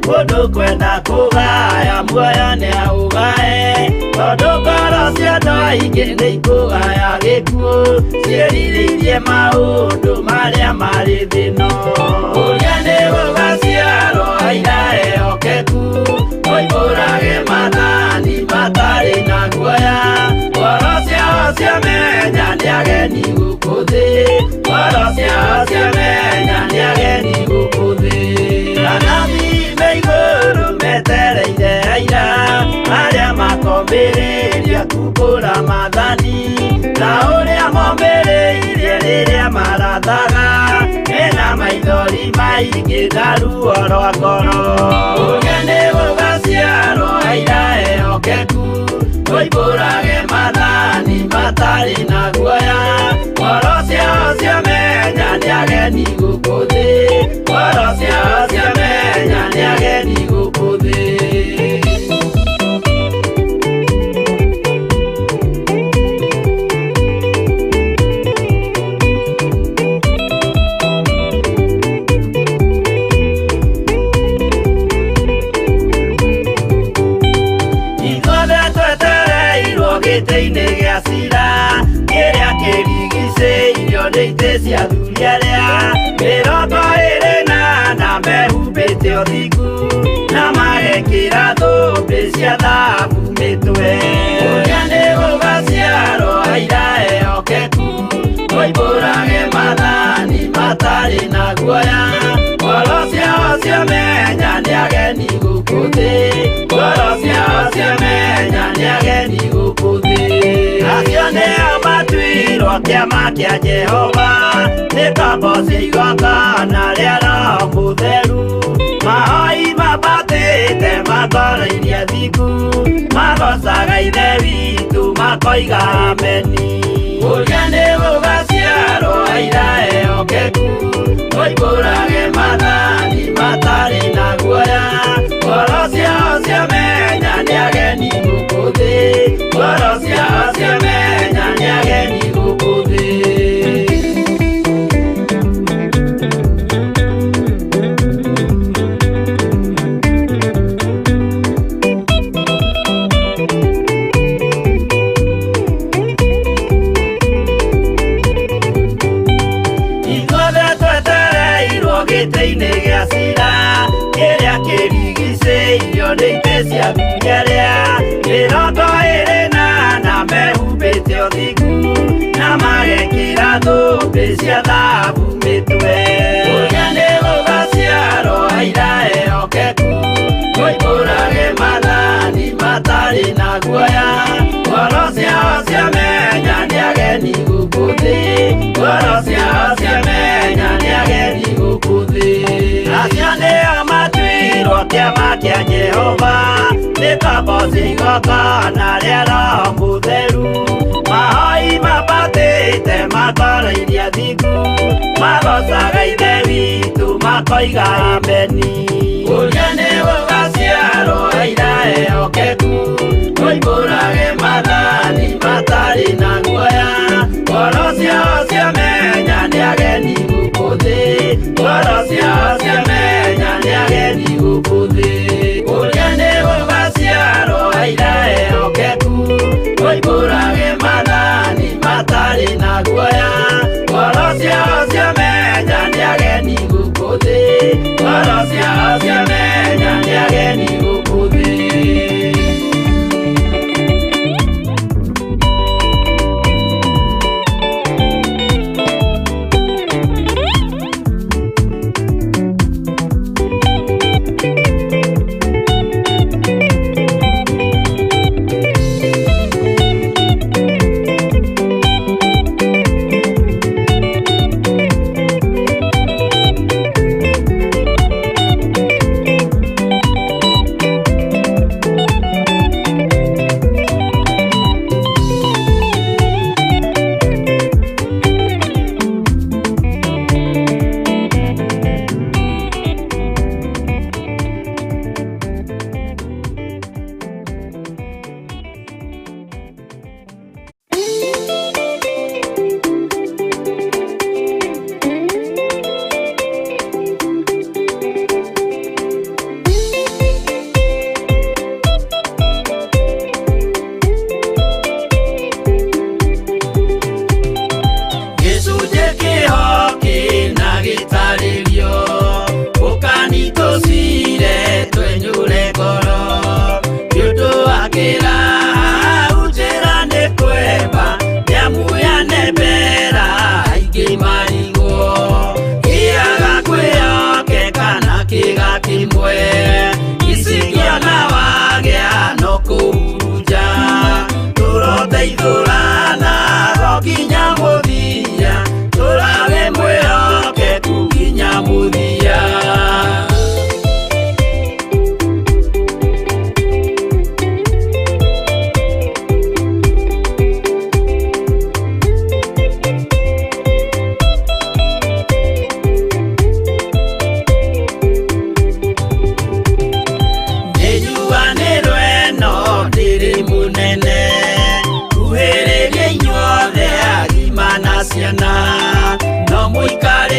Mundu kwenda kugaya muoyo ni augae tondu ngoro cia andu aingi ni ikugaya gikuo ciĩrirĩirie maundu maria mari thino uria ni gugaciarwo aira ehokeku moimbũrage mathani matari na guoya ngoro ciao ciamenya ni ageni gũkũ thĩ ngoro ciao ciamenya ni ageni gũkũ thĩ metereire aira aria makombĩrĩria kumbũra mathani na ũrĩa mombĩrĩirie rĩrĩa marathaga mena maithori maingĩ na ruo rwa ngoro uge nĩ gũgaciarwo aira ehokeku moimbũrage mathani matarĩ na guoya ngoro ciao ciamenya nĩ ageni gũkũ thĩ ngoro ciao ciamenya nĩ ageni gũkũ thĩ. Ithuothe twetereirwo gĩtĩ-inĩ gĩa cira kĩrĩa kĩrigicĩirio nĩ itĩ cia athuri arĩa mĩrongo ĩrĩ na mehumbĩte ũthingu na magekĩra thũmbĩ cia thahabu mĩtwe ũrĩa nĩ gũgaciarwo aira ehokeku moimbũrage mathani matarĩ na guoya ngoro ciao ciamenya nĩ ageni gũkũ thĩ ngoro ciao ciamenya nĩ ageni gũkũ thĩ acio nĩo matuirwo kĩama kĩa Jehova nĩ ngombo cia igongona rĩa Roho Mũtheru mahoi mabatĩte matoro-irie thingu magocaga ithe witũ makoiga ameni ũrĩa nĩ gũgaciarwo aira ehokeku moimbũrage mathani matarĩ na guoya ngoro ciao ciamenya nĩ ageni gũkũ thĩ ngoro ciao ciamenya nĩ ageni gũkũ thĩ. Gĩtĩ-inĩ gĩa cira kĩrĩa kĩrigicĩirio nĩ itĩ cia athuri arĩa mĩrongo ĩrĩ na mehumbĩte ũthingu na magekĩra thũmbĩ cia thahabu mĩtwe ũrĩa nĩ gũgaciarwo aira ehokeku moimbũrage mathani matarĩ na guoya ngoro ciao ciamenya nĩ ageni gũkũ thĩ ngoro ciao ciamenya nĩ ageni gũkũ thĩ acio nĩo matuirwo kĩama kĩa Jehova nĩ ngombo cia igongona rĩa Roho Mũtheru mahoi mabatĩte matoro-irie thingu magocaga ithe witũ makoiga ameni ũrĩa nĩ gũgaciarwo aira ehokeku moimbũrage mathani matarĩ na guoya ngoro ciao ciamenya nĩ ageni gũkũ thĩ ngoro ciao ciamenya nĩ ageni gũkũ thĩ ũrĩa nĩ gũgaciarwo aira ehokeku moimbũrage mathani matarĩ na guoya ngoro ciao ciamenya nĩ ageni gũkũ thĩ ngoro ciao ciamenya nĩ ageni gũkũ thĩ.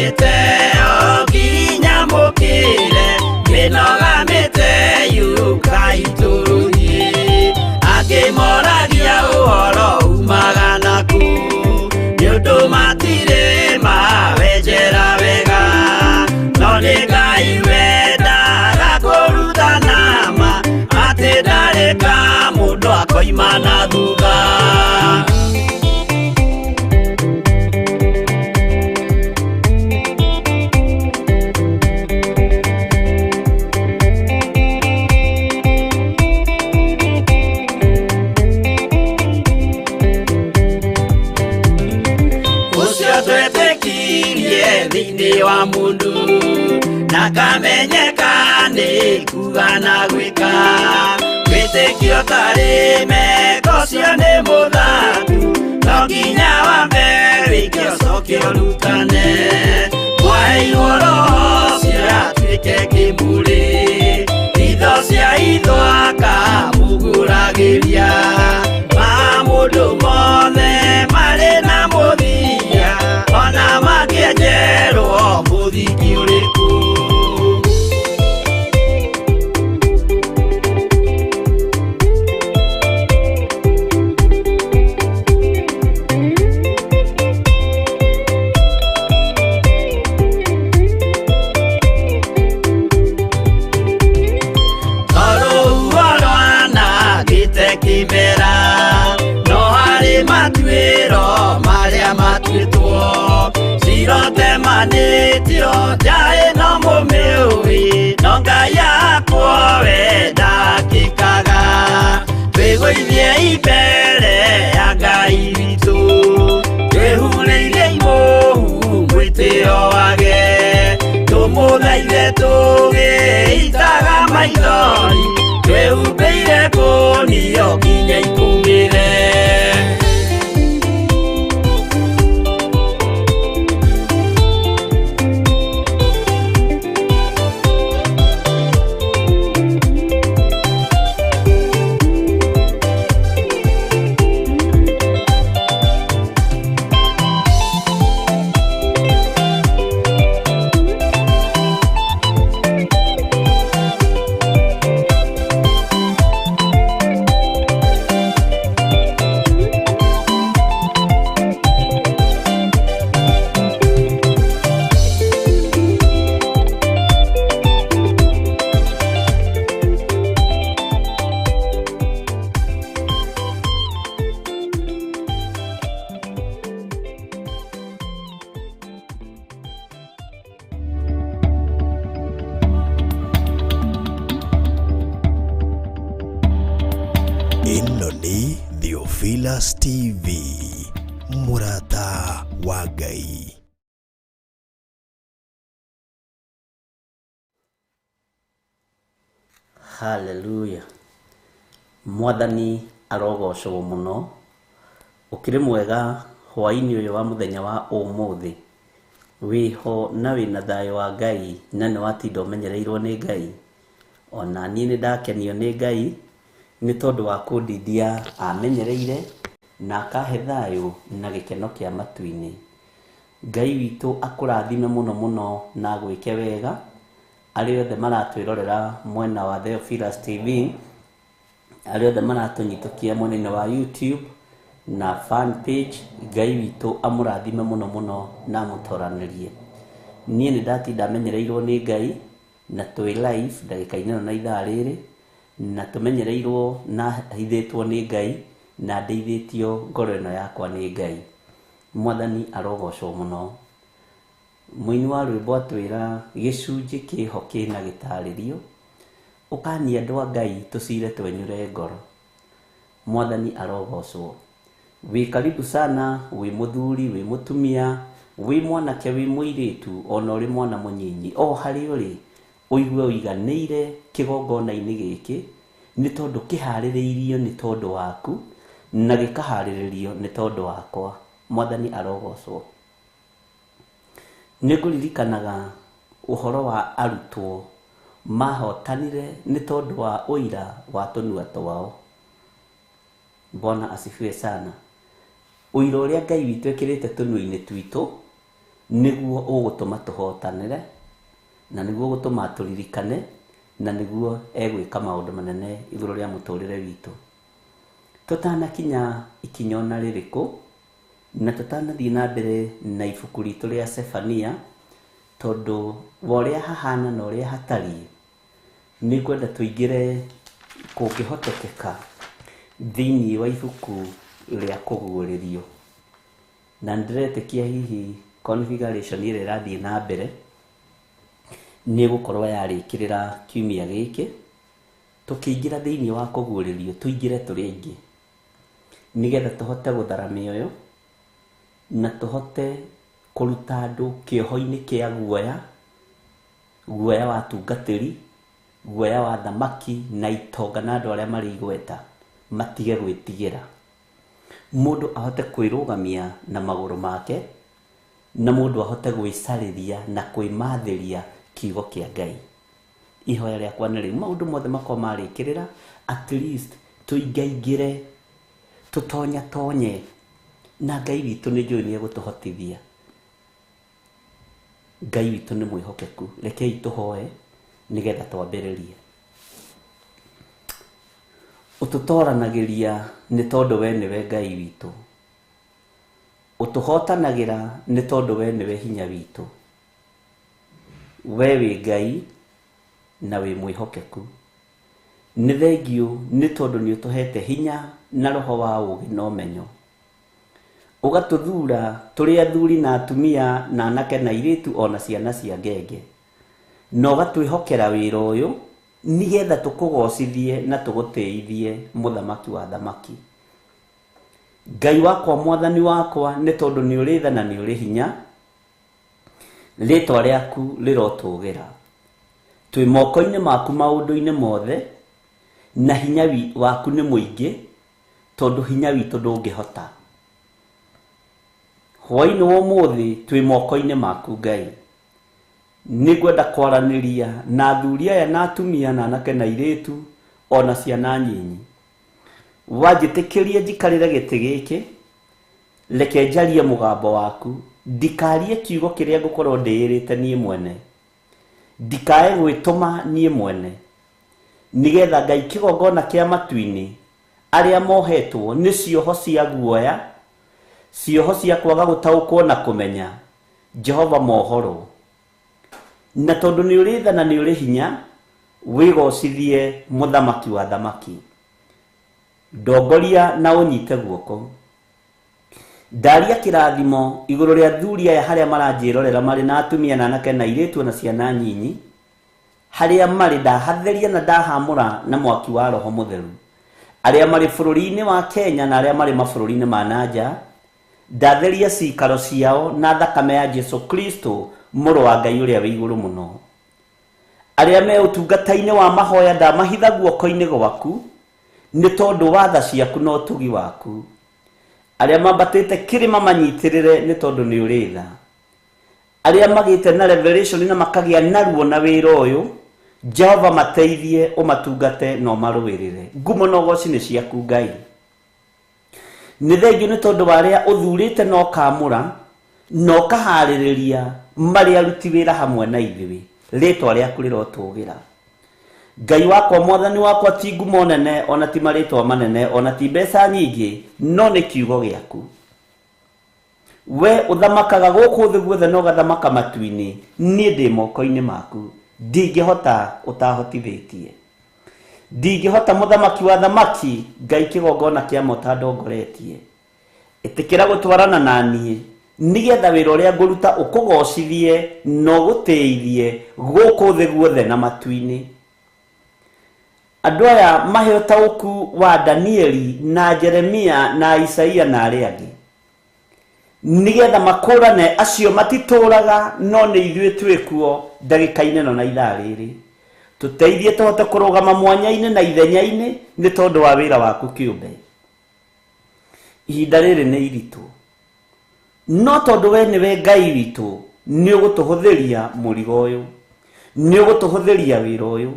mite oginya mukire minogamite yuka ituruhi akimoragia uhoro umaga naku niundu matire mawenjera wega no ni Ngai wendaga kurutana ma ati ndareka mundu akoima na thutha. Thini wa mundu nakamenyeka ni kuga na gwika witikio tari meko cio ni muthatu no nginya wambe wikio cokio rutane waihwo roho ciatuike kimuri itho cia ithwaka muguragiria ma mundu mothe mari na muthia ona magienjerwo muthiki uriku. Kimera no hari matwiro maria matwitwo sirote manitio jae no mumiui no Ngai yakwo wenda kikaga twigwithie ibere ya Ngai witu twehureirie imuhu mwitio wage tumuthaithe tugiitaga maithori twehumbeire kunio nginya ikumire. Ino ni Theophilus TV, murata wa Ngai. Hallelujah. Mwathani arogocwo muno ukiri mwega hwaini uyu wa muthenya wa umuthi wiho na wina thayo wa Ngai na ni watinda umenyereirwo ni Ngai ona ni ndakenio ni Ngai ni tondu wa kundidia amenyereire na akahe thayo na gikeno kia matuini. Ngai witu akurathime muno muno na gwike wega ari othe maratwirorera mwena wa Theophilus TV, ari othe maratunyitukia mwena wa YouTube na fan page. Ngai witu amurathime muno muno na mutoranirie. Nie ni ndatinda menyereirwo ni Ngai na twi live ndagika ineno na ithaa riri na tumenyereirwo na hithitwo ni Ngai na ndeithitio ngoro ino yakwa ni Ngai. Mwathani arogocwo muno. Muini wa rwimbo atwira gicunji kiho kina gitaririo ukani andu a Ngai tucire twenyure ngoro. Mwathani arogocwo. Wi karibu sana wi muthuri wi mutumia wi mwanake wi muiritu ona uri mwana munyinyi o hari uri uigue uiganeire kigongona-ini giki ni tondu kihaririirio ni tondu waku na gikahariririo ni tondu wakwa. Mwathani arogocwo. Niguririkanaga uhoro wa arutwo mahotanire ni tondu wa uira wa tunua twao. Bwana asifiwe sana. Uira uria Ngai witu ekirite tunua-ini twitu niguo ũgũtũma tũhotanĩre, na niguo ũgũtũma tũririkane, na niguo egwĩka maũndũ manene igũrũ rĩa mũtũrĩre witũ. Tũtanakinya ikinya ona rĩrĩkũ, na tũtanathiĩ na mbere na ibuku ritũ rĩa Sefania, tondũ wa ũrĩa hahana na ũrĩa hatariĩ, nĩ ngwenda tũingĩre kũngĩhotekeka thĩinĩ wa ibuku rĩa kũguũrĩrio. Na ndĩretĩkia hihi configuration ĩrĩa ĩrathiĩ na mbere nĩ gũkorwo yarĩkĩrĩra kiumia gĩkĩ, tũkĩingĩra thĩinĩ wa kũguũrĩrio, tũingĩre tũrĩ aingĩ, nĩgetha tũhote gũthara mĩoyo na tũhote kũruta andũ kĩoho-inĩ kĩa guoya wa tungatĩri, guoya wa thamaki na itonga na andũ arĩa marĩ igweta, matige gwĩtigĩra. Mũndũ ahote kwĩrũgamia na magũrũ make, na mũndũ ahote gwĩcarĩria na kwĩmathĩria kiugo kĩa Ngai. Ihoya rĩakwa nĩ rĩu maũndũ mothe makorwo marĩkĩrĩra, at least tũingaingĩre, tũtonye, na Ngai witũ nĩ njũĩ nĩ egũtũhotithia. Ngai witũ nĩ mwĩhokeku, rekei tũhoe nĩgetha twambĩrĩrie. Ũtũtoranagĩria nĩ tondũ we nĩwe Ngai witũ, ũtũhotanagĩra nĩ tondũ we nĩwe hinya witũ. We wĩ Ngai na wĩ mwĩhokeku. Nĩ thengiũ nĩ tondũ nĩ ũtũhete hinya na roho wa ũũgĩ na ũmenyo, ũgatũthura tũrĩ athuri na atumia na anake na airĩtu ona ciana cia ngenge, na ũgatwĩhokera wĩra ũyũ nĩgetha tũkũgocithie na tũgũtĩithie mũthamaki wa thamaki. Ngai wakwa, mwathani wakwa, nĩ tondũ nĩ ũrĩ tha na nĩ ũrĩ hinya, rĩtwa rĩaku rĩrotũgĩra. Twĩ moko-inĩ maku maũndũ-inĩ mothe, na hinya waku nĩ mũingĩ, tondũ hinya witũ ndũngĩhota. Hwaĩ-inĩ wa ũmũthĩ twĩ moko-inĩ maku Ngai, nĩ ngwenda kwaranĩria na athuri aya na atumia na anake na airĩtu ona ciana nyinyi. Wanjĩtĩkĩrie njikarĩre gĩtĩ gĩkĩ, reke njarie mũgambo waku, ndikarie kiugo kĩrĩa ngũkorwo ndĩĩrĩte niĩ mwene, ndikae gwĩtũma niĩ mwene, nĩgetha Ngai kĩgongona kĩa matu-inĩ arĩa mohetwo nĩ cioho cia guoya, cioho cia kwaga gũtaũkwo na kũmenya Jehova mohoro. Na tondũ nĩ ũrĩ tha na nĩ ũrĩ hinya, wĩgocithie mũthamaki wa thamaki. Ndongoria na ũnyite guoko. Ndaria kĩrathimo igũrũ rĩa athuri aya harĩa maranjĩrorera marĩ na atumia na anake na airĩtu na ciana nyinyi, harĩa marĩ ndahatheria na ndahamũra na mwaki wa Roho Mũtheru. Arĩa marĩ bũrũri-inĩ wa Kenya na arĩa marĩ mabũrũri-inĩ ma nanja, ndatheria cikaro ciao na thakame ya Jesu Kristo, mũrũ wa Ngai ũrĩa wĩ igũrũ mũno. Arĩa me ũtungata-inĩ wa mahoya ndamahitha guoko-inĩ gwaku, nĩ tondũ wa tha ciaku na ũtugi waku. Arĩa mambatĩte kĩrĩma manyitĩrĩre nĩ tondũ nĩ ũrĩ tha. Arĩa magĩte na revelation na makagĩa naruo na wĩra ũyũ, Jehova mateithie, ũmatungate na ũmarũĩrĩre. Ngumo na ũgooci nĩ ciaku Ngai. Nĩ thengiũ nĩ tondũ wa arĩa ũthurĩte na ũkamũra na ũkaharĩrĩria marĩ aruti wĩra hamwe na ithuĩ, rĩtwa rĩaku rĩrotũgĩra. Ngai wakwa, mwathani wakwa, ti ngumo nene ona ti marĩtwa manene ona ti mbeca nyingĩ, no nĩ kiugo gĩaku. We ũthamakaga gũkũ thĩ guothe na ũgathamaka matu-inĩ, niĩ ndĩ moko-inĩ maku, ndingĩhota ũtahotithĩtie. Ndingĩhota mũthamaki wa thamaki, Ngai kĩgongona kĩa mota ndongoretie. Ĩtĩkĩra gũtwarana na niĩ, nĩgetha wĩra ũrĩa ngũruta ũkũgocithie na ũgũtĩithie gũkũ thĩ guothe na matu-inĩ. Andũ aya maheo taũku wa Danieli na Jeremia na Isaia na arĩa angĩ, nĩgetha makũrane acio matitũraga no nĩ ithuĩ twĩkuo ndagĩka-inĩ no na ithaa rĩrĩ. Tũteithie tũhote kũrũgama mwanya-inĩ na ithenya-inĩ nĩ tondũ wa wĩra waku kĩũmbe. Ihinda rĩrĩ nĩ iritũ, no tondũ we nĩwe Ngai witũ, nĩ ũgũtũhũthĩria mũrigo ũyũ, nĩ ũgũtũhũthĩria wĩra ũyũ.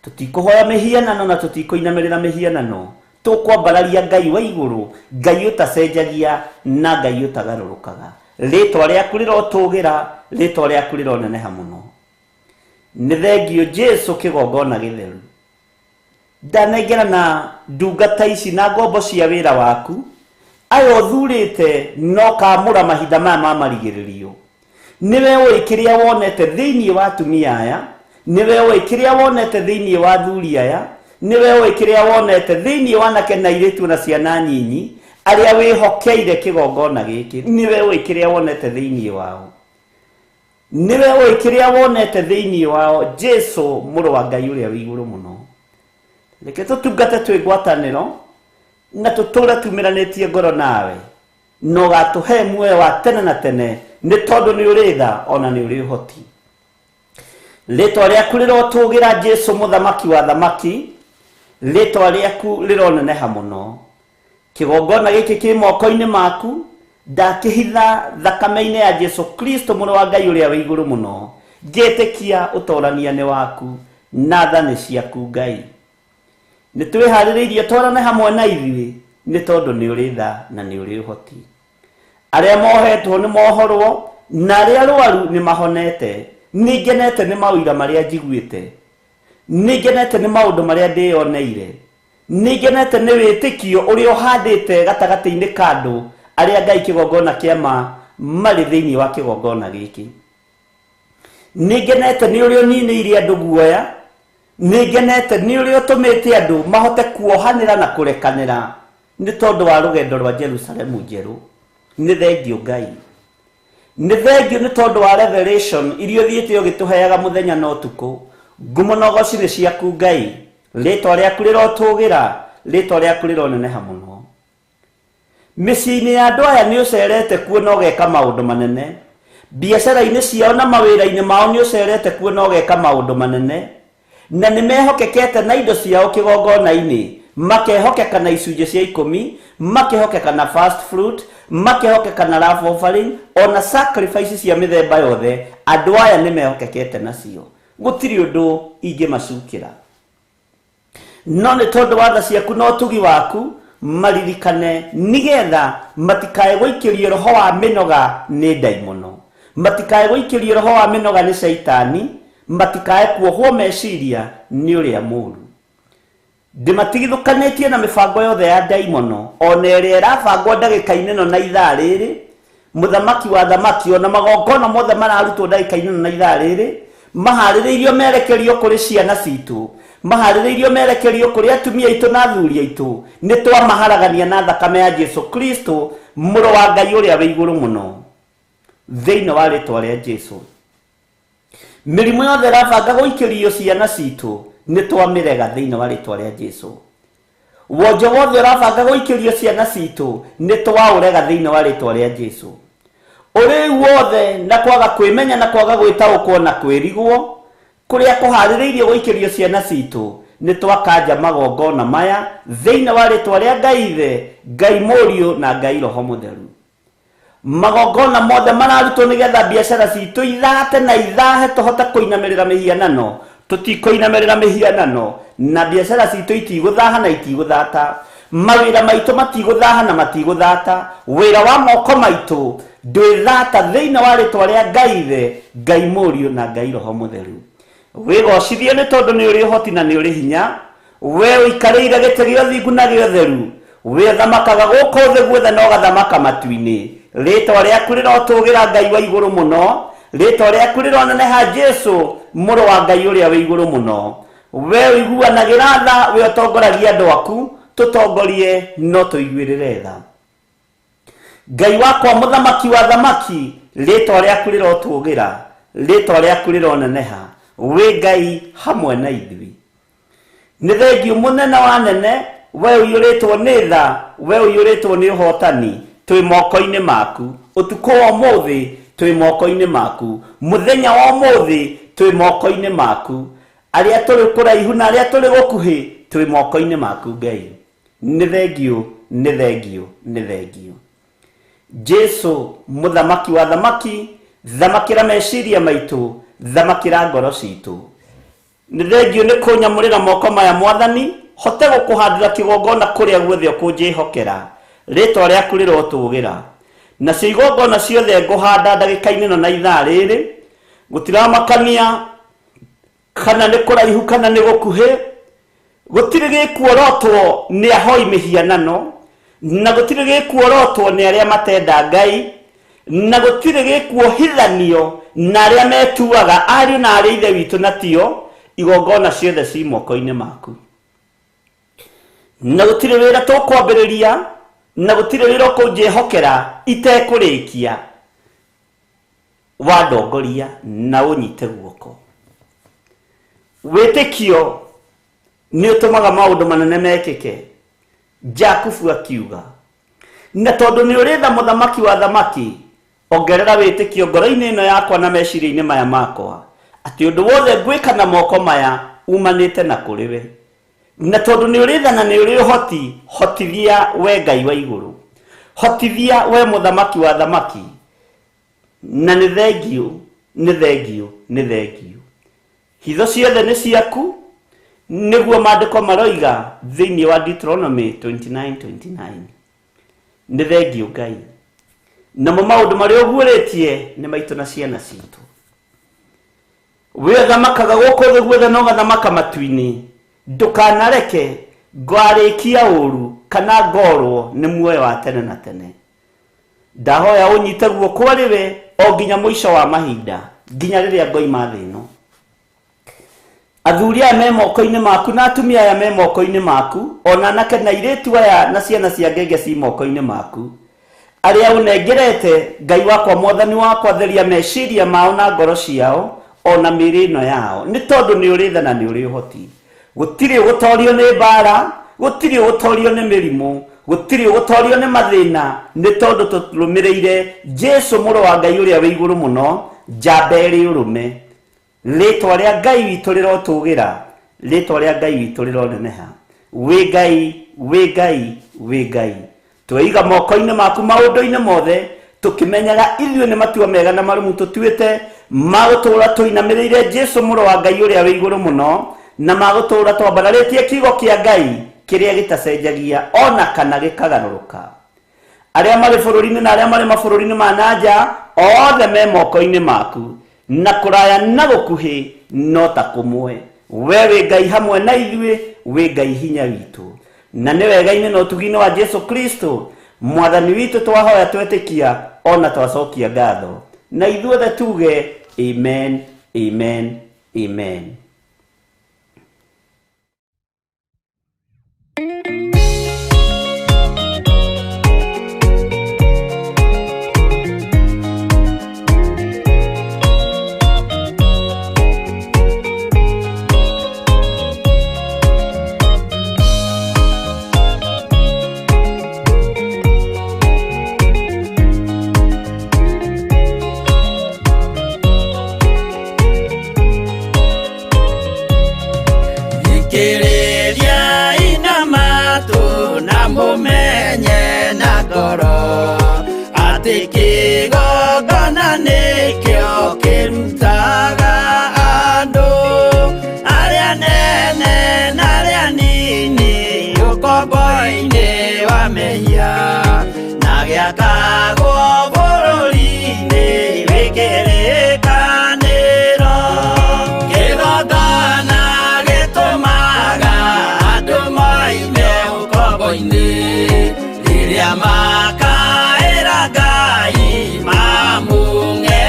Tũtikũhoya mĩhianano na tũtikũinamĩrĩra mĩhianano, tũkwambararia Ngai wa igũrũ, Ngai ũtacenjagia na Ngai ũtagarũrũkaga. ritwa rĩaku rĩrotũgĩra, ritwa rĩaku rĩroneneha mũno. Nĩ thengio Jesu kĩgongona gĩtheru. Ndanengera na ndungata ici na ngombo cia wĩra waku, aya ũthurĩte no kamũra mahinda maya ma marigĩrĩrio. Nĩwe ũĩ kĩrĩa wonete thĩinĩ wa atumia aya, nĩwe ũĩ kĩrĩa wonete thĩinĩ wa athuri aya, nĩwe ũĩ kĩrĩa wonete thĩinĩ wa anake na airĩtu na ciana nyinyi arĩa wĩhokeire kĩgongona gĩkĩ. Nĩwe ũĩ kĩrĩa wonete thĩinĩ wao, nĩwe ũĩ kĩrĩa wonete thĩinĩ wao. Jesu mũrũ wa Ngai ũrĩa wĩ igũrũ mũno, reke tũtungate twĩ ngwatanĩro na tũtũũre tuumĩranĩtie ngoro nawe, na ũgatũhe muoyo wa tene na tene, nĩ tondũ nĩ ũrĩ tha ona nĩ ũrĩ ũhoti. Rĩtwa rĩaku rĩrotũgĩra Jesu mũthamaki wa thamaki, rĩtwa rĩaku rĩroneneha mũno. Kĩgongona gĩkĩ kĩ moko-inĩ maku, ndakĩhitha thakame-inĩ ya Jesu Kristo mũrũ wa Ngai ũrĩa wĩ igũrũ mũno. Ngĩtĩkia ũtorania-nĩ waku na tha nĩ ciaku Ngai. Nĩ twĩharĩrĩirie twarane hamwe na ithuĩ, nĩ tondũ nĩ ũrĩ tha na nĩ ũrĩ ũhoti. Arĩa mohetwo nĩ mohorwo, na arĩa arwaru nĩ mahonete. Nĩngenete nĩ maũira marĩa njiguĩte, nĩngenete nĩ maũndũ marĩa ndĩyoneire, nĩngenete nĩ wĩtĩkio ũrĩa ũhandĩte gatagatĩ-inĩ ka andũ arĩa Ngai kĩgongona kĩama marĩ thĩinĩ wa kĩgongona gĩkĩ. Nĩngenete nĩ ũrĩa ũninĩire andũ guoya, nĩngenete nĩ ũrĩa ũtũmĩte andũ mahote kuohanĩra na kũrekanĩra nĩ tondũ wa rũgendo rwa Jerusalemu njerũ. Nĩ thengio Ngai, nĩ thengio nĩ tondũ wa revelation iria ũthiĩte ũgĩtũheaga mũthenya na ũtukũ. Ngumo na ũgooci nĩ ciaku Ngai, rĩtwa rĩaku rĩrotũgĩra, rĩtwa rĩaku rĩroneneha mũno. Mĩciĩ-inĩ ya andũ aya nĩ ũcerete kuo na ũgeka maũndũ manene, biacara-inĩ ciao na mawĩra-inĩ mao nĩ ũcerete kuo na ũgeka maũndũ manene, na nĩ mehokekete na indo ciao kĩgongona-inĩ, makehokeka na icunjĩ cia 10, makehokeka na first fruit, makehokeka na love offering, ona sacrifice cia mĩthemba yothe. Andũ aya nĩ mehokekete nacio, gũtirĩ ũndũ ingĩmacukĩra. No nĩ tondũ wa tha ciaku na ũtugi waku, maririkane nĩgetha matikae gũikĩrio roho wa mĩnoga nĩ ndaimono, matikae gũikĩrio roho wa mĩnoga nĩ Shaitani, matikae kuohwo meciria nĩ ũrĩa mũũru. Ndĩmatigithũkanĩtie na mĩbango yothe ya ndaimono, ona ĩrĩa ĩrabangwo ndagĩka-inĩ ĩno na ithaa rĩrĩ. Mũthamaki wa thamaki, ona magongona mothe mararutwo ndagĩka-inĩ ĩno na ithaa rĩrĩ, maharĩrĩirio merekerio kũrĩ ciana citũ, maharĩrĩirio merekerio kũrĩ atumia aitũ na athuri aitũ. Nĩ twamaharagania na thakame ya Jesu Kristo mũrũ wa Ngai ũrĩa wĩ igũrũ mũno, thĩinĩ wa rĩtwa rĩa Jesu. Mĩrimũ yothe ĩrabanga gũikĩrio ciana citũ, nĩ twamĩrega thĩinĩ wa rĩtwa rĩa Jesu. Wonjo wothe ũrabanga gũikĩrio ciana citũ, nĩ twaũrega thĩinĩ wa rĩtwa rĩa Jesu. Ũrĩu wothe na kwaga kwĩmenya na kwaga gwĩtaũkwo na kwĩrigwo kũrĩa kũharĩrĩirio gũikĩrio ciana citũ, nĩ twakanja magongona maya thĩinĩ wa rĩtwa rĩa Ngai Ithe, Ngai Mũriũ na Ngai Roho Mũtheru. Magongona mothe mararutwo nĩgetha biacara citũ ithate na ithahe tũhote kũinamĩrĩra mĩhianano, tũtikũinamĩrĩra mĩhianano, na biacara citũ itigũthaha na itigũthata, mawĩra maitũ matigũthaha na matigũthata, wĩra wa moko maitũ ndwĩthata thĩinĩ wa rĩtwa rĩa Ngai Ithe, Ngai Mũriũ na Ngai Roho Mũtheru. Wĩgocithie nĩ tondũ nĩ ũrĩ ũhoti na nĩ ũrĩ hinya, we ũikarĩire gĩtĩ gĩa ũthingu na gĩa ũtheru, we thamakaga gũkũ thĩ guothe na ũgathamaka matu-inĩ. Rĩtwa rĩaku rĩrotũgĩra Ngai wa igũrũ mũno, rĩtwa rĩaku rĩroneneha Jesu mũrũ wa Ngai ũrĩa wĩ igũrũ mũno. We ũiguanagĩra tha, we ũtongoragia andũ aku, tũtongorie no tũiguĩrĩre tha. Ngai wakwa mũthamaki wa thamaki, rĩtwa rĩaku rĩrotũgĩra, rĩtwa rĩaku rĩroneneha, wĩ Ngai hamwe na ithuĩ. Nĩ thengio mũnene wa nene, we ũiyũrĩtwo nĩ tha, we ũiyũrĩtwo nĩ ũhotani, twĩ moko-inĩ maku. Ũtukũ wa ũmũthĩ twĩ moko-inĩ maku, mũthenya wa ũmũthĩ twĩ moko-inĩ maku, arĩa tũrĩ kũraihu na arĩa tũrĩ gũkuhĩ twĩ moko-inĩ maku Ngai. Nĩ thengio, nĩ thengio, nĩ thengio. Jesu mũthamaki wa thamaki, thamakĩra meciria maitũ, thamakĩra ngoro citũ. Nĩ thengio nĩ kũnyamũrĩra moko maya Mwathani, hote gũkũhandĩra kĩgongona kũrĩa guothe ũkũnjĩhokera. Rĩtwa rĩaku rĩrotũgĩra, nacio igongona ciothe nguhanda ndagika-inĩ ĩno na ithaa rĩrĩ, gũtiramakania kana nĩ kũraihu kana nĩ gũkuhĩ, gũtirĩ gĩkuorotwo nĩ ahoi mĩhianano, na gũtirĩ gĩkuorotwo nĩ arĩa matenda Ngai, na gũtirĩ gĩkuohithanio na arĩa metuaga ariũ na arĩa ithe witũ, na tio igongona ciothe ci moko-inĩ maku. Na gũtirĩ wĩra tũkwambĩrĩria, na gũtirĩ wĩra ũkũnjĩhokera itekũrĩkia wa ndongoria na ũnyite guoko. Wĩtĩkio nĩ ũtũmaga maũndũ manene mekĩke, Jakubu akiuga. Na tondũ nĩ ũrĩtha mũthamaki wa thamaki, ongerera wĩtĩkio ngoro-inĩ ĩno yakwa na meciria-inĩ maya makwa, atĩ ũndũ wothe ngwĩka na moko maya umanĩte na kũrĩ we. Na tondũ nĩ ũrĩtha na nĩ ũrĩ ũhoti, hotithia we Ngai wa igũrũ, hotithia we mũthamaki wa thamaki, na nĩ thengio, nĩ thengio, nĩ thengio. Hitho ciothe nĩ ciaku, nĩguo maandĩko maroiga thĩinĩ wa Deuteronomy 29:29. Nĩ thengio Ngai, namo maũndũ marĩa ũguũrĩtie nĩ maitũ na ciana citũ. We thamakaga gũkũ thĩ guothe no gathamaka matu-inĩ, ndũkanareke ngwarĩkia ũũru kana ngorwo nĩ muoyo wa tene na tene. Ndahoya ũnyite guoko arĩ we o nginya mũico wa mahinda, nginya rĩrĩa ngoima thĩ ĩno. Athuri aya me moko-inĩ maku na atumia aya me moko-inĩ maku, ona anake na airĩtu aya na ciana cia ngenge ci moko-inĩ maku, arĩa ũnengerete Ngai wakwa mwathani wakwa, theria meciria mao na ngoro ciao ona mĩĩrĩ ĩno yao, nĩ tondũ nĩ ũrĩ tha na nĩ ũrĩ ũhoti. Gũtirĩ ũgũtorio nĩ mbara, gũtirĩ ũgũtorio nĩ mĩrimũ, gũtirĩ ũgũtorio nĩ mathĩna, nĩ tondũ tũrũmĩrĩire Jesũ mũrũ wa Ngai ũrĩa wĩ igũrũ mũno, njamba ĩrĩ ũrũme. Rĩtwa rĩa Ngai witũ rĩrotũgĩra, rĩtwa rĩa Ngai witũ rĩroneneha. Wĩ Ngai, wĩ Ngai, wĩ Ngai. Tweiga moko-inĩ maku maũndũ-inĩ mothe, tũkĩmenyaga ithuĩ nĩ matua mega na marũmu tũtuĩte magũtũũra tũinamĩrĩire Jesũ mũrũ wa Ngai ũrĩa wĩ igũrũ mũno, na magũtũũra twambararĩtie kiugo kĩa Ngai kĩrĩa gĩtacenjagia ona kana gĩkagarũrũka. Arĩa marĩ bũrũri-inĩ na arĩa marĩ mabũrũri-inĩ ma nanja, othe me moko-inĩ maku, na kũraya na gũkuhĩ no ta kũmwe. We wĩ Ngai hamwe na ithuĩ, wĩ Ngai hinya witũ, na nĩ wega-inĩ na ũtugi-inĩ wa Jesũ Kristo mwathani witũ twahoya twetĩkia ona twacokia ngatho, na ithuothe tuge amen, amen, amen. Makaera Ngai mamung'e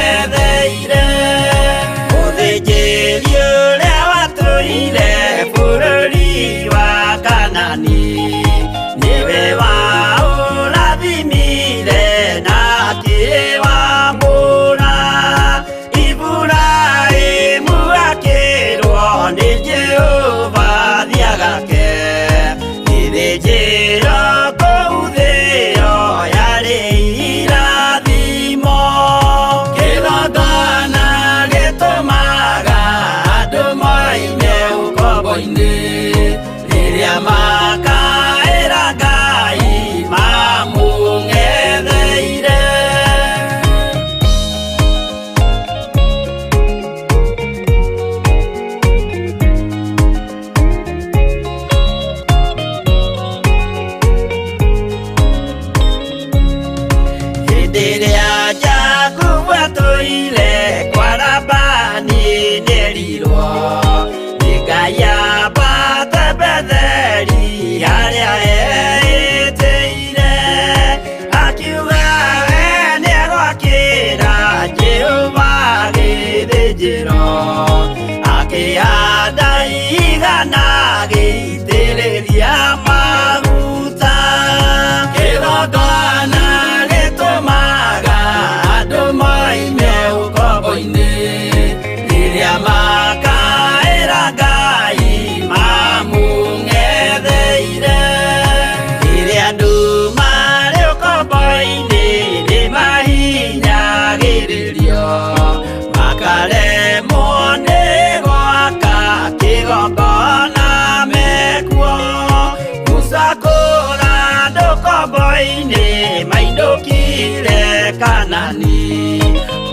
wathani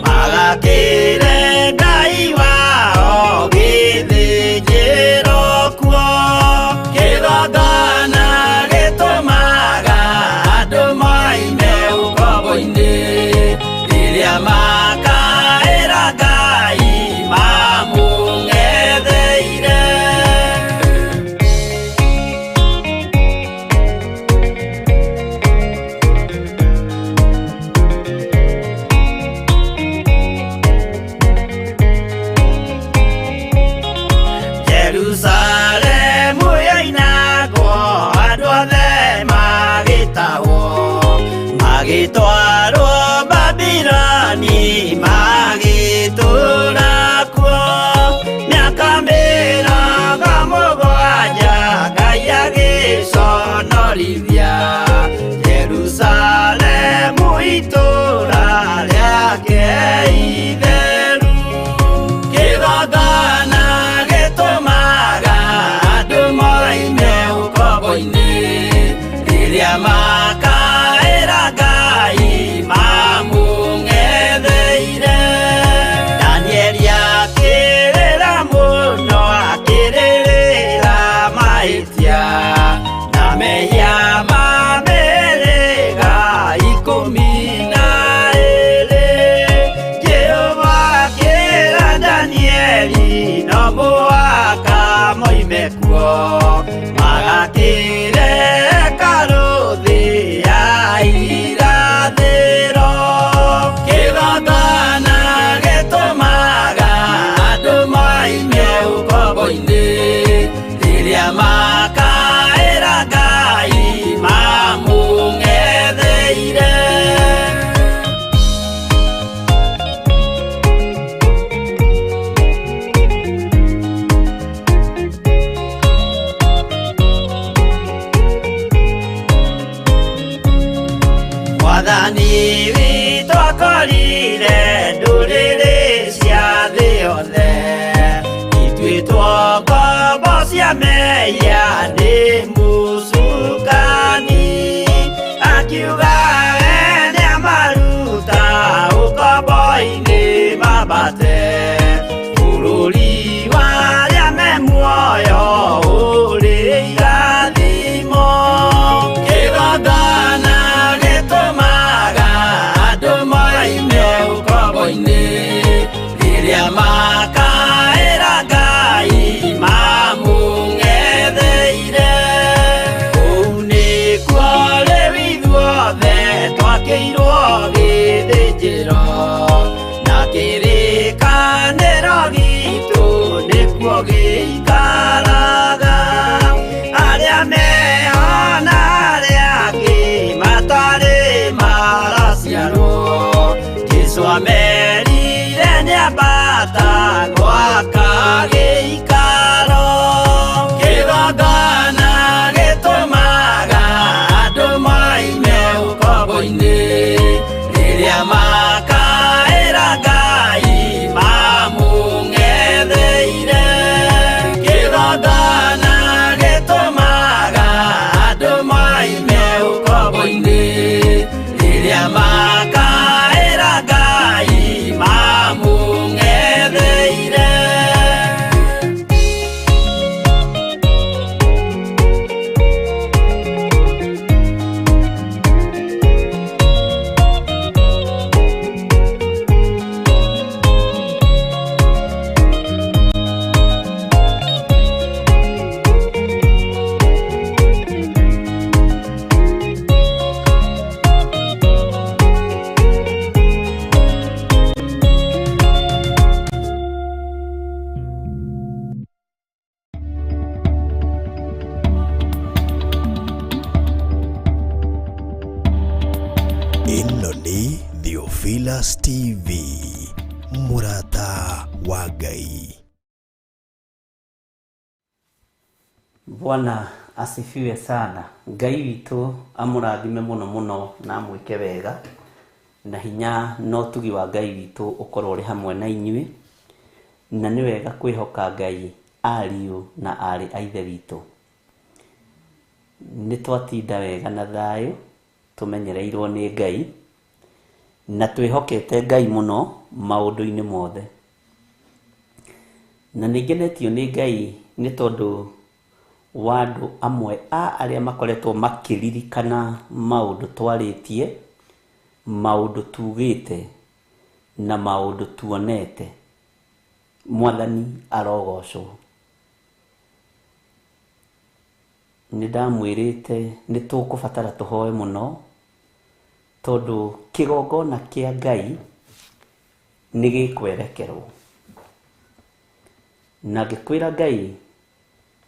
magakĩre Ngai wao gĩthĩnjĩro kuo. Kĩgongona gĩtũmaga andũ moime ũkombo-inĩ rĩrĩa makaĩra Ngai mamũng'etheire. Jerusalemu yainagwo andũ othe magĩtahwo, magĩtwarwo Babironi magĩtũũra kuo mĩaka mĩrongo mũgwanja Ngai agĩconorithia Jerusalemu itũũra rĩake itheru. Kĩgongona gĩtũmaga andũ moime ũkombo-inĩ rĩrĩa makaĩra Ngai mamũng'etheire. Danieli akĩrĩra mũno akĩrĩrĩra mahĩtia na mehia ma mĩhĩrĩga 12. Jehova akĩra Danieli no mũhaka moime kuo magakĩre hekarũ thĩ ya irathĩro. Kĩgongona gĩtũmaga andũ moime ũkombo-inĩ rĩrĩa makaĩra Ngai mamũng'etheire. Wathani witũ akorire ndũrĩrĩ cia thĩ yothe, ituĩtwo ngombo cia mehia nĩ mũcukani. Akiuga we nĩamaruta ũkombo-inĩ mambate bũrũri warĩa me muoyo ũrĩ irathimo. Kĩgongona gĩtũmaga andũ moime ũkombo-inĩ rĩrĩa makaĩra Ngai mamũng'etheire. Kũu nĩkuo rĩu ithuothe twakĩirwo gĩthĩnjĩro na kĩrĩkanĩro gitũ nĩkuo gĩikaraga. Arĩa meho na arĩa angĩ matarĩ maraciarwo, Jesũ amerire nĩambata gwaka gĩikaro. Kĩgongona gĩtũmaga andũ moime ũkombo-inĩ rĩrĩa makaĩra Ngai mamũng'etheire. Kĩgongona gĩtũmaga andũ moime ũkombo-inĩ rĩrĩa makaĩra Ngai mamũng'etheire. Ĩno nĩ Theophilus TV, mũrata wa Ngai. Bwana asifiwe sana. Ngai witũ amũrathime mũno mũno na amwĩke wega, na hinya no tugi wa Ngai witũ ũkorwo ũrĩ hamwe na inyuĩ, na nĩ wega kwĩhoka Ngai ariũ na arĩ a ithe witũ. Nĩ twatinda wega na thayũ tũmenyereirwo nĩ Ngai, na twĩhokete Ngai mũno maũndũ-inĩ mothe. Na nĩngenetio nĩ Ngai nĩ tondũ wa andũ amwe arĩa makoretwo makĩririkana maũndũ twarĩtie, maũndũ tugĩte na maũndũ tuonete. Mwathani arogocwo. Nĩndamwĩrĩte nĩtũkũbatara tũhoe mũno tondũ kĩgongona kĩa Ngai nĩgĩkwerekerwo. Na ngĩkwĩra Ngai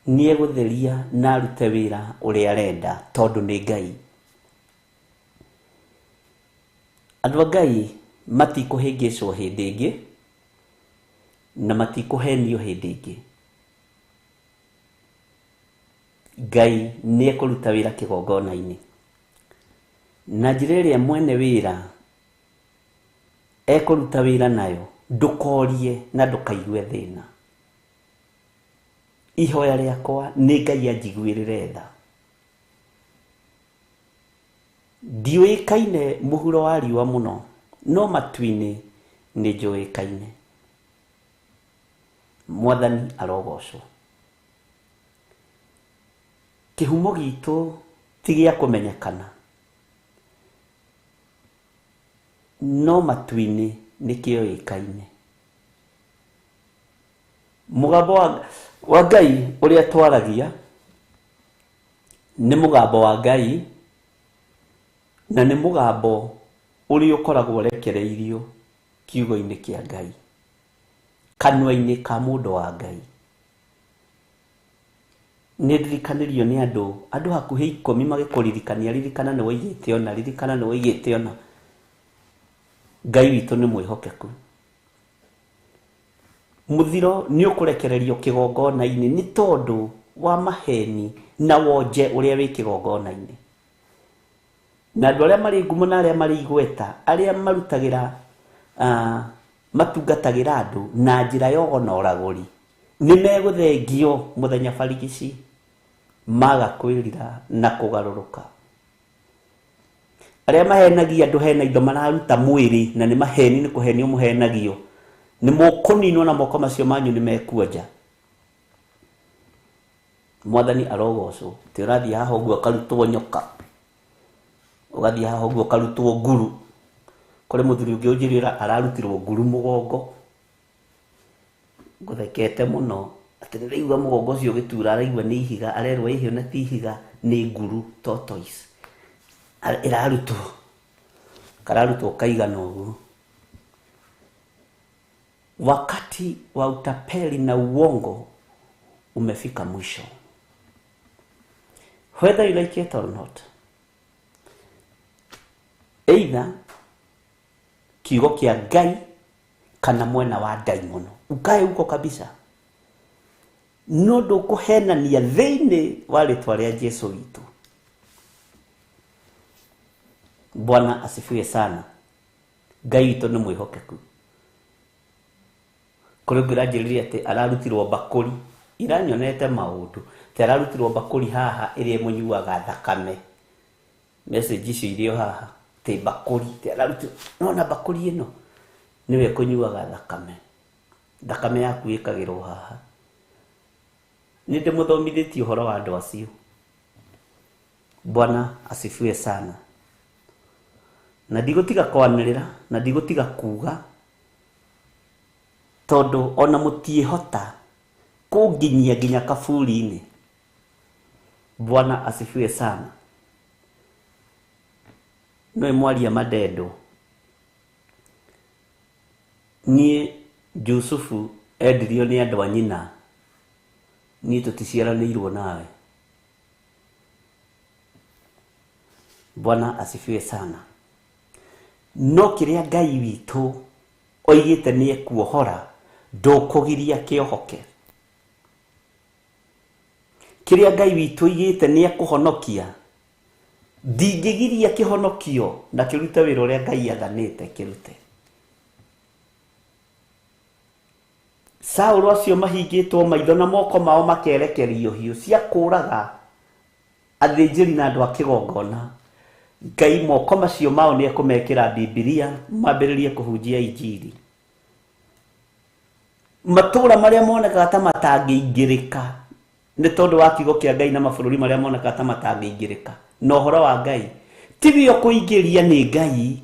nĩegũtheria na arute wĩra ũrĩa arenda tondũ nĩ Ngai. Andũ a Ngai matikũhĩngĩcwo hĩndĩ ĩngĩ na matikũhenio hĩndĩ ĩngĩ. Ngai nĩekũruta wĩra kĩgongona-inĩ. Na njĩra ĩrĩa mwene wĩra ekũruta wĩra nayo ndũkorie na ndũkaigue thĩna. Ihoya rĩakwa nĩ Ngai anjiguĩrĩre tha. Ndiũĩkaine mũhuro wa riũa mũno, no matu-inĩ nĩnjũĩkaine. Mwathani arogocwo. Kĩhumo gitũ ti gĩa kũmenyekana, no matu-inĩ nĩkĩoĩkaine. Mũgambo wa Ngai ũrĩa twaragia nĩ mũgambo wa Ngai, na nĩ mũgambo ũrĩa ũkoragwo rekereirio kiugo-inĩ kĩa Ngai, kanua-inĩ ka mũndũ wa Ngai. Nĩndirikanĩrio nĩ andũ hakuhĩ 10 magĩkũririkania, ririkana nĩ waigĩte ona, ririkana nĩ waigĩte ona. Ngai witũ nĩ mwĩhokeku. Mũthiro nĩ ũkũrekererio kĩgongona-inĩ nĩ tondũ wa maheni na wonje ũrĩa wĩ kĩgongona-inĩ. Na andũ arĩa marĩ ngumo na arĩa marĩ igweta, arĩa marutagĩra matungatagĩra andũ na njĩra ya ũgo na ũragũri, nĩ megũthengio mũthenya barigici maga kwĩrira na kũgarũrũka. Arĩa mahenagia andũ hena indo mararuta mwĩrĩ na nĩ maheni, nĩ kũhenio mũhenagio, nĩ mũkũninwo na moko macio manyu nĩ mekuonja. Mwathani arogocwo. Ti ũrathiĩ haha ũguo ũkarutwo nyoka, ũgathiĩ haha ũguo ũkarutwo nguru. Kũrĩ mũthuri ũngĩ ũnjĩrĩra ararutirwo nguru mũgongo. Ngũthekete mũno atĩ nĩraigua mũgongo ũcio ũgĩtura, araigua nĩ ihiga, arerwo ihio na ti ihiga, nĩ nguru, tortoise ĩrarutwo, kararutwo kaigana ũguo. Wakati wa utapeli na uongo umefika mwisho. Whether you like it or not, either kiugo kĩa Ngai kana mwena wa daimono ukae huko kabisa, no ndũkũhenania thĩinĩ wa rĩtwa rĩa Jesũ witũ. Bwana asifiwe sana. Ngai witũ nĩ mwĩhokeku. Kũrĩ ũngĩ ũranjĩrĩria atĩ ararutirwo mbakũri, iranyonete maũndũ, te ararutirwo mbakũri haha ĩrĩa mũnyuaga thakame. Message icio irĩ haha, te mbakũri, te ararutirwo, no na mbakũri ĩno nĩwe kũnyuaga thakame. Thakame yaku ĩkagĩrwo haha. Nĩ ndĩmũthomithĩtie ũhoro wa andũ acio. Bwana asifiwe sana. Na ndigũtiga kwanĩrĩra, na ndigũtiga kuga, tondũ ona mũtiĩhota kũnginyia nginya kaburi-inĩ. Bwana asifiwe sana. No mwaria madendo. Niĩ Jusufu endirio nĩ andũ a nyina, niĩ tũticiaranĩirwo nawe. Bwana asifiwe sana. No kĩrĩa Ngai witũ oigĩte nĩ ekuohora, ndũkũgiria kĩohoke. Kĩrĩa Ngai witũ oigĩte nĩ ekũhonokia, ndingĩgiria kĩhonokio na kĩrute wĩra ũrĩa Ngai athanĩte kĩrute. Saũlũ acio mahingĩtwo maitho na moko mao makerekerio hiũ cia kũũraga athĩnjĩri na andũ a kĩgongona, Ngai moko macio mao nĩ ekũmekĩra Biblia mambĩrĩrie kũhunjia injiri. Matũũra marĩa monekaga ta matangĩingĩrĩka nĩ tondũ wa kiugo kĩa Ngai na mabũrũri marĩa monekaga ta matangĩingĩrĩka na ũhoro wa Ngai tivyo kũingĩria nĩ Ngai.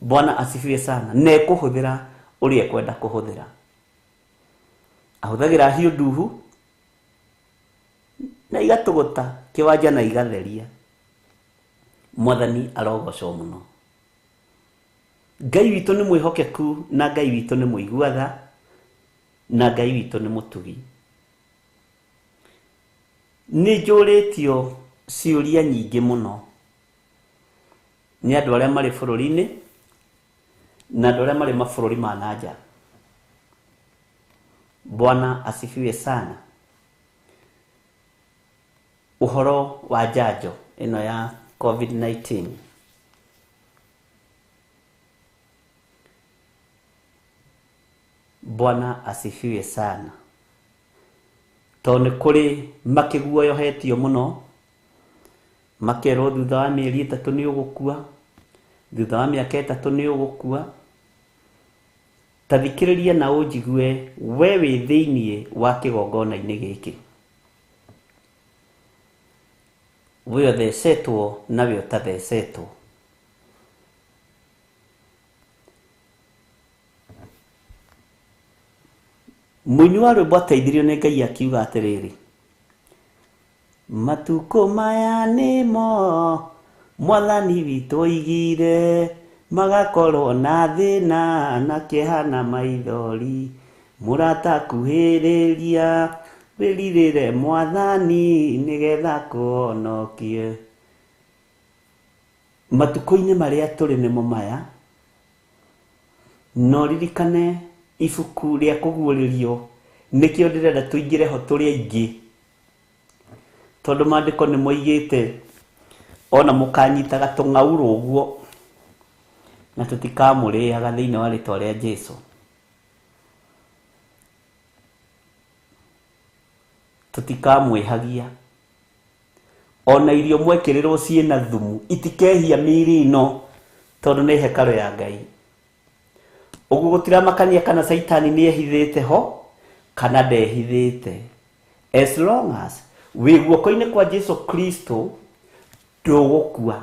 Bwana asifiwe sana. Na ekũhũthĩra ũrĩa ekwenda kũhũthĩra. Ahũthagĩra hiũ nduhu na igatũgũta kĩwanja na igatheria. Mwathani arogocwo mũno. Ngai witũ nĩ mwĩhokeku na Ngai witũ nĩ mũiguatha na Ngai witũ nĩ mũtugi. Nĩ njũrĩtio ciũria nyingĩ mũno nĩ andũ arĩa marĩ bũrũri-inĩ na andũ arĩa marĩ mabũrũri ma nanja. Bwana asifiwe sana. Uhoro wa njanjo ĩno ya COVID-19. Bwana asifiwe sana. Tondũ nĩ kũrĩ makĩguoyohetio mũno, makerwo thutha wa mĩeri 3 nĩ ũgũkua, thutha wa mĩaka 3 nĩ ũgũkua. Ta thikĩrĩria na ũnjigue we wĩ thĩinĩ wa kĩgongona-inĩ gĩkĩ. We ũthecetwo nawe ũtathecetwo. Mũini wa rwĩmbo ateithirio nĩ Ngai akiuga atĩrĩrĩ, matukũ maya nĩmo Mwathani witũ oigire, magakorwo na thĩna na kĩeha na maithori, mũrata kuhĩrĩria wĩrirĩre Mwathani nĩgetha kũhonokie. Matukũ-inĩ marĩa tũrĩ nĩmo maya, no ririkane ibuku rĩa kũguũrĩrio nĩkĩo ndĩrenda tũingĩre ho tũrĩ aingĩ, tondũ maandĩko nĩ moigĩte ona mũkanyitaga tũng'aurũ ũguo na tũtikamũrĩaga thĩinĩ wa rĩtwa rĩa Jesũ. Tũtikamwĩhagia ona irio mwekĩrĩrwo ciĩna thumu itikehia mĩĩrĩ ĩno tondũ nĩ hekarũ ya Ngai. Ũguo gũtiramakania kana Saitani nĩ ehithĩte ho kana ndehithĩte. As long as wĩ guoko-inĩ kwa Jesũ Kristo ndũgũkua.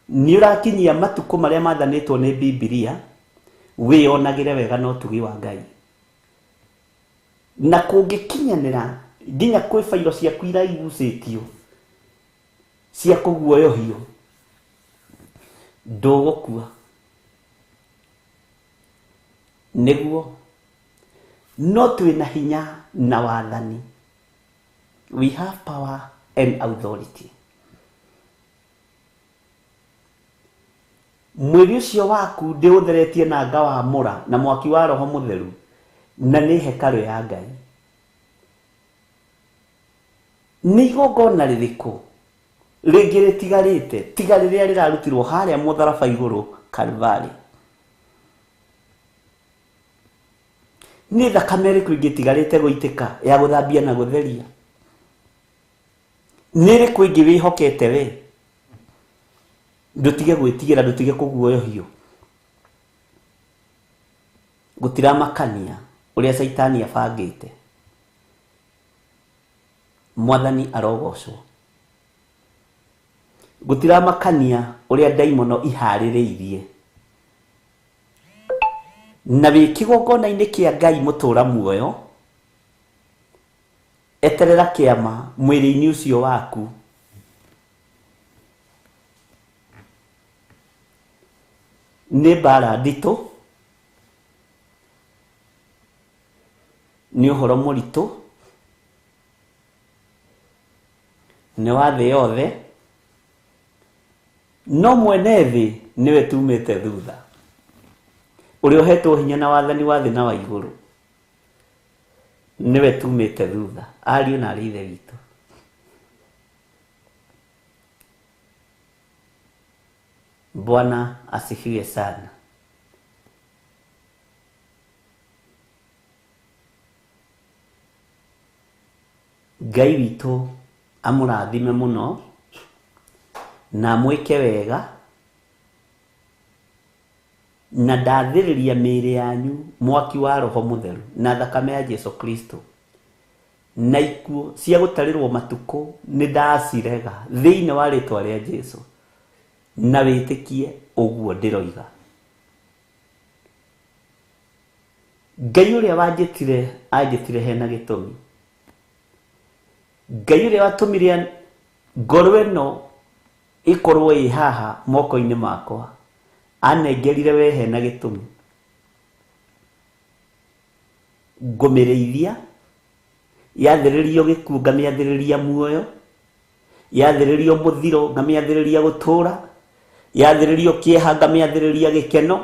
Nĩ ũrakinyia matukũ marĩa mathanĩtwo nĩ Biblia, wĩonagĩre wega na ũtugi wa Ngai. Na kũngĩkinyanĩra nginya kwĩ bairo ciaku iraigucĩtio cia kũguoyohio, ndũgũkua. Nĩguo no twĩna hinya na wathani. We have power and authority. Mwĩrĩ ũcio waku ndĩũtheretie na ngawamũra na mwaki wa Roho Mũtheru, na nĩ hekarũ ya Ngai. Nĩ igongona rĩrĩkũ rĩngĩ rĩtigarĩte tiga rĩrĩa rĩrarutirwo harĩa mũtharaba igũrũ Kalvari? Nĩ thakame ĩrĩkũ ĩngĩtigarĩte gũitĩka ya gũthambia na gũtheria? Nĩ ĩrĩkũ ĩngĩ wĩhokete we? Ndũtige gwĩtigĩra, ndũtige kũguoyohio. Gũtiramakania ũrĩa Saitani abangĩte. Mwathani arogocwo. Gũtiramakania ũrĩa ndaimono iharĩrĩirie. Na wĩ kĩgongona-inĩ kĩa Ngai mũtũũra muoyo, eterera kĩama mwĩrĩ-inĩ ũcio waku. Nĩ mbara nditũ, nĩ ũhoro mũritũ, nĩ wa thĩ yothe, no mwene thĩ nĩwe tumĩte thutha, ũrĩa ũhetwo hinya na wathani wa thĩ na wa igũrũ, nĩwe tumĩte thutha. Ariũ na arĩ ithe witũ, Bwana asifiwe sana. Ngai witũ amũrathime mũno na mwike wega na ndathiriria mĩĩrĩ yanyu mwaki wa roho mutheru na thakame ya Jesu Kristo na ikuo cia gũtarĩrwo matukũ nĩ ndacirega thĩinĩ wa rĩtwa rĩa Jesu na wĩtĩkie ũguo ndĩroiga. Ngai ũrĩa wanjĩtire hena gĩtũmi. Ngai ũrĩa watũmire ngoro ĩno ĩkorwo ĩ haha moko-inĩ makwa anengerire we hena gĩtũmi. Ngũmĩrĩithia yathĩrĩrio gĩkuũ ngamĩathĩrĩria muoyo, yathĩrĩrio mũthiro ngamĩathĩrĩria gũtũũra, yathĩrĩrio kĩeha ngamĩathĩrĩria gĩkeno,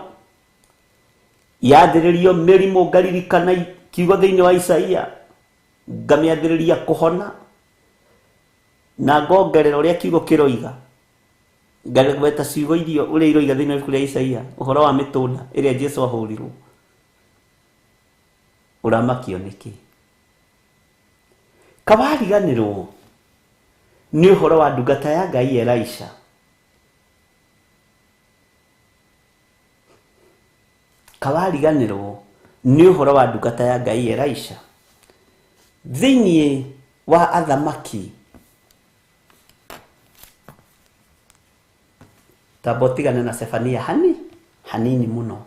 yathĩrĩrio mĩrimũ ngaririkana kiugo thĩinĩ wa Isaia ngamĩathĩrĩria kũhona, na ngongerera ũrĩa kiugo kĩroiga ngagweta ciugo irio ũrĩa iroiga thĩinĩ wa ibuku rĩa Isaia ũhoro wa mĩtũnda ĩrĩa Jesu ahũrirwo. Ũramakio nĩkĩ? Kawariganĩrwo nĩ ũhoro wa ndungata ya Ngai Elisha. Kawariganĩrwo nĩ ũhoro wa ndungata ya Ngai Elisha thĩinĩ wa athamaki tabotigana na Sefania hanini muno.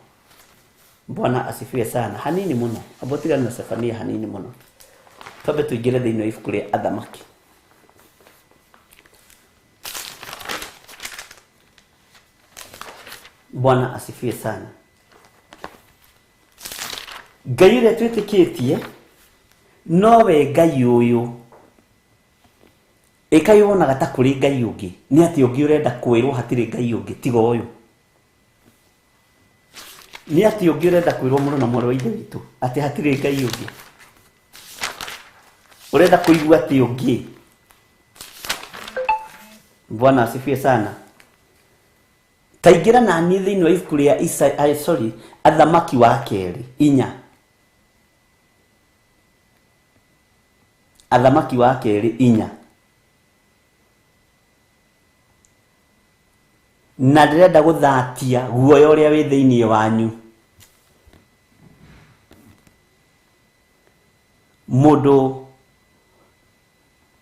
Bwana asifiwe sana. Hanini muno. Abotigana na Sefania hanini muno. Tobe tuingire thĩinĩ wa ibuku rĩa athamaki. Bwana asifiwe sana. Ngai ũrĩa twĩtĩkĩtie nowe Ngai ũyũ. Ĩkai wonaga ta kũrĩ Ngai ũngĩ. Nĩ atĩ ũngĩ ũrenda kwĩrwo hatirĩ Ngai ũngĩ tiga ũyũ. Nĩ atĩ ũngĩ ũrenda kwĩrwo mũno na mwarĩ wa ithe witũ atĩ hatirĩ Ngai ũngĩ. Urenda kuigua atĩ ũngĩ. Bwana asifiwe sana. Taingira na niĩ thĩinĩ wa ibuku rĩa athamaki wa kerĩ 4. Athamaki wa kerĩ 4. Na ndĩrenda gũthatia guoya ũrĩa wĩ thĩinĩ wanyu. Mũndũ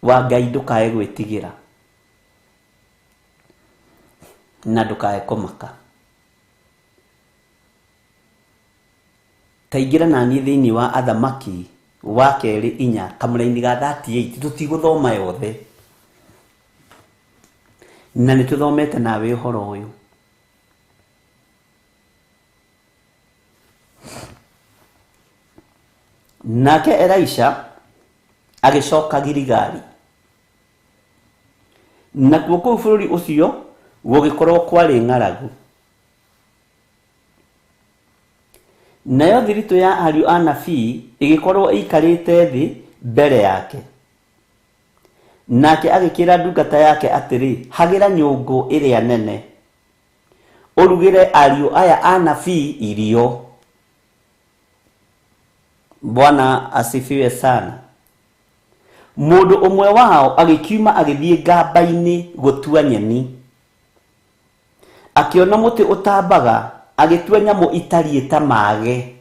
wa Ngai ndũkae gwĩtigĩra na ndũkae kũmaka. Taingira na niĩ thĩinĩ wa athamaki wa kerĩ 4 kamũra-inĩ ga 38 tũtigũthoma yothe. Na nĩtũthomete nawe ũhoro ũyũ. Nake Elisha agĩcoka Gilgali. Na kũu bũrũri ũcio gũgĩkorwo kwarĩ ng'aragu. Nayo thiritũ ya ariũ a nabii ĩgĩkorwo ĩikarĩte thĩ mbere yake. Nake agĩkĩra ndungata yake atĩrĩ, hagĩra nyũngũ ĩrĩa nene ũrugĩre ariũ aya a nabii irio. Bwana asifiwe sana. Mũndũ ũmwe wao agĩkiuma agĩthiĩ ngamba-inĩ gũtua nyeni. Akĩona mũtĩ ũtambaga agĩtua nyamũ itariĩ ta mage.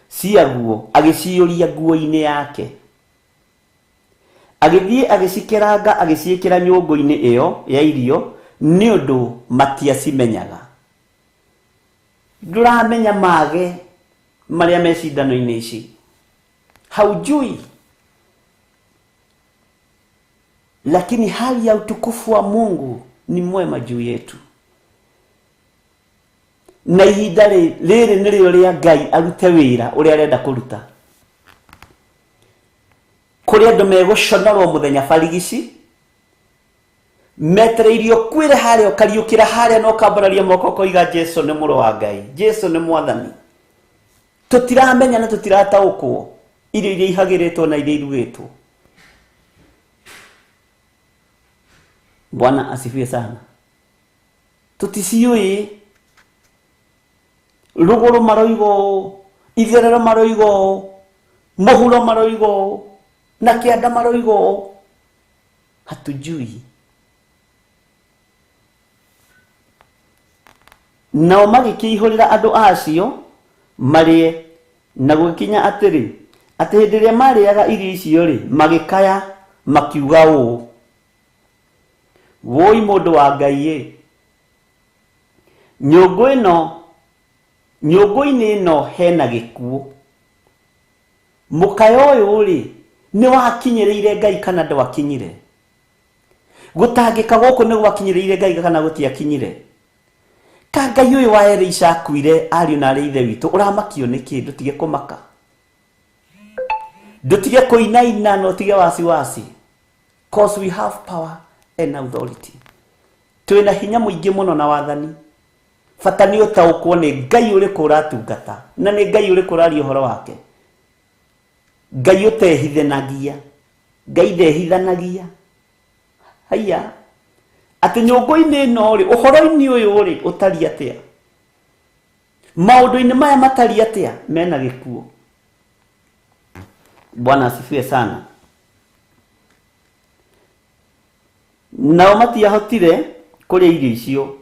Ciaguo agĩciyũria nguo-inĩ yake. Agĩthiĩ agĩcikeranga agĩciĩkĩra nyũngũ-inĩ ĩyo ya irio nĩ ũndũ matiacimenyaga. Ndũramenya mage marĩa me cindano-inĩ ici. Haujui. Lakini hali ya utukufu wa Mungu ni mwema juu yetu. Na ihinda rĩrĩ nĩrĩo rĩa Ngai arute wĩra ũrĩa arenda kũruta. Kũrĩ andũ megũconorwo mũthenya barigici metereirio kwĩre harĩa ũkariũkĩra harĩa na ũkambararia moko ũkoiga Jesu nĩ mũrũ wa Ngai, Jesu nĩ mwathani. Tũtiramenya na tũtirataũkwo irio iria ihagĩrĩtwo na iria irugĩtwo. Bwana asifiwe sana. Tuticiũĩ rũgũrũ maroigo, itherero maroigo, mũhuro maroigo na kĩanda maroigo. Hatujui nao magĩkĩihũrĩra andũ acio marĩe, na gũgĩkinya atĩrĩ, atĩ hĩndĩ ĩrĩa marĩaga irio icio rĩ, magĩkaya makiuga ũũ, woi mũndũ wa Ngai, nyũngũ-inĩ ĩno hena gĩkuũ. Mũkaya ũyũ rĩ, nĩ wakinyĩrĩire Ngai kana ndwakinyire? Gũtangĩka gũkũ nĩ gwakinyĩrĩire Ngai kana gũtiakinyire? Ka Ngai ũyũ wa Elisha akuire, ariũ na arĩ ithe witũ, ũramakio nĩkĩ? Ndũtige kũmaka, ndũtige kũinaina, na ũtige wasiwasi, cause we have power and authority. Twĩna hinya mũingĩ mũno na wathani. Bata nĩ ũtaũkwo nĩ Ngai ũrĩkũ ũratungata, na nĩ Ngai ũrĩkũ ũraria ũhoro wake. Ngai ũtehithanagia, Ngai ndehithanagia. Haya, atĩ nyũngũ-inĩ ĩno rĩ, ũhoro-inĩ ũyũ rĩ, ũtari atĩa? Maũndũ-inĩ maya matari atĩa? Mena gĩkuũ. Bwana asifiwe sana. Nao matiahotire kũrĩa irio icio.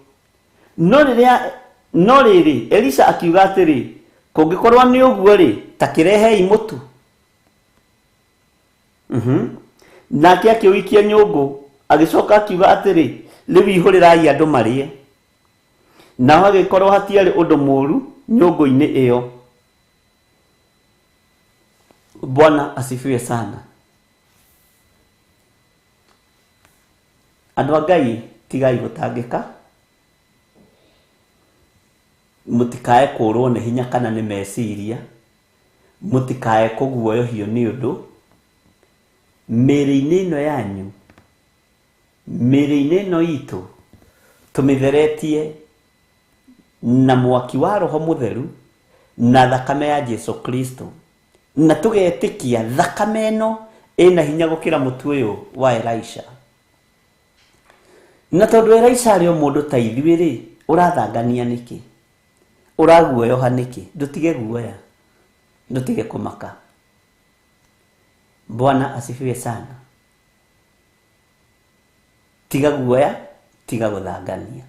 No rĩrĩ, Elisha akiuga atĩrĩ, kũngĩkorwo nĩ ũguo rĩ, ta kĩrehei mũtu. Nake akĩũikia nyũngũ, agĩcoka akiuga atĩrĩ, rĩu ihũrĩrai andũ marĩe. Nao hagĩkorwo hatiarĩ ũndũ mũũru nyũngũ-inĩ ĩyo. Bwana asifiwe sana. Andũ a Ngai, tigai gũtangĩka, mũtikae kũrwo nĩ hinya kana nĩ meciria, mũtikae kũguoyohio nĩ ũndũ mĩĩrĩ-inĩ ĩno yanyu, mĩĩrĩ-inĩ ĩno itũ tũmĩtheretie na mwaki wa Roho Mũtheru na thakame ya Jesu Kristo, na tũgetĩkia thakame ĩno ĩna hinya gũkĩra mũtu ũyũ wa Elisha. Na tondũ Elisha arĩ o mũndũ ta ithuĩ rĩ, ũrathangania nĩkĩ? Ũraguoyoha nĩkĩ? Ndũtige guoya, ndũtige kũmaka. Bwana asifiwe sana. Tiga guoya, tiga gũthangania.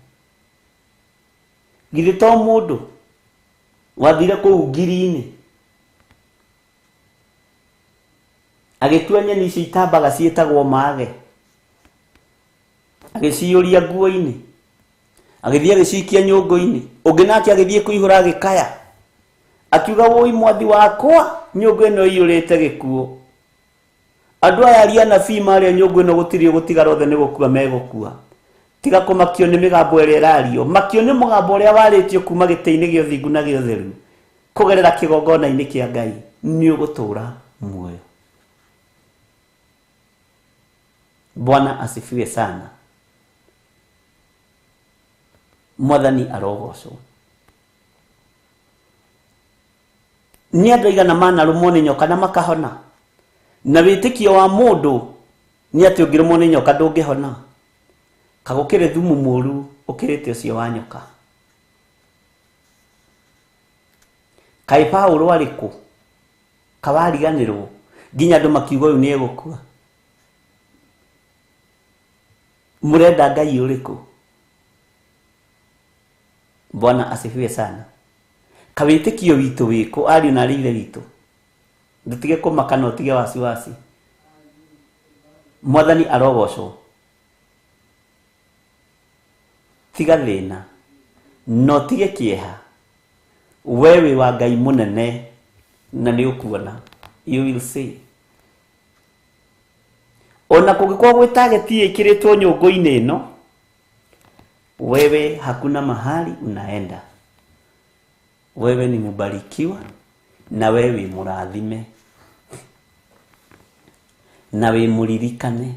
Githĩ to mũndũ wathire kũu ngiri-inĩ agĩtua nyeni ici itambaga ciĩtagwo mage, agĩciyũria nguo-inĩ, agĩthiĩ agĩcikia nyũngũ-inĩ, ũngĩ nake agĩthiĩ kũihũra agĩkaya, akiuga woi mwathi wakwa, nyũngũ ĩno ĩiyũrĩte gĩkuũ. Andũ aya aria nabii marĩa nyũngũ ĩno gũtirĩ gũtigara, othe nĩ gũkua megũkua. Tiga kũmakio nĩ mĩgambo ĩrĩa ĩrario, makio nĩ mũgambo ũrĩa warĩtio kuma gĩtĩ-inĩ gĩa ũthingu na gĩa ũtheru kũgerera kĩgongona-inĩ kĩa Ngai, nĩ ũgũtũũra muoyo. Bwana asifiwe sana. Mwathani arogocwo. Nĩ andũ aigana manarũmwo nĩ nyoka na makahona? Na wĩtĩkio wa mũndũ nĩ atĩ ũngĩrũmwo nĩ nyoka ndũngĩhona. Kagũkĩrĩ thumu mũũru ũkĩrĩte ũcio wa nyoka. Kaĩ Paũlũ arĩ kũ? Kawariganĩrwo nginya andũ makiuga ũyũ nĩ egũkua. Mũrenda Ngai ũrĩkũ? Bwana asifiwe sana. Kawĩtĩkio witũ wĩkũ, ariũ na arĩ ithe witũ? Ndũtige kũmaka na ũtige wasiwasi. Mwathani arogocwo. Tiga thĩna, no tige kĩeha. We wĩ wa Ngai mũnene na nĩ ũkuona. You will see. Ona kũngĩkorwo gwĩ targeti ĩkĩrĩtwo nyũngũ-inĩ ĩno, wewe hakuna mahali unaenda. Wewe ni mbarikiwa na wewe mũrathime na we mũririkane.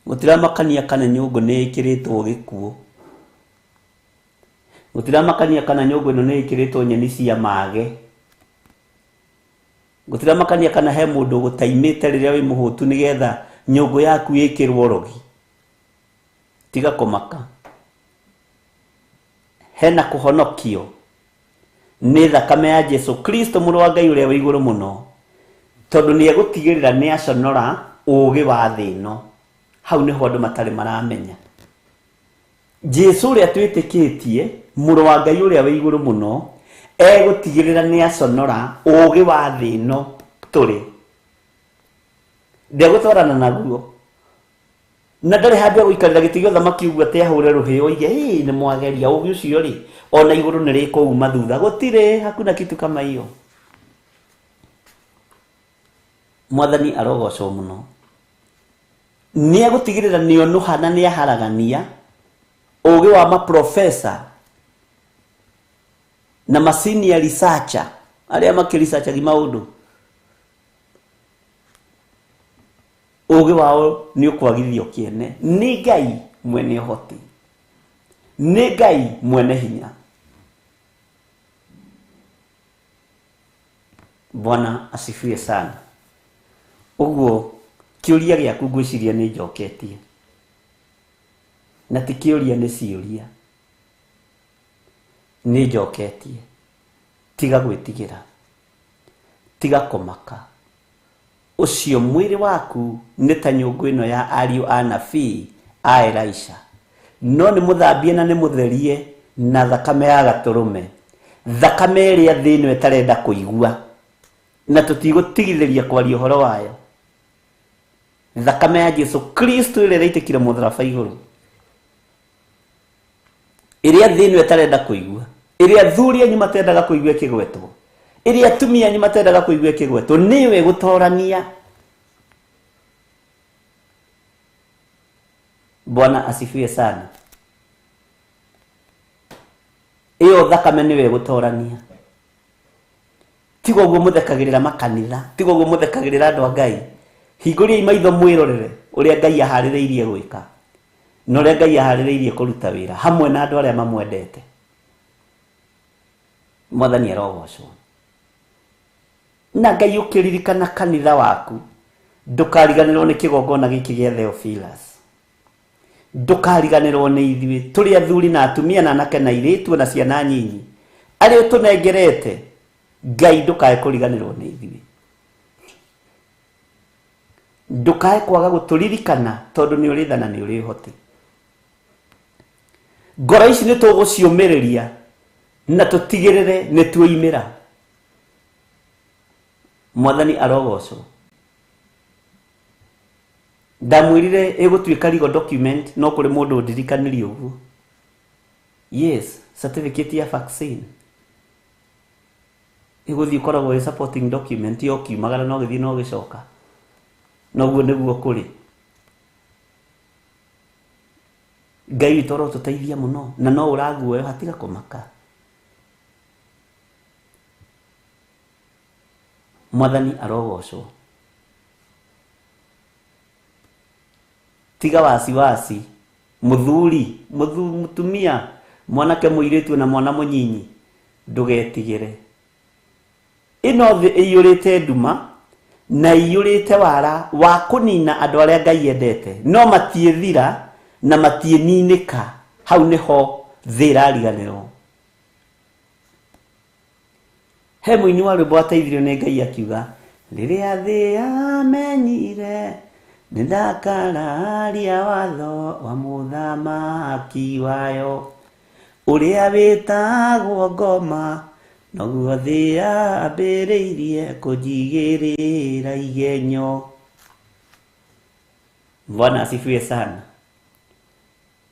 Gũtiramakania kana nyũngũ nĩ ĩkĩrĩtwo gĩkuũ. Gũtiramakania kana nyũngũ ĩno nĩ ĩkĩrĩtwo nyeni cia mage. Gũtiramakania kana he mũndũ gũtaimĩte rĩrĩa wĩ mũhũtu nĩgetha nyũngũ yaku ĩkĩrwo rogi. Tiga kũmaka. Hena kũhonokio nĩ thakame ya Jesu Kristo mũrũ wa Ngai ũrĩa wĩ igũrũ mũno, tondũ nĩ egũtigĩrĩra nĩ aconora ũũgĩ wa thĩ ĩno. Hau nĩho andũ matarĩ maramenya. Jesu uria twitikitie muru wa Ngai uria we iguru muno egutigirira ni aconora ugi wa thi ino turi ndegutwarana naguo na ndari handå guikarira giti gä othamaki uguo atä ahå re rå hä oige nä mwageria å gä å cio rä ona igå rå nä rä kåuma thutha gå tirä hakuna kitu kama iyo. Mwathani arogocwo må no nä egå tigä rä ra nä onå hana nä aharagania å gä wa maprofesa na masenior researcher arä a makä researchagi maå ndå ũgĩ wao nĩ ũkwagithio kĩene nĩ Ngai mwene ũhoti, nĩ Ngai mwene hinya. Bwana asifiwe sana. Ũguo kĩũria gĩaku ngwĩciria nĩ njoketie na ti kĩũria nĩ ciũria nĩ njoketie. Tiga gwĩtigĩra, tiga kũmaka. Ucio mwiri waku nĩ ta nyũngũ ĩno ya ariũ a nabii a Elisha, no nĩ mũthambie na nĩ mũtherie na thakame ya gatũrũme, thakame ĩrĩa thĩ ĩno ĩtarenda kũigua na tũtigũtigithĩria kwaria ũhoro wayo, thakame ya Jesu Kristo ĩrĩa ĩraitĩkire mũtharaba igũrũ, ĩrĩa thĩ ĩno ĩtarenda kũigua, ĩrĩa athuri anyu matendaga kũigua ĩkĩgwetwo, ĩrĩa atumia anyu matendaga kũigua ĩkĩgwetwo, nĩwe gũtorania. Bwana asifiwe sana. Iyo thakame niwe gũtorania. Tigo ũguo mũthekagĩrĩra makanitha, tigo ũguo mũthekagĩrĩra andũ a Ngai. Hingũriai maitho mwĩrorere ũrĩa Ngai aharĩrĩirie gwĩka na ũrĩa Ngai aharĩrĩirie kũruta wĩra hamwe na andũ arĩa mamwendete. Mwathani arogocwo. Na Ngai ũkĩririkana kanitha waku, ndũkariganĩrwo nĩ kĩgongona gĩkĩ gĩa Theophilus, ndũkariganĩrwo nĩ ithuĩ tũrĩ athuri na atumia na anake na airĩtu na ciana nyinyi arĩa tũnengerete. Ngai ndũkae kũriganĩrwo nĩ ithuĩ, ndũkae kwaga gũtũririkana tondũ nĩ ũrĩ tha na nĩ ũrĩ ũhoti. Ngoro ici nĩ tũgũciũmĩrĩria na tũtigĩrĩre nĩ tuoimĩra. Mwathani arogocwo. Ndamwĩrire ĩgũtuĩka legal document no kũrĩ mũndũ ndirikanirie ũguo. Yes, certificate ya vaccine ĩgũthiĩ koragwo ĩ supporting document yo kiumagara no gĩthiĩ no gĩcoka. Noguo nĩguo kũrĩ. Ngai witũ arotũteithia mũno na no ũraguoyo hatiga kũmaka. Mwathani arogocwo. Tiga wasiwasi, muthuri, mutumia, mwanake mũirĩtu na mwana mũnyinyi, ndũgetigĩre. Ĩno thĩ ĩiyũrĩte nduma na ĩiyũrĩte wara wa kũnina andũ arĩa Ngai endete, no matiĩthira na matiĩninĩka. Hau nĩho thĩ ĩrariganĩrwo. He mũini wa rwĩmbo ateithirio nĩ Ngai akiuga, rĩrĩa thĩ yamenyire nĩndakararia watho wa mũthamaki wayo ũrĩa wĩtagwo ngoma, noguo thĩ yambĩrĩirie kũnjigĩrĩra igenyo. Bwana asifiwe sana.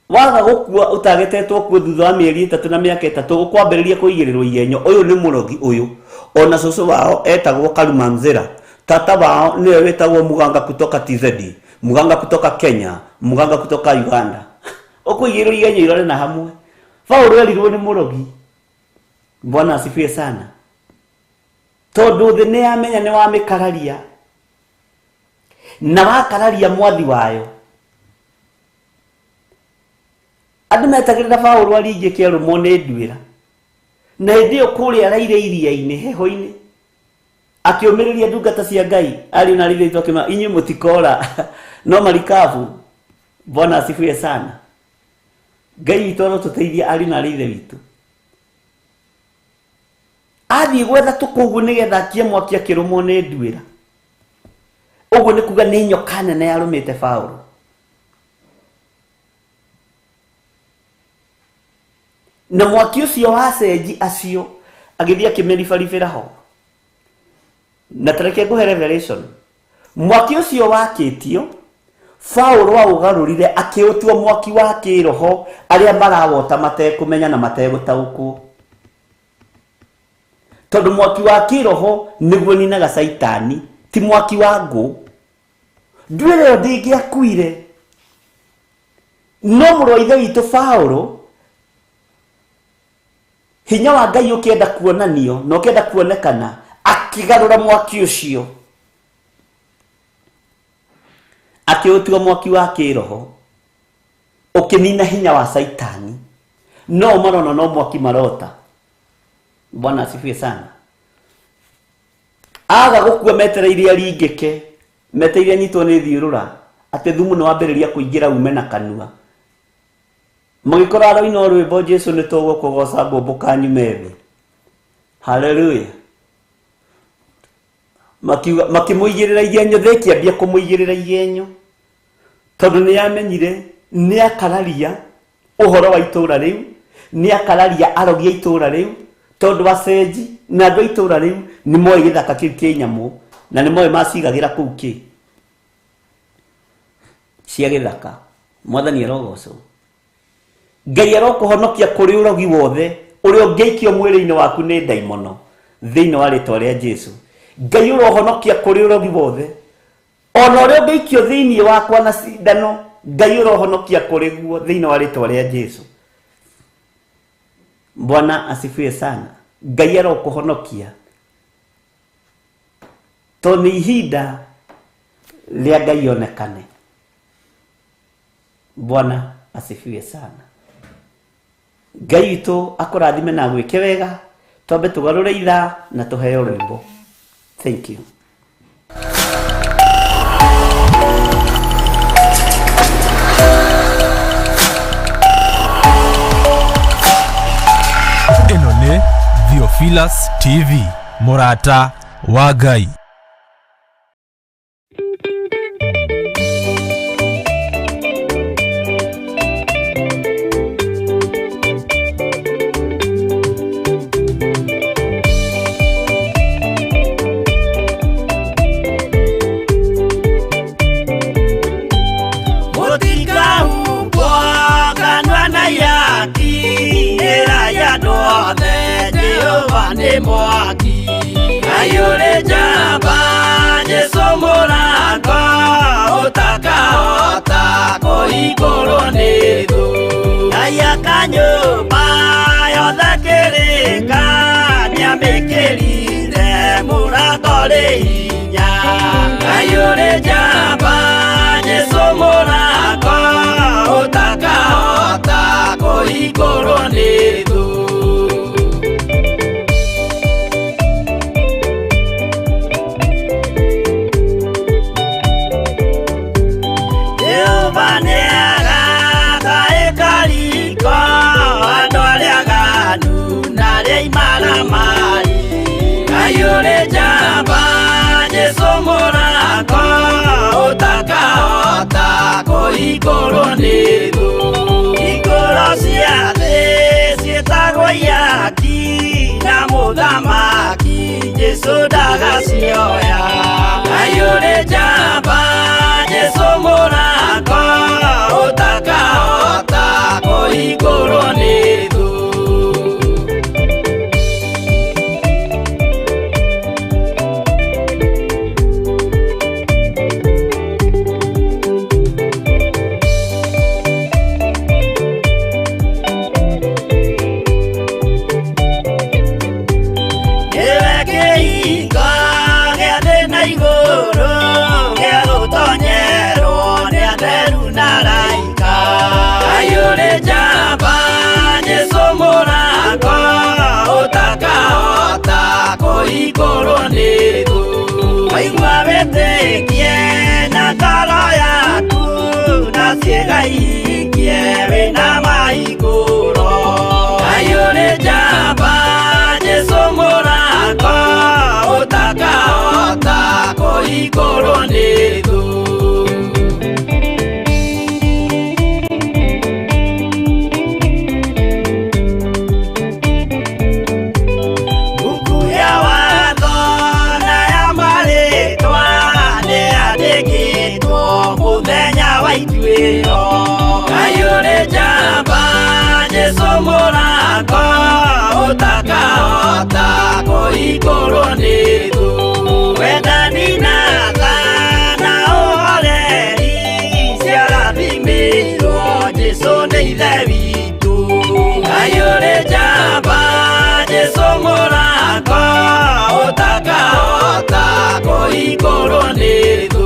Waga gũkua ũtagetetwo kuo thutha wa mĩeri 3 na mĩaka 3 ũkwambĩrĩria kũigĩrĩrwo igenyo. Ũyũ nĩ mũrogi ũyũ. Ona cũcũ wao etagwo Karumanzira, tata wao niwe wetagwo Muganga kutoka TZ, Muganga kutoka Kenya, Muganga kutoka Uganda. Ũkũigĩrĩrwo igenyo irore na hamwe. Paulo erirwo nĩ mũrogi. Bwana asifiwe sana. Tondũ thĩ nĩyamenya nĩ wamĩkararia na wakararia mwathi wayo. Andũ metagĩrĩra Paulo aringie kĩarũmo nĩ nduĩra, na hĩndĩ ĩyo kũrĩa araire iria-inĩ heho-inĩ akĩũmĩrĩria ndungata cia Ngai arĩ na rĩthĩ twakĩma inyuĩ mũtikora no marikabu. Bwana asifiwe sana. Ngai witũ arotũteithia arĩ na rĩthĩ witũ. Athiĩ gwetha tũkũguo nĩgetha akie mwaki akĩrũmwo nĩ nduĩra. Ũguo nĩ kuga nĩ nyoka nene yarũmĩte Paulo. na mwaki ucio wa cenji acio agithia kimeribaribira ho. Na tareke nguhe revelation, mwaki ucio wakitio Paulo augarurire akiutua mwaki wa kiroho aria marawota matekumenya na mategutaukwo. Tondu mwaki wa kiroho niguo ninaga Saitani, ti mwaki wa ngu. Ndwire ndingiakuire no muro ithe witu Paulo hinya wa Ngai ukienda kuonanio no ukienda kuonekana akigarura mwaki ucio akiutua mwaki wa kiroho ukinina hinya wa Saitani. No marona no mwaki marota. Bwana asifiwe sana. Aga gukua metereiria ringike metereiria nyitwo ni thiurura ate thumu no ambiriria kuingira ume na kanua. Magikora araino rwimbo Jesu ni togo kugoca ngombo kanyu methi. Haleluya. Makimuigirira igenyo thekiambia kumuigirira igenyo tondu ni yamenyire ni akararia uhoro wa itura riu, ni akararia arogia itura riu tondu wa cenji na andu itura riu ni moe githaka kiu ki nyamu na ni moe macigagira kuu ki cia githaka. Mwathani arogocwo. Ngai arokuhonokia kuri urogi wothe uria ungeikio mwiri-ini waku ni daimono thiini wa ritwa ria Jesu. Ngai urohonokia kuri urogi wothe ona uria ungeikio thiini wakwa na cindano. Ngai urohonokia kuri guo thiini wa ritwa ria Jesu. Bwana asifiwe sana. Ngai arokuhonokia to ni ihinda ria Ngai onekane. Bwana asifiwe sana. Ngai witu akurathime na gwike wega. Twambe tugarure ithaa na tuheo rwimbo. Thank you. Eno ni Theophilus TV, Murata wa Ngai. Mwaki ayure jamba Jesu murangwa utakahota kuhingurwo ni thu. Aya kanyumba yothe kirika niamikirire murango ri hinya. Ayure jamba Jesu murangwa utakahota kuhingurwo ni thu. Ayure jamba Jesu murangwa utakahota kuhingurwo ni thu. Hingũro cia thĩ ciĩtagwo ihaki na mũthamaki Jesu ndagacioya. Ayure jamba Jesu murangwa utakahota kuhingurwo ni thu. Kuhingurwo ni thu. Waigua wĩtĩkie na ngoro yaku na ciĩga ihingie wĩna mahingũro. Ayure jamba Jesu murangwa utakahota kuhingurwo ni thu. igũrũ nĩ thũ. Wendani na tha na ũhoreri ciarathimĩirwo Jesũ nĩ ithe witũ. Ngai ũrĩ njamba Jesũ mũrango ũtakahota kũhingũrwo nĩ thũ.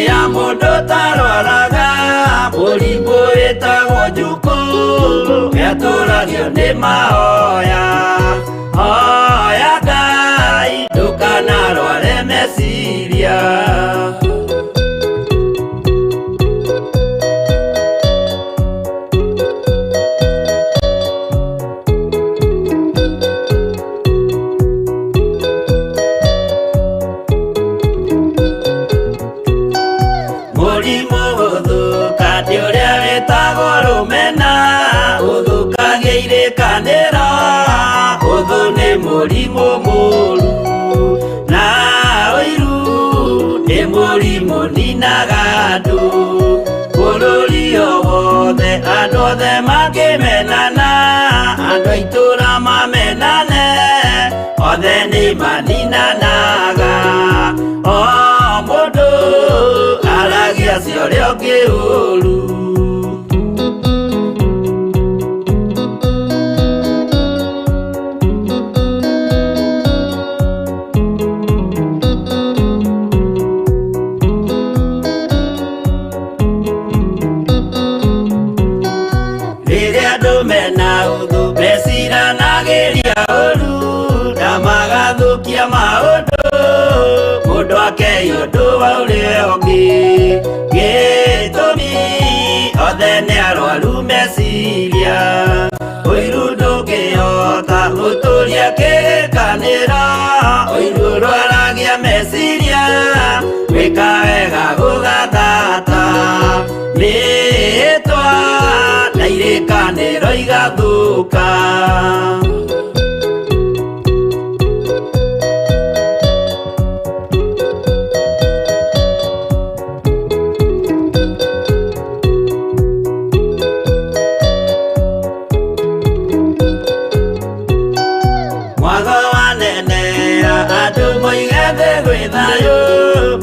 Ya mũndũ tarwaraga mũrimũ wĩtagwo njukũ yatũragio nĩ mahoya. Hoya Ngai ndũkanarware meciria. Mũrimũ mũru na ũiru nĩ mũrimũ ninaga andũ. Bũrũri o wothe andũ othe makĩmenana, andũ a itũũra mamenane, othe nĩ maninanaga. O mũndũ aragia cio ũrĩa ũngĩ ũru. Mũndũ akeyũndũ wa ũrĩa ũngĩ gĩtũmi othe nĩ arwaru meciria. Ũiru ndũngĩhota gũtũũria kĩrĩkanĩro, ũiru ũrwaragia meciria. Gwĩka wega gũgathata mĩĩtwa na irĩkanĩro igathũka.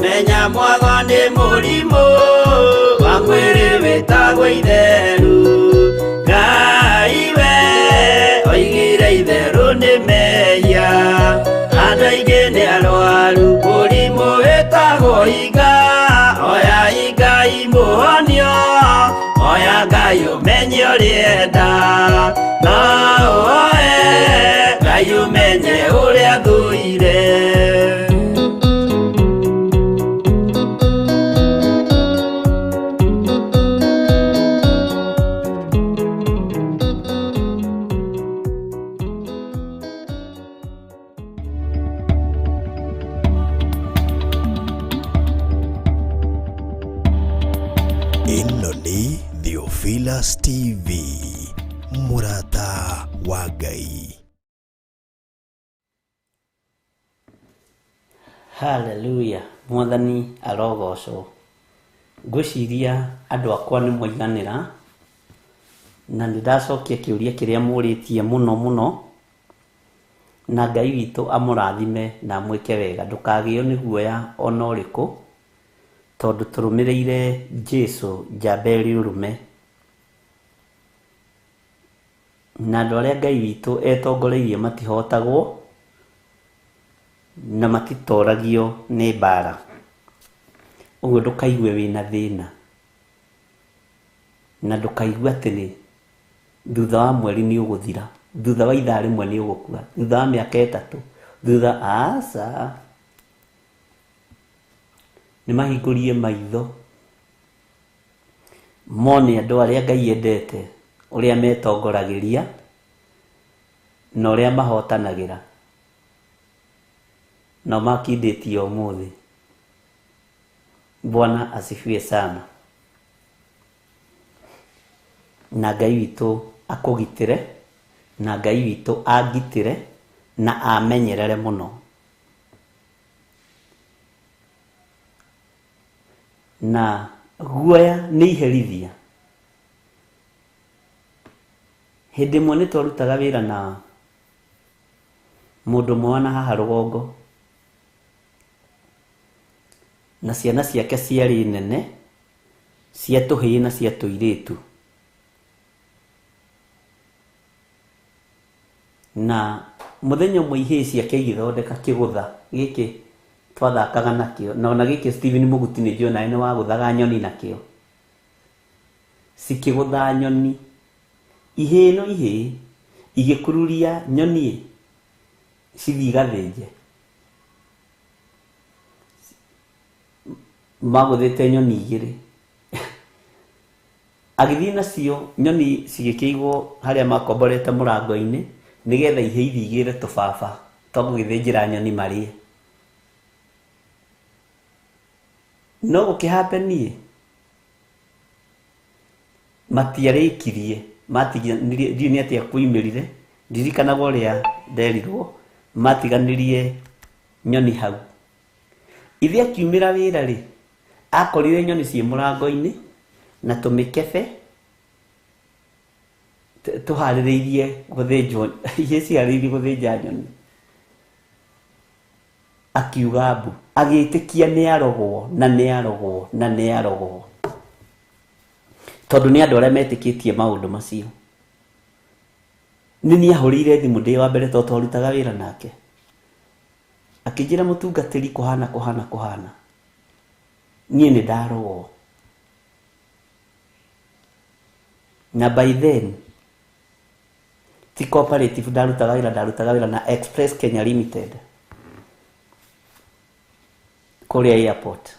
Menya mwago nĩ mũrimũ wa mwĩrĩ wĩtagwo itherũ. Ngai we oigire itherũ nĩ mehia. Andũ aingĩ nĩ arwaru mũrimũ wĩtagwo inga. Oya Ngai mũhonio, oya Ngai ũmenye ũrĩa enda. No oe Ngai ũmenye ũrĩa thũire. ĩno nĩ Theophilus TV, mũrata wa Ngai. Haleluya, Mwathani arogocwo. Ngwĩciria andũ akwa nĩ mwainganĩra na nĩndacokia kĩũria kĩrĩa mũrĩtie mũno mũno, na Ngai witũ amũrathime na mwĩke wega, ndũkagĩo nĩ guoya ona ũrĩkũ, tondũ tũrũmĩrĩire Jesũ njamba ĩrĩ ũrũme, na andũ arĩa Ngai witũ etongoreirie matihotagwo na matitoragio nĩ mbara. Ũguo ndũkaigue wĩna thĩna, na ndũkaigue atĩ thutha wa mweri nĩ ũgũthira, thutha wa ithaa rĩmwe nĩ ũgũkua, thutha wa mĩaka 3, thutha aca. Nĩ mahingũrie maitho mone andũ arĩa Ngai endete ũrĩa metongoragĩria na ũrĩa mahotanagĩra, na makindĩtie ũmũthĩ. Bwana asifiwe sana. Na Ngai witũ akũgitĩre, na Ngai witũ angitĩre na amenyerere mũno. Na guoya nĩ iherithia. Hĩndĩ ĩmwe nĩ twarutaga wĩra na mũndũ mwana haha rũgongo, na ciana ciake ciarĩ nene, cia tũhĩĩ na cia tũirĩtu. Na mũthenya ũmwe ihĩĩ ciake igĩthondeka kĩgũtha gĩkĩ twathakaga nakĩo, na ona gĩkĩ Stephen Mũguti nĩ njũĩ nawe nĩ wagũthaga nyoni nakĩo. Cikĩgũtha nyoni, ihĩĩ no ihĩĩ igĩkururia nyoni cithi igathĩnje. Magũthĩte nyoni igĩrĩ. Agĩthiĩ nacio nyoni cigĩkĩigwo harĩa makomborete mũrango-inĩ, nĩgetha ihĩĩ ithigĩre tũbaba twa gũgĩthĩnjĩra nyoni marĩe. No gũkĩhapenie matiarĩkirie, matiganirie, ndiũ nĩ atĩa kuimĩrire, ndirikanaga ũrĩa nderirwo, matiganirie nyoni hau. Ithe akiumĩra wĩra rĩ, akorire nyoni ciĩ mũrango-inĩ na tũmĩkebe tũharĩrĩirie gũthĩnjwo, ihĩĩ ciharĩrĩirie gũthĩnja nyoni. Akiuga mbu, agĩĩtĩkia nĩ arogwo na nĩ arogwo na nĩ arogwo, tondũ nĩ andũ arĩa metĩkĩtie maũndũ macio. Nĩ niĩ ahũrĩire thimũ ndĩ wa mbere tondũ twarutaga wĩra nake, akĩnjĩra mũtungatĩri kũhana, niĩ nĩ ndarogwo. Na by then ti cooperative ndarutaga wĩra na Express Kenya Limited kũrĩa airport.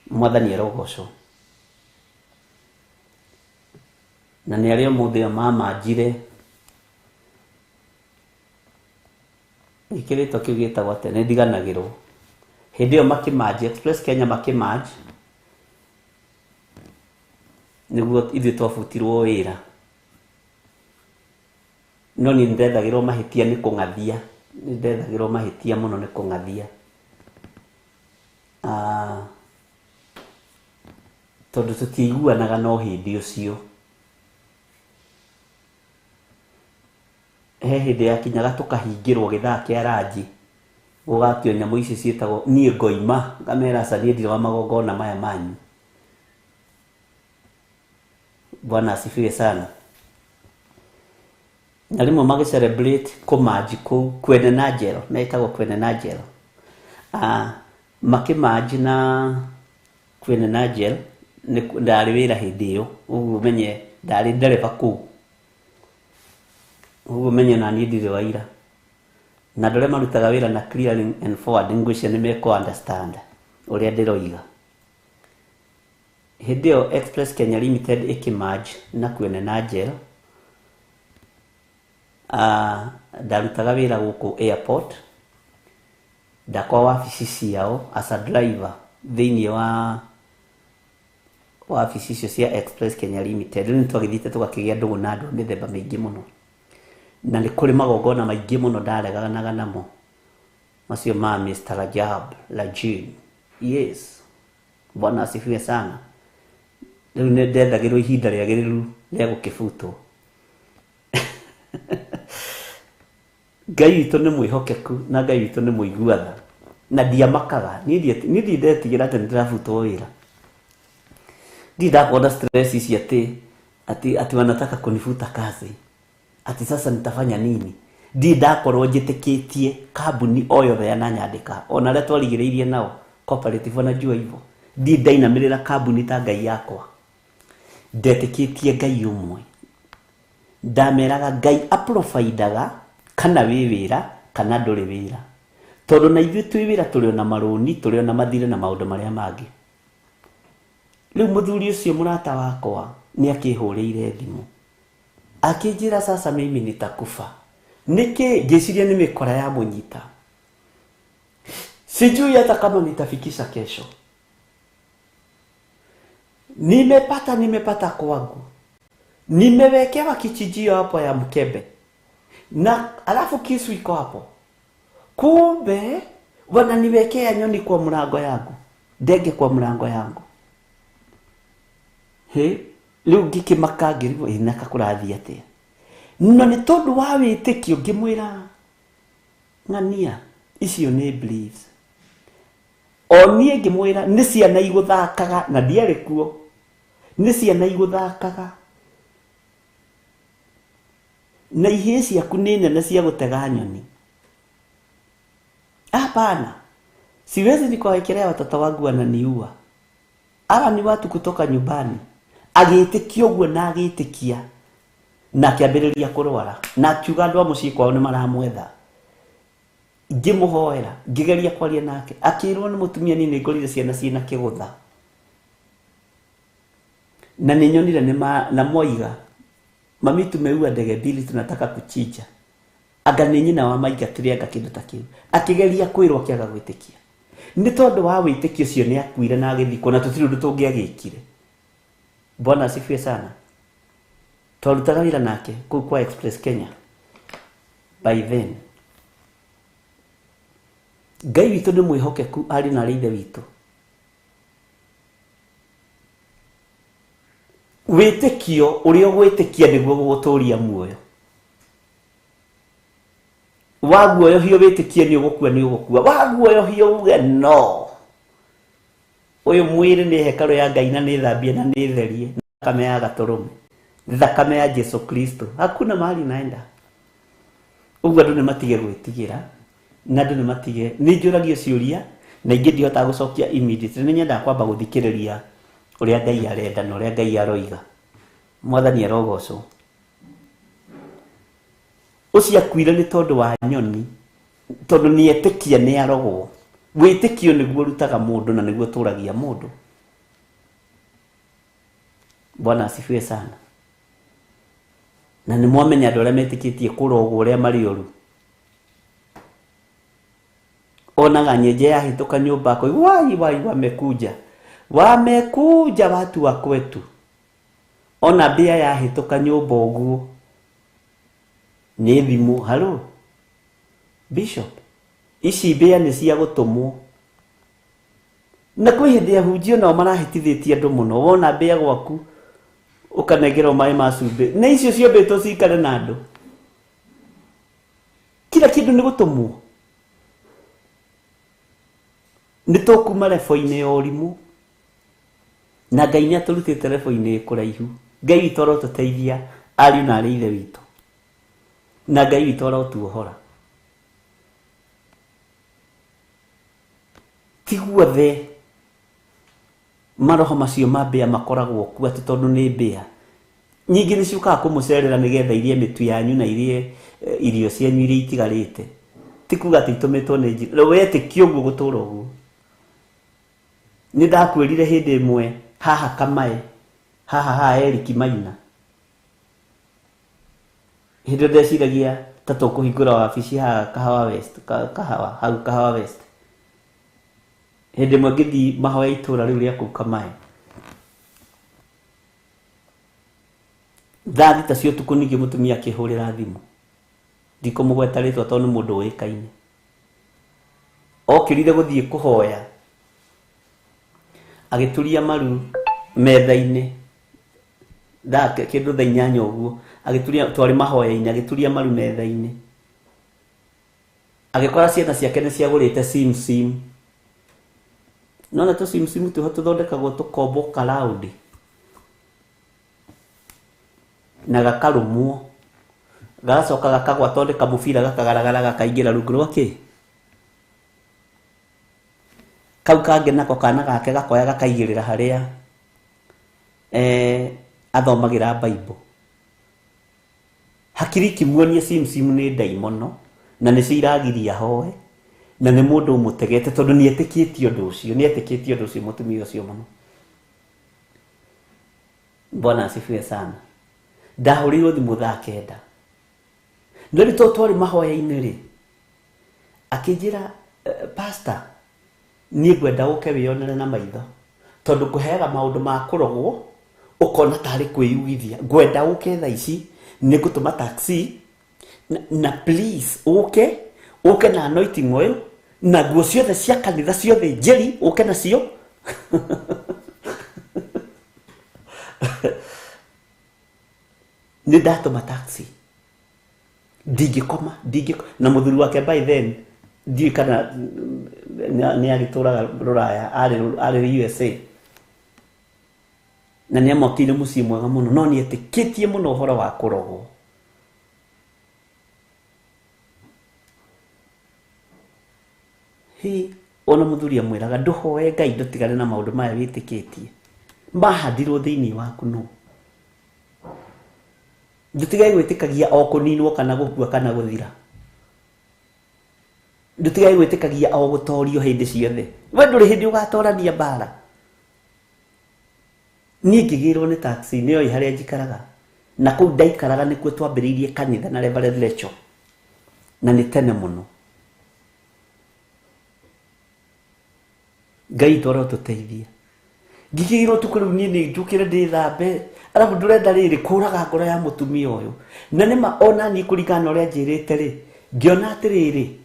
Mwathani arogocwo. Na nĩ arĩ mũthĩ mamanjire gĩkĩrĩtwo kĩu gĩtagwo atĩa, nĩ ndiganagĩrwo. Hĩndĩ ĩyo makĩmanji, Express Kenya makĩmanji, nĩguo ithuĩ twabutirwo wĩra. No niĩ nĩndethagĩrwo mahĩtia nĩ kũng'athia, nĩndethagĩrwo mahĩtia mũno nĩ kũng'athia. Tondũ tũtiiguanaga no hĩndĩ ũcio. He hĩndĩ yakinyaga tũkahingĩrwo gĩthaa kĩa ranji, gũgakĩo nyamũ ici ciĩtagwo, niĩ ngoima ngamera aca niĩ ndirĩ wa magongona maya manyu. Bwana asifiwe sana. Na rĩmwe magĩcelebrate kũmanji kũu Kwene na Njero, metagwo Kwene na Njero. Makĩmanji na Kwene na Njero, ndarĩ wĩra hĩndĩ ĩyo, ũguo menye ndarĩ ndereba kũu, ũguo menye na niĩ ndirĩ wa ira. Na andũ arĩa marutaga wĩra na clearing and forwarding ngwĩciria nĩ mekũ understand ũrĩa ndĩroiga. Hĩndĩ ĩyo Express Kenya Limited ĩkĩmanji na Kwene na Njero, ndarutaga wĩra gũkũ airport, ndakwa wabici ciao as a driver thĩinĩ wa wabici icio cia Express Kenya Limited. Rĩu nĩtwagĩthiĩte tũgakĩgĩa ndũgũ na andũ mĩthemba mĩingĩ mũno, na nĩ kũrĩ magongona maingĩ mũno ndareganaga namo, macio ma Mr. Rajab. Yes, Bwana asifiwe sana. Rĩu nĩ ndethagĩrwo ihinda rĩagĩrĩru rĩa gũkĩbutwo. Ngai witũ nĩ mwĩhokeku na Ngai witũ nĩ mũiguatha, na ndiamakaga. Niĩ ndetigĩra atĩ nĩndĩrabutwo wĩra, ndakuona stress ici ati wanataka kunifuta kazi, ati sasa nitafanya nini. Ndakorwo njĩtĩkĩtie kambuni o yothe yananyandĩka, ona arĩa twarigĩrĩirie nao cooperative wanajua hivyo. Ndainamĩrĩra kambuni ta Ngai yakwa, ndetĩkĩtie Ngai ũmwe. Ndameraga Ngai aprovidaga kana wĩ wĩra kana ndũrĩ wĩra, tondũ na ithuĩ twĩ wĩra tũrĩ na marũni, tũrĩ na mathirĩ na maũndũ marĩa mangĩ. Rĩu mũthuri ũcio mũrata wakwa nĩ akĩhũrĩire thimũ akĩnjĩra sasa mimi nitakufa. Niki ngĩciria nĩ mĩkora ya mũnyita, sijui hata kama nitafikisha kesho. Nimepata kwangu, nimewekewa kichinjio hapo ya mkebe na alafu kisu iko hapo, kumbe wananiwekea nyoni kwa mlango yangu, ndege kwa mlango yangu. Rĩu ngĩkĩmaka ngĩrigwo inaka kũrathiĩ atĩa. No nĩ tondũ wa wĩtĩkio ngĩmwĩra ng'ania icio nĩ beliefs. O niĩ ngĩmwĩra nĩ ciana igũthakaga, na ndiarĩ kuo, nĩ ciana igũthakaga, na ihĩĩ ciaku nĩ nene cia gũtega nyoni. Hapana, siwezi nikawekelea watoto wangu wananiua. Hawa ni watu kutoka nyumbani. Agĩtĩkia ũguo na agĩtĩkia, na akĩambĩrĩria kũrwara, na akiuga andũ a mũciĩ kwao nĩ maramwetha. Ngĩmũhoera, ngĩgeria kwaria nake, akĩrwo nĩ mũtumia nini ngorire ciana ciĩna kĩgũtha, na nĩ nyonire na moiga mami tumeua ndege mbili tunataka kuchinja. Anga nĩ nyina wa maingatire anga kĩndũ ta kĩu, akĩgeria kwĩrwo akĩaga gwĩtĩkia. Nĩ tondũ wa wĩtĩkio ũcio nĩ akuire na agĩthikwo, na tũtirĩ ũndũ tũngĩagĩkire. Bwana asifiwe sana. Twarutaga wĩra nake kũu kwa Express Kenya. By then Ngai witũ nĩ mwĩhokeku, arĩ na ithe witũ. Wĩtĩkio ũrĩa ũgwĩtĩkia nĩguo gũgũtũria muoyo. Waguoyohio wĩtĩkie nĩ ũgũkua nĩ ũgũkua. Waguoyohio uge no, ũyũ mwĩrĩ nĩ hekarũ ya Ngai na nĩ thambie na nĩ therie, thakame ya gatũrũme, thakame ya Yesu Kristo, hakuna mahali naenda. Ũguo andũ nĩ matige gwĩtigĩra, na andũ nĩ matige. Nĩ njũragio ciũria na ingĩ ndihota gũcokia immediately. Nĩ nyendaga kwamba gũthikĩrĩria ũrĩa Ngai arenda na ũrĩa Ngai aroiga. Mwathani arogocwo. Ũcio akuire nĩ tondũ wa nyoni, tondũ nĩ etĩkia nĩ arogwo. Wĩtĩkio nĩguo rutaga mũndũ na nĩguo tũragia mũndũ. Bwana asifiwe sana. Na nĩ mwamenya andũ arĩa metĩkĩtie kũrogwo ũrĩa marĩ oru. Onaga nyenje yahĩtũka nyũmba yako, wai wamekuja watu wa kwetu. Ona mbĩa yahĩtũka nyũmba ũguo, nĩ thimũ, halo Bishop, ici mbĩa nĩ cia gũtũmwo. Na kwĩ hĩndĩ ahunjio nao marahĩtithĩtie andũ mũno, wona mbĩa gwaku ũkanengerwo maĩ ma cumbĩ, nĩ icio ciũmbĩtwo cikare na andũ. Kila kĩndũ nĩ gũtũmwo. Nĩ tũkuma rebo-inĩ ya ũrimũ, na Ngai nĩ atũrutĩte rebo-inĩ kũraihu. Ngai witũ arotũteithia, ariũ na arĩ ithe witũ, na Ngai witũ arotuohora. Ti guothe maroho macio ma mbĩa makoragwo kuo atĩ tondũ nĩ mbĩa. Nyingĩ nĩ ciũkaga kũmũcerera nĩgetha irie mĩtu yanyu na irie irio cianyu iria itigarĩte. Ti kuga atĩ itũmĩtwo nĩ njĩra. Wetĩkia ũguo gũtũra ũguo. Nĩ ndakwĩrire hĩndĩ ĩmwe haha Kamae, haha Eric Maina, hĩndĩ ndeciragia ta tũkũhingũra wabici haha Kahawa West, hau Kahawa West. hende mwangithi mahoya itura riu ria kuu Kamae thaa thita cia utuku ningi mutumia akihurira thimu ndikumugweta ritwa tondu mundu uikaine okirire guthie kuhoya agituria maru metha-ini thake kindu thaa 8 uguo agituria twari mahoya-ini agituria maru metha-ini agikora ciana ciake ni ciagurite sim nona tu sim tu tuthondekagwo tukombo cloud na gakarumwo gagacoka gakagwa tonde kamubira gakagaragara gakaingira rungu rwake kau kange nako kana gake gakoya gakaigirira haria athomagira Bible hakiri kimuonie sim ni daimono na ni ciragiria hoe na ni mundu umutegete tondu ni etikitie undu ucio mutumia ucio muno. Bwana asifiwe sana. Ndahurirwo thimu thaa 9 ndori to twari mahoya-ini ri akinjira pastor ni ngwenda uke wionere na maitho tondu kuheaga maundu ma kurogwo ukona tari kwiyugithia ngwenda uke thaa ici ni gutuma taxi na please uke na anointing oil na nguo ciothe cia kanitha ciothe njeri uke nacio ni ndatuma taxi ndingikoma na muthuri wake by then ndi kana ni agituraga Ruraya ari USA na ni amokire muciĩ mwega muno no ni etikitie muno uhoro wa kurogwo ona muthuri amwiraga nduhoe Ngai ndutigane na maundu maya witikitie mahandirwo thiini waku no ndutigai gwitikagia o kuninwo kana gukua kana guthira ndutigai gwitikagia o gutorio hindi ciothe we nduri hindi ugatorania bara ni ngigirwo ni taxi niyo iharia njikaraga na kuu ndaikaraga nikuo twambiriirie kanitha na Reverend Lecho na ni tene muno. Ngai toro tuteithia ngigirwo tukuru ni njukire ndithambe arabu ndurenda riri kuraga ngoro ya mutumia uyu na nima ona ni kurigana uria njirite ri ngiona atiriri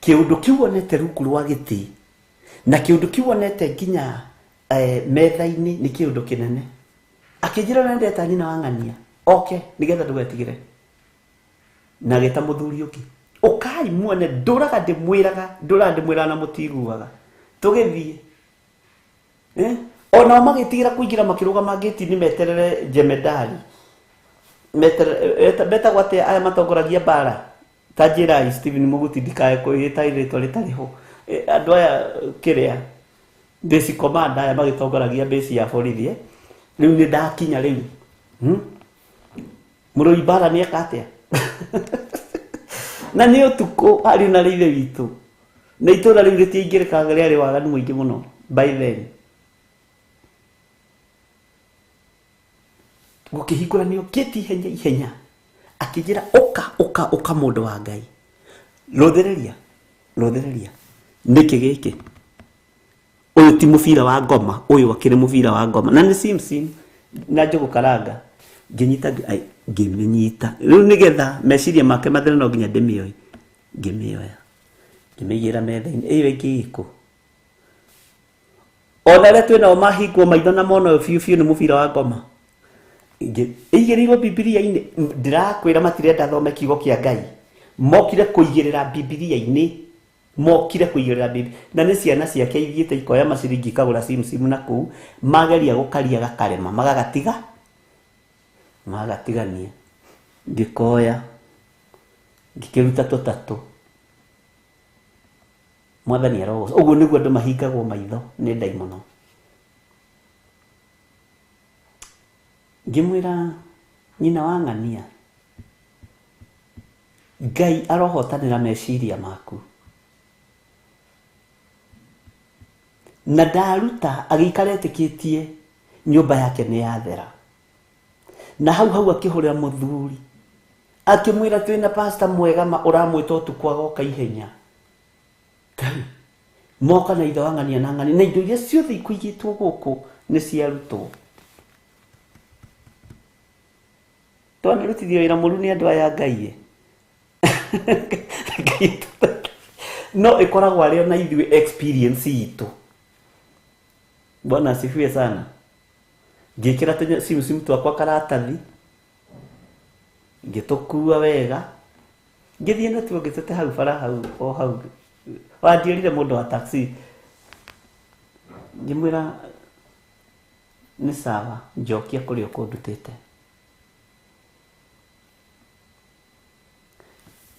kiundu kiwonete rungu rwa giti na kiundu kiwonete nginya metha-ini ni kiundu kinene akinjira na ndeta nyina wang'ania okay nigetha ndugetigire na gita muthuri uki ukai muone nduraga ndimwiraga na mutiguaga tugithie ona magitigira kuingira makirugama gate ni meterere jemedari beta gwate aya matongoragia bara tajira Stephen Muguti ndikae kuita iritwa ritariho andu aya kiria base commander aya magitongoragia base ya borithi riu ni ndakinya riu murui bara ni akatia na ni utuko ari na rithe witu na itura riu ritiingirikaga riari waganu muingi muno by then gukihingũranio kiti ihenya akijira oka mundu wa Ngai rothereria niki giki uyu ti mubira wa ngoma uyu akiri mubira wa ngoma na ni sim na njugu karanga nginyita riu nigetha meciria make mathere no nginya ndimioy ngimioya ngimigira metha-ini iwe kiko ona ria twina mahingwo maitho na mono biu ni mubira wa ngoma igirirwo Biblia-ini ndirakwira matirenda thome kiugo kia Ngai mokire kuigirira Biblia-ini na ni ciana ciake ithiite ikoya maciringi kagura sim na kuu mageria gukaria gakarema magatigania ngikoya ngikiruta tutatu mwathani arogo uguo niguo andu mahingagwo maitho ni daimono ngimwira nyina wang'ania Ngai arohotanira meciria maku na ndaruta agikara etikitie nyumba yake ni yathera na hau akihurira muthuri akimwira twina pastor mwega uramwita utukwa goka ihenya moka na itho ang'ania na ng'ani na indo iria ciothe ikuigĩtwo gũkũ nĩ ciarutwo. Twanarutithio wĩra mũru nĩ andũ aya Ngai no ĩkoragwo arĩ na ithuĩ experience itũ. Bwana asifiwe sana. Ngĩkĩra tũsimu twakwa karatathi ngĩtũkua wega ngĩthiĩ natuo ngĩtũte hau bara hau o hau. Wandiĩrire mũndũ wa taxi ngĩmwĩra nĩ sawa njokia kũrĩa ũkũndutĩte.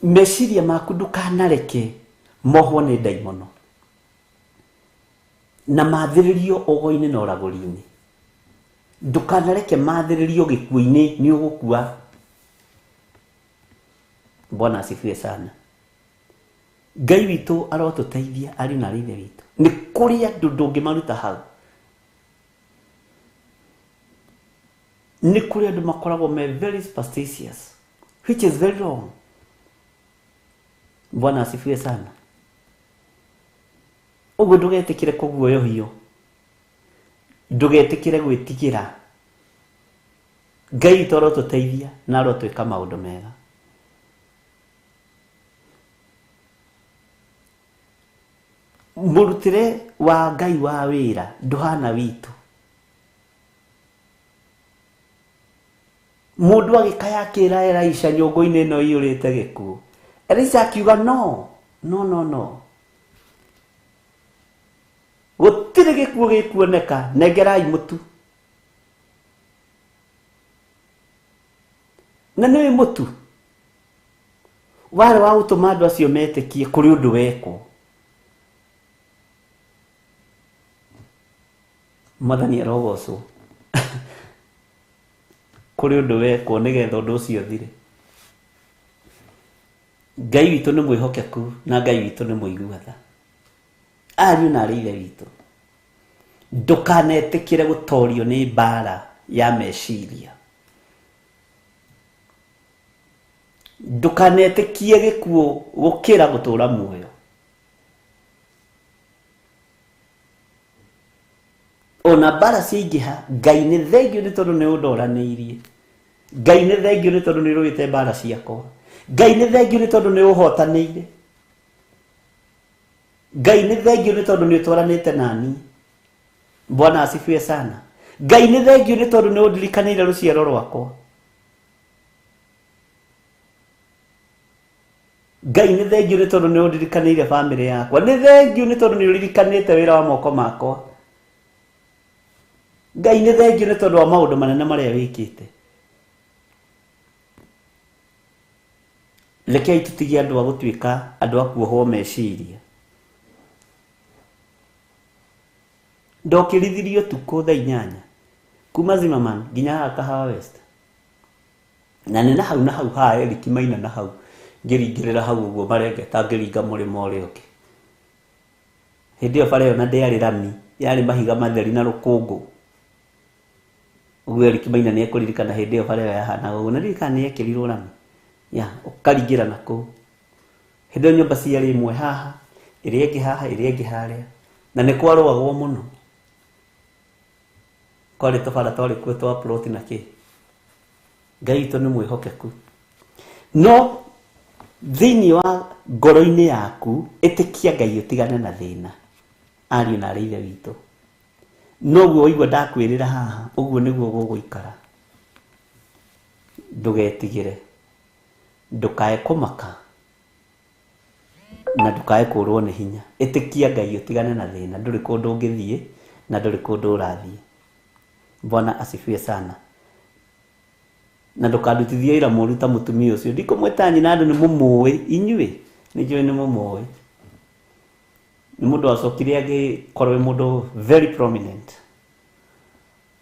Meciria maku ndukanareke mohwo nĩ ndaimono na mathĩrĩrio ũgo-inĩ na ũragũri-inĩ. Ndukanareke mathĩrĩrio gĩkuũ-inĩ nĩ ũgũkua. Bwana asifiwe sana. Ngai witũ arotũteithia ariũ na ithe witũ. Nĩ kũrĩ andũ ndũngĩmaruta hau. Nĩ kũrĩ andũ makoragwo me very superstitious, which is very wrong. Bwana asifiwe sana. Ũguo ndũgetĩkĩre kũguoyohio, ndũgetĩkĩre gwĩtigĩra. Ngai witũ arotũteithia na arotwĩka maũndũ mega. Mũrutĩre wa Ngai wa wĩra ndũhana witũ. Mũndũ agĩkaya akĩra Elisha nyũngũ-inĩ ĩno ĩiyũrĩte gĩkuũ. Elisha akiuga no. Gũtirĩ gĩkuũ gĩkuoneka, nengerai mũtu. Na nĩwe mũtu warĩ wa gũtũma andũ acio metĩkie kũrĩ ũndũ wekwo. Mwathani arogocwo. Kũrĩ ũndũ wekwo nĩgetha ũndũ ũcio ũthire. Ngai witũ nĩ mwĩhokeku na Ngai witũ nĩ mũigua-tha. Ariũ na ithe witũ, ndũkanetĩkĩre gũtorio nĩ mbara ya meciria. Ndũkanetĩkie gĩkuũ gũkĩra gũtũũra muoyo. Ona mbara ciaingĩha, Ngai nĩ thengio nĩ tondũ nĩ ũndoranĩirie. Ngai nĩ thengio nĩ tondũ nĩ ũrũĩte mbara ciakwa. Ngai nĩ thengio nĩ tondũ nĩ ũhotanĩire. Ngai nĩ thengio nĩ tondũ nĩ ũtwaranĩte nani. Bwana asifiwe sana. Ngai nĩ thengio nĩ tondũ nĩ ũndirikanĩire rũciaro rwakwa. Ngai nĩ thengio nĩ tondũ nĩ ũndirikanĩire family yakwa. Nĩ thengio nĩ tondũ nĩ ũririkanĩte wĩra wa moko makwa. Ngai nĩ thengio nĩ tondũ wa maũndũ manene marĩa wĩkĩte. Rekei tũtige andũ a gũtuĩka andũ a kuohwo meciria. Ndokirithirio tukũ thaa 8 kuma Zimmerman nginya Kahawa West. Na nĩ na hau ha Eric Maina na hau ngĩringĩrĩra hau ũguo marengeta ngĩringa mũrĩmo ũrĩa ũngĩ. Hĩndĩ ĩyo bara ĩyo na ndĩarĩ rami, yarĩ mahiga matheri na rũkũngũ. Ũguo Eric Maina nĩ ekũririkana hĩndĩ ĩyo bara ĩyo yahanaga ũguo, na ndirikana nĩ ekĩrirwo rami. Ũkaringĩra nakũu. Hĩndĩ ĩyo nyũmba ciarĩ ĩmwe haha, ĩrĩa ĩngĩ haha, ĩrĩa ĩngĩ harĩa. Na nĩ kwarũagwo mũno. Kwarĩ tũbara twarĩ kuo twa plot na kĩ. Ngai witũ nĩ mwĩhokeku. No thĩinĩ wa ngoro-inĩ yaku ĩtĩkia Ngai ũtigane na thĩna. Ariũ na ithe witũ. Noguo waigua ndakwĩrĩra haha, ũguo nĩguo gũgũikara. Ndũgetigĩre. Ndũkae kũmaka. Na ndũkae kũrwo nĩ hinya. Ĩtĩkia Ngai ũtigane na thĩna. Ndũrĩ kũndũ ũngĩthiĩ na ndũrĩ kũndũ ũrathiĩ. Bwana asifiwe sana. Na ndũkandutithie ira mũru ta mũtumia ũcio. Ndikũmwĩta nyina andũ nĩ mũmũĩ. Inyuĩ nĩ njũĩ nĩ mũmũĩ. Nĩ mũndũ wacokire agĩkorwo mũndũ very prominent.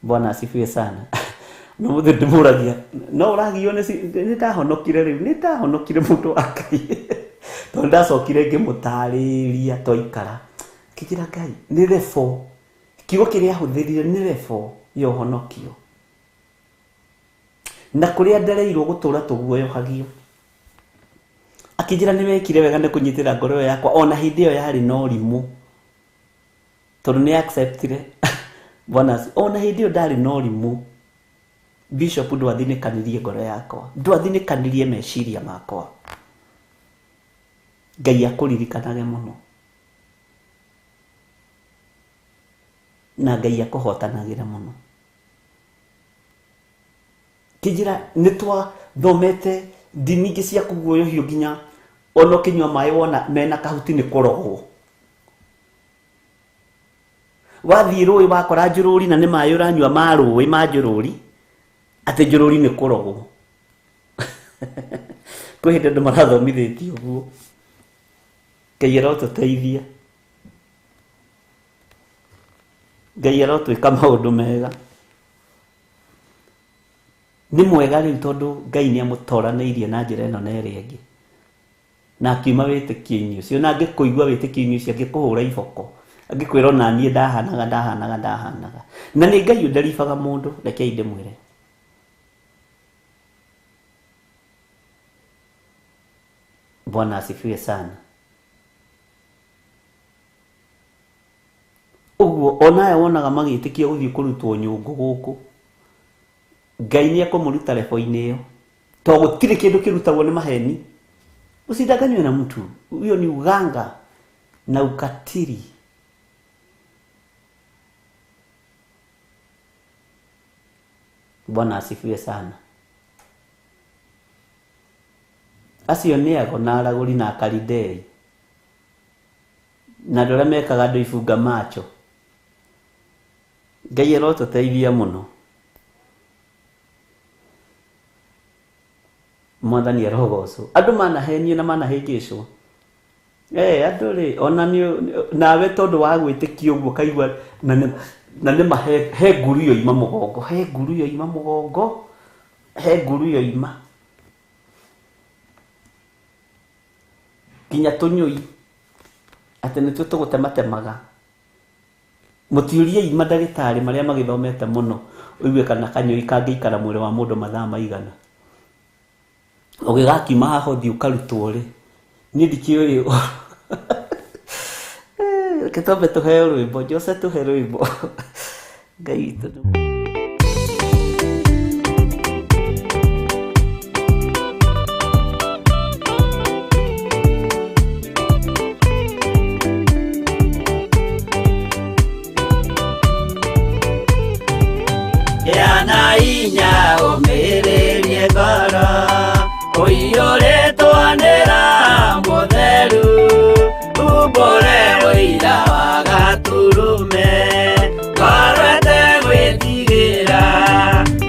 Bwana asifiwe sana. No mũndũ ndĩmũragia. No ũragio nĩ ndahonokire rĩu. Nĩ ndahonokire mũndũ wa Ngai. Tondũ ndacokire ngĩmũtarĩria twaikara. Kĩgira Ngai nĩ lebo. Kiugo kĩrĩa ahũthĩrire nĩ lebo ya ũhonokio. Na kũrĩa ndereirwo gũtũũra tũguoyohagio. Akĩnjĩra nĩ wekire wega nĩ kũnyitĩra ngoro yakwa ona hĩndĩ ĩyo yarĩ na ũrimũ. tondu ni acceptire bwana ona hindio ndari no rimu bishop ndwathinĩkanirie ngoro yakwa ndwathinĩkanirie meciria makwa Ngai akũririkanage mũno na Ngai akũhotanagĩra mũno kijira nitwa thomete ndini ingĩ cia kũguoyohio nginya ono kinywa maĩ wona mena kahuti nĩ kũrogwo wathiĩ rũĩ wakora njũrũri na nĩ maĩ ũranyua ma rũĩ ma njũrũri atĩ njũrũri nĩ kũrogwo kwĩ hĩndĩ andũ marathomithĩtio ũguo Ngai arotũteithia Ngai arotwĩka maũndũ mega nĩ mwega rĩu tondũ Ngai nĩ amũtoranĩirie na njĩra ĩno na ĩrĩa ĩngĩ na akiuma wĩtĩkio-inĩ ũcio na angĩkũigua wĩtĩkio-inĩ ũcio angĩkũhũra iboko angĩkwĩra ona niĩ ndahanaga na nĩ Ngai ũndaribaga mũndũ rekei ndĩmwĩre Bwana asifiwe sana ũguo onawe wonaga magĩtĩkia gũthiĩ kũrutwo nyũngũ gũkũ Ngai nĩ ekũmũruta lebo-inĩ ĩyo tondũ gũtirĩ kĩndũ kĩrutagwo nĩ maheni usidanganywe na mtu huyo ni uganga na ukatili Bwana asifiwe sana acio nĩ ago na aragũri na Akalidei na andũ arĩa mekaga andũ ifunga macho Ngai arotũteithia mũno Mwathani arogocwo andũ manahenio na manahĩngĩcwo andũ rĩ ona nawe tondũ wa gwĩtĩkia ũguo kaigua na nĩ he nguru yoima mũgongo he nguru yoima kinya tũnyũi atĩ nĩtuo tũgũtematemaga mũtiũrie ima ndagĩtarĩ marĩa magĩthomete mũno ũigue kana kanyũi kangĩikara mwĩrĩ wa mũndũ mathaa maigana ũgĩgakiuma haha ũthiĩ ũkarutwo rĩ niĩ ndikĩũĩ reke twambe tũheo rwĩmbo Jose tũhe rwĩmbo Ngai witũ yana inya ũmĩrĩrie ngoro ũiyũrĩtwo nĩ Roho Mũtheru umbũre ũira wa Gaturume ngorwete gwĩtigĩra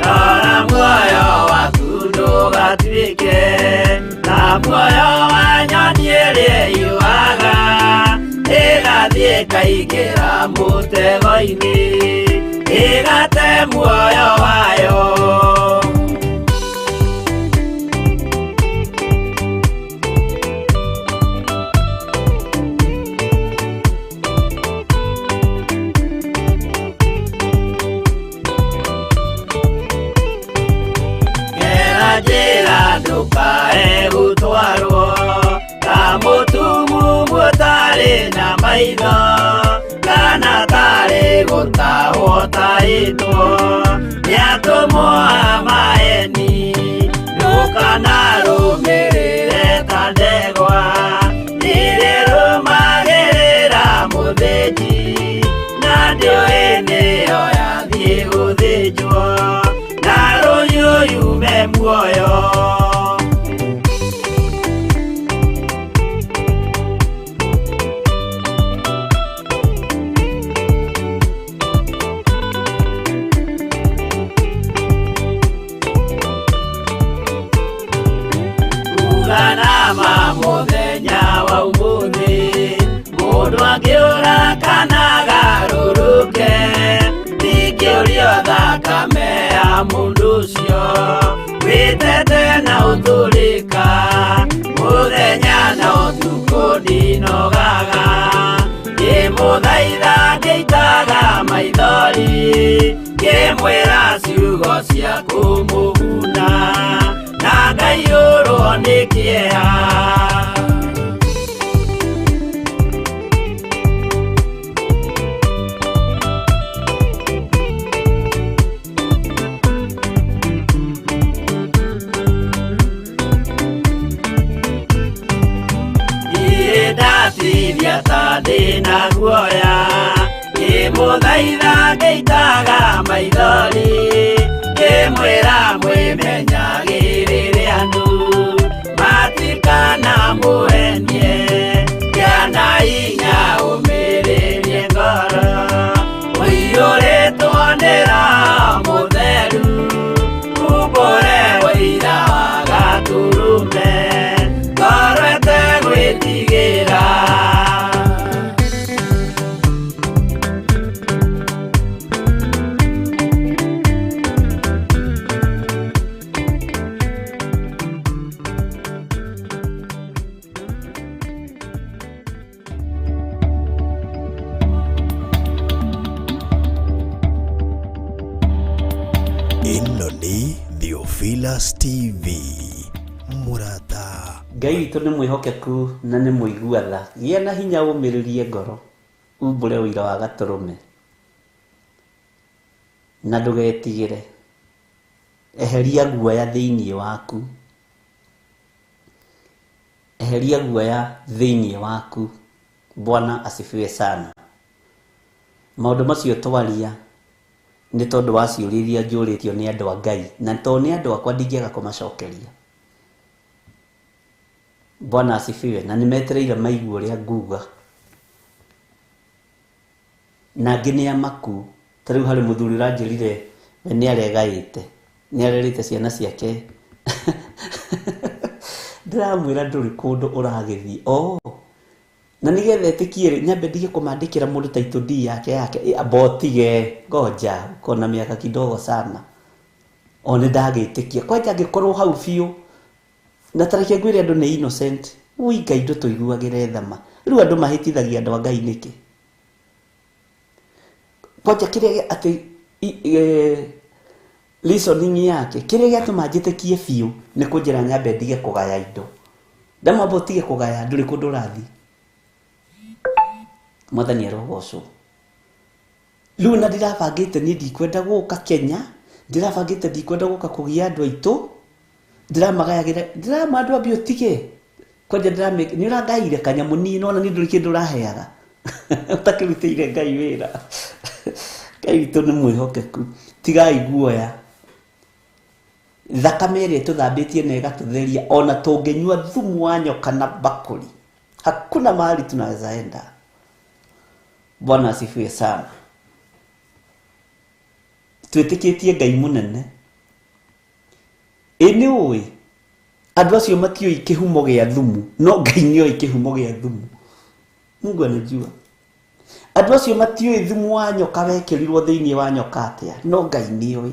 rora muoyo waku ndũgatuĩke na muoyo wa nyoni ĩrĩa yuaga ĩgathiĩ ĩkaingĩra mũtego-inĩ ĩgate muoyo wayo njĩra ndũkae gũtwarwo ta mũtumu mũtarĩ na maitho kana tarĩ gũtahwo tahĩtwo nĩatũmwo a maeni ndũkanarũmĩrĩre ta ndegwa nĩrĩrũmagĩrĩra mũthĩnji na ndĩũĩ nĩyo yathiĩ gũthĩnjwo na rũhiũ yume muoyo uganama mũthenya wa ũmũthĩ mũndũ angĩũra kana garũrũke ndingĩũrio thakame ya mũndũ ũcio wĩtete na ũthũrĩka mũthenya na ũtukũ ndinogaga ngĩmũthaitha ngĩitaga maithori ngĩmwĩra ciugo cia kũmũguna na ngaiyũrwo nĩ kĩeha ndina guoya ngĩmũthaitha ngĩitaga maithori ngĩmwĩra mwĩmenyagĩrĩre andũ matikana mũhenie kĩana hinya ũmĩrĩrie ngoro ũiyũrĩtwo nĩ Roho Mũtheru umbũre ũira wa Gatũrũme ngoro ĩtegwĩtigĩra. ĩno nĩ Theophilus TV mũrata. Ngai witũ nĩ mwĩhokeku na nĩ mũigua tha. Gĩa na hinya ũmĩrĩrie ngoro umbũre ũira wa Gatũrũme na ndũgetigĩre. Eheria guoya thĩinĩ waku, eheria guoya thĩinĩ waku. Bwana asifiwe sana. Maũndũ macio twaria nĩ tondũ wa ciũria iria njũrĩtio nĩ andũ a Ngai, na tondũ nĩ andũ akwa ndingĩaga kũmacokeria. Bwana asifiwe. Na nimetereire maigue ũrĩa nguga, na angĩ nĩ amaku. Ta rĩu harĩ mũthuri ũranjĩrire we nĩ aregaĩte, nĩ arerĩte ciana ciake ndĩramwĩra ndũrĩ kũndũ ũragĩthiĩ. Na nigetha ĩtĩkie nyambe ndige kũmandĩkĩra mũndũ title D yake abotige ngoja kona miaka kidogo sana one ndagĩtĩkia. Kwanja angĩkorwo hau biũ na tareke ngwĩre andũ nĩ innocent, Ngai ndũtũiguagĩre thama. Rĩu andũ mahĩtithagia andũ a Ngai nĩkĩ? Kwanja kĩrĩa atĩ reasoning yake kĩrĩa gĩatũma njĩtĩkie biũ nĩ kũnjĩra nyambe ndige kũgaya indo. Ndamwamba ũtige kũgaya, ndũrĩ kũndũ ũrathiĩ. Mwathani arogocwo. Rĩu na ndirabangĩte niĩ ndikwenda gũka Kenya, ndirabangĩte ndikwenda gũka kũgia andũ aitũ, ndiramagayagĩra, ndirama andũ ambie ũtige. Kwanja nĩ ũrangaire kanyamũ niĩ nona nĩ ndũrĩ kĩndũ ũraheaga ũtakĩrutĩire Ngai wĩra. Ngai witũ nĩ mwĩhokeku. Tigai guoya. Thakame ĩrĩa tũthambĩtie na ĩgatũtheria, ona tũngĩnyua thumu wa nyoka na bakũri hakuna mahali tunaweza enda. Bwana asifiwe sana. Twĩtĩkĩtie Ngai mũnene. Nĩ ũĩ andũ acio matiũĩ kĩhumo gĩa thumu, no Ngai nĩoĩ kĩhumo gĩa thumu. Mungu anajua. Andũ acio matiũĩ thumu wa nyoka wekĩrirwo thĩinĩ wa nyoka atĩa, no Ngai nĩoĩ.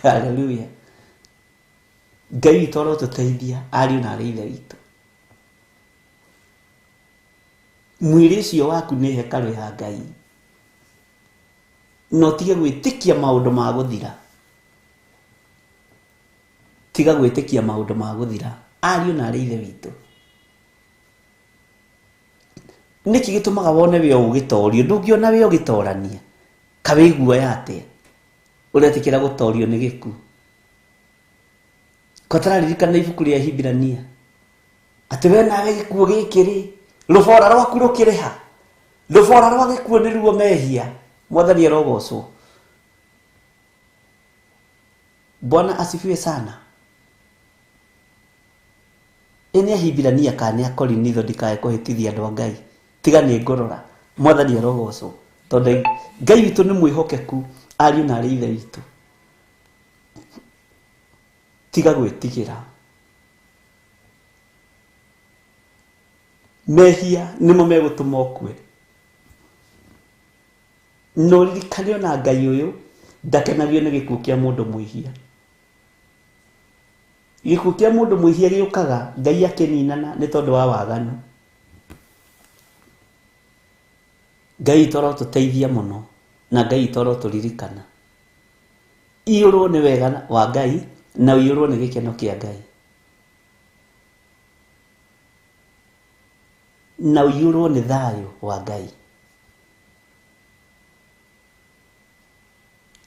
Hallelujah. Ngai witũ arotũteithia, ariũ na arĩ ithe witũ. Mwĩrĩ ũcio waku nĩ hekarũ ya Ngai. No tige gwĩtĩkia maũndũ ma gũthira. Tiga gwĩtĩkia maũndũ ma gũthira. Ariũ na arĩ ithe witũ. Nĩkĩ gĩtũmaga wone we ũgĩtorio? Ndũngĩona we ũgĩtorania. Kawe guoya atĩa? Ũretikĩra gũtorio nĩ gĩkuũ. Kotararirikana ibuku rĩa Hibirania. Atĩ we nawe gĩkuũ gĩkĩrĩ rũbora rwaku rũkĩrĩ ha? Rũbora rwa gĩkuũ nĩruo mehia. Mwathani arogocwo. Bwana asifiwe sana. Ene Hibirania kana Korinitho ndikae kũhĩtithia andũ a Ngai. Tiga nĩ ngorora. Mwathani arogocwo. Tondũ Ngai witũ nĩ mwĩhokeku, ariũ na arĩ ithe witũ. Tiga gwĩtigĩra. Mehia nĩmo megũtũma ũkue. No ririkane ona Ngai ũyũ ndakenagio nĩ gĩkuũ kĩa mũndũ mwĩhia. Gĩkuũ kĩa mũndũ mwĩhia gĩũkaga Ngai akĩninana nĩ tondũ wa waganu. Ngai toro tũteithia mũno na Ngai toro tũririkana. Iyũrwo nĩ wega wa Ngai na iyũrwo nĩ gĩkeno kĩa Ngai. Na iyũrwo nĩ thayũ wa Ngai.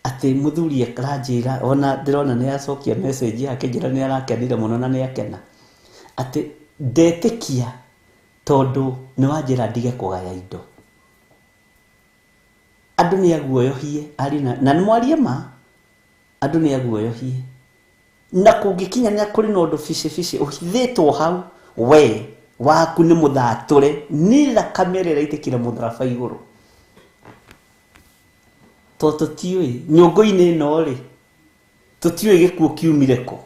Atĩ mũthuri akaranjĩra, ona ndĩrona nĩ acokia message yake njĩra nĩ arakenire mũno na nĩ akena. Atĩ ndetĩkia tondu ni wanjira ndige kugaya indo. Andu ni aguoyohie ari na ni mwarie ma. Andu ni aguoyohie na kungikinya ni akuri no ndo fici uhithitwo hau we waku ni muthature ni thakame ira itikire mutharaba iguru. Toto tiwe nyongo-ini ino ri tutiwe gikuo kiumire ko,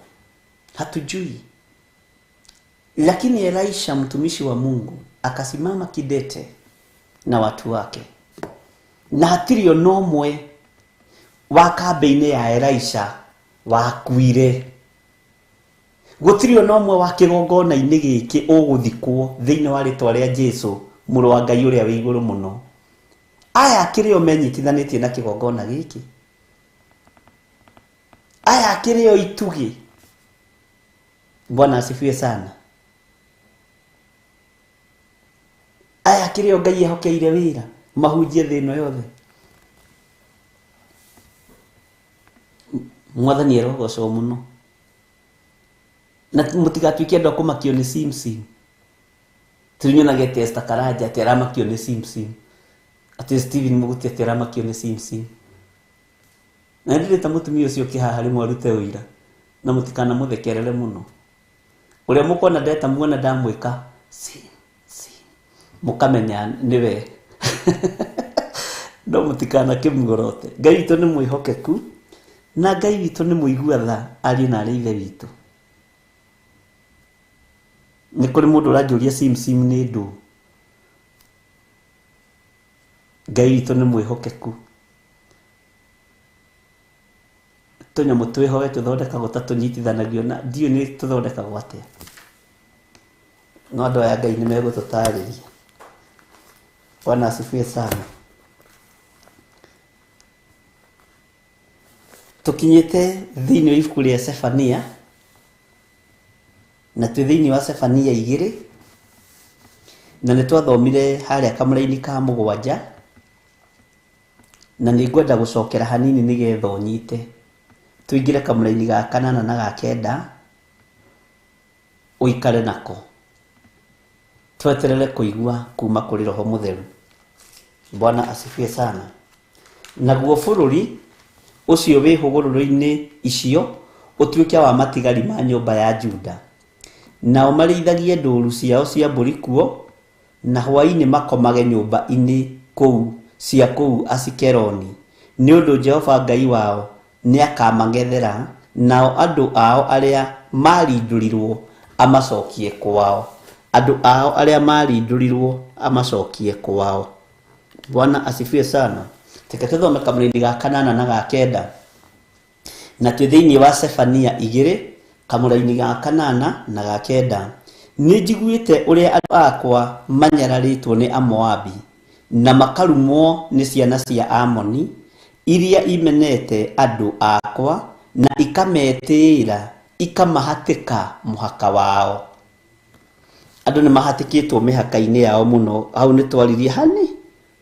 hatujui. Lakini Elisha mtumishi wa Mungu akasimama kidete na watu wake, na hatirio nomwe wa kambe-ini ya Elisha wakuire. Gutirio nomwe wa kigongona-ini giki uguthikwo thiini wa ritwa ria Jesu muru wa Ngai uria wi iguru muno. Aya kirio menyitithanitie na kigongona giki, aya kirio itugi. Bwana asifiwe sana. Aya kirio Ngai ehokeire wira mahunjie thi ino yothe. Mwathani erogocwo muno. Na mutigatuike andu akumakio ni Simsim. Tunyonage Esther Karanja ati aramakio ni Simsim. Ati Steven Muguti ati aramakio ni Simsim. Na ndirita mutumia ucio kihaha rimwe arute wira na mutikana muthekerere muno. Uria mukona ndeta muona ndamwika Sim mukamenya niwe. No mutikana kimgorote. Ngai witu ni mwihokeku na Ngai witu ni muigua tha ari na ari ithe witu. Ni kuri mundu urajuria Simsim ni ndu. Ngai witu ni mwihokeku. Tunyamu twihoe tuthondekagwo ta tunyitithanagio na ndio ni tuthondekagwo atia. No andu aya Ngai ni megututariria. Bwana asifiwe sana. Tukinyite thiini wa ibuku ria Sefania na twi thiini wa Sefania 2 na ni twathomire haria kamura-ini ka 7 na ni ngwenda gucokera hanini nigetha unyite tuingire kamura-ini ga 8 na ga 9 uikare nako tweterere kuigua kuma kuri Roho Mutheru. Bwana asifiwe sana. Naguo bururi ucio wi hugururu-ini icio utuike wa matigari ma nyumba ya Juda, nao marithagie nduru ciao cia mburi kuo, na hwaini makomage nyumba-ini kuu cia kuu Asikeloni, ni undu Jehova Ngai wao ni akamangethera, nao andu ao aria marindurirwo amacokie kwao. Andu ao aria marindurirwo amacokie kwao. Bwana asifiwe sana. Teka tuthome kamura-ini ga 8 na ga 9 na twi thiini wa Sefania 2 kamura-ini ga 8 na ga 9. Ni njiguite uria andu akwa manyararitwo ni Amoabi na makarumwo ni ciana cia Amoni iria imenete andu akwa na ikametira ikamahatika muhaka wao. Andu ni mahatikitwo mihaka-ini yao muno. Hau ni twaririe hani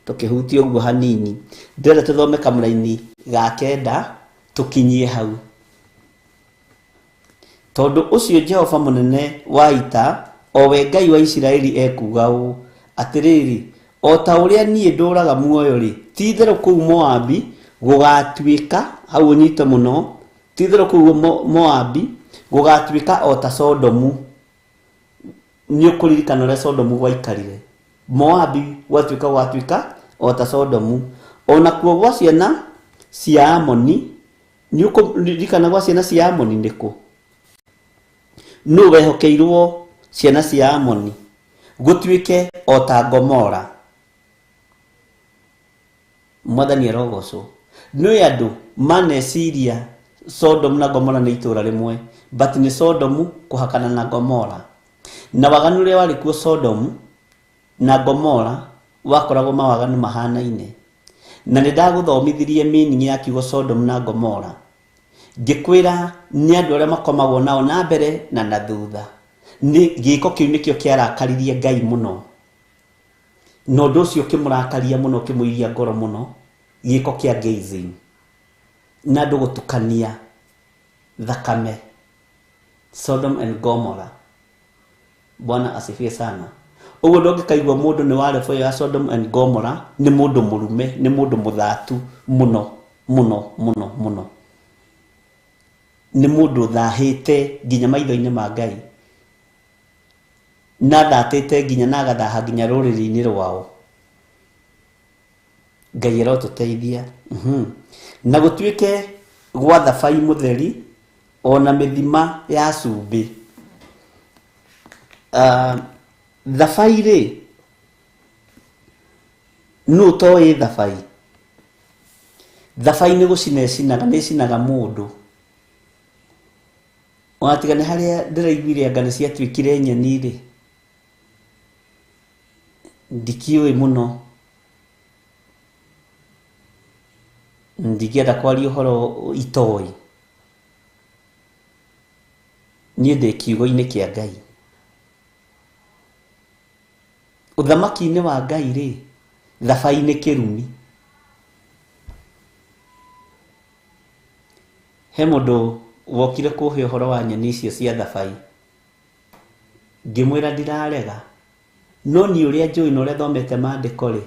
tukihutia uguo hanini. Ndĩrenda tuthome kamura-ini ga 9 tukinyie hau. Tondu ucio Jehova munene wa ita, owe Ngai wa Isiraeli ekuga ũ atiriri, o ta uria nie nduraga muoyo ri, titherũ kuu Moabi gugatuika, hau unyite muno, titherũ kuu Moabi gugatuika o ta Sodomu. Ni ukuririkana uria Sodomu gwaikarire. Moabi gwatuika o ta Sodomu. Ona kuo gwa ciana cia Amoni, ni ukuririkana gwa ciana cia Amoni ndiku. No wehokeirwo ciana cia Amoni gutuike o ta Gomora. Mwathani erogocwo. No andu maneciria Sodom na Gomora ni itura rimwe, but ni Sodomu kuhakana na Gomora. Na waganu uria wari kuo Sodom na Gomora wakoragwo mawaganu mahanaine. Na nindaguthomithirie meaning ya kiugo Sodom na Gomora, ngikwira ni andu aria makomagwo nao na mbere na na thutha. Ni giiko kiu nikio kiarakaririe Ngai muno, no ndu ucio kimurakaria muno, kimuiria ngoro muno, giiko kia gazing na andu gutukania thakame. Sodom and Gomorrah. Bwana asifiwe sana. uguo ndongikaigwa mundu ni wa level ya Sodom and Gomorrah ni mundu murume ni mundu muthatu muno ni mundu thahite nginya maitho-ini ma Ngai na thatite nginya na agathaha nginya ruriri-ini rwao. Ngai arotuteithia na gutuike gwa thabai mutheri ona mithima ya cumbi. Thabai ri no toyi thabai ni gucinecinaga ni cinaga mundu. Watiga ni haria ndiraiguire ngano ciatuikire nyeni ri ndikioi muno ndigienda kwaria uhoro itoi ni ndi kiugo-ini kia Ngai. Uthamaki-ini wa Ngai ri thabai ni kirumi. He mundu wokire kuhe uhoro wa nyeni icio cia thabai ngimwira ndirarega no ni uria njui no uria thomete maandiko ri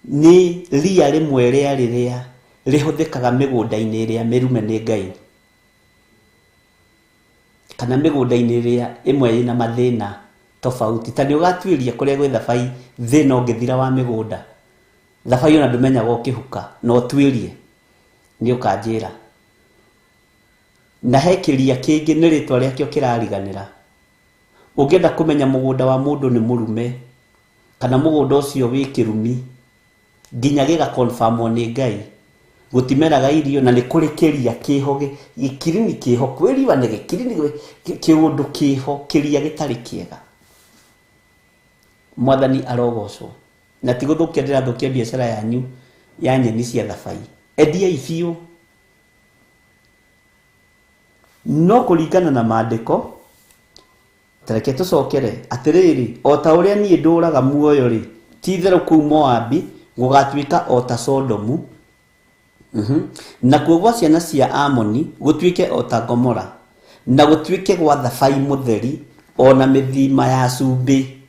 ni ria rimwe riria rihuthikaga migunda-ini iria mirume ni Ngai kana migunda-ini iria imwe ina mathina tofauti. Tani ugatuiria kuria gwi thabai thina ungithira wa migunda thabai ona ndumenyaga ukihuka no tuirie ni ukanjira na he kiria kingi ni ritwa riakio kirariganira. Ungienda kumenya mugunda wa mundu ni murume kana mugunda ucio wi kirumi nginya giga confirmwo ni Ngai gutimeraga irio na ni kuri kiria kiho gikirini kiho kwiriwa ni gikirini kiundu kiho kiria gitari kiega. Mwathani arogocwo na ti guthukia ndirathukia biashara yanyu ya nyeni cia thabai. Endia ibiu no kuringana na maandiko. Tareke tucokere atiriri o ta uria nie nduraga muoyo ri ti theru kuu Moabi gugatuika o ta Sodomu na kuogwa ciana cia Amoni gutuike o ta Gomora na gutuike gwa thabai mutheri ona mithima ya cumbi.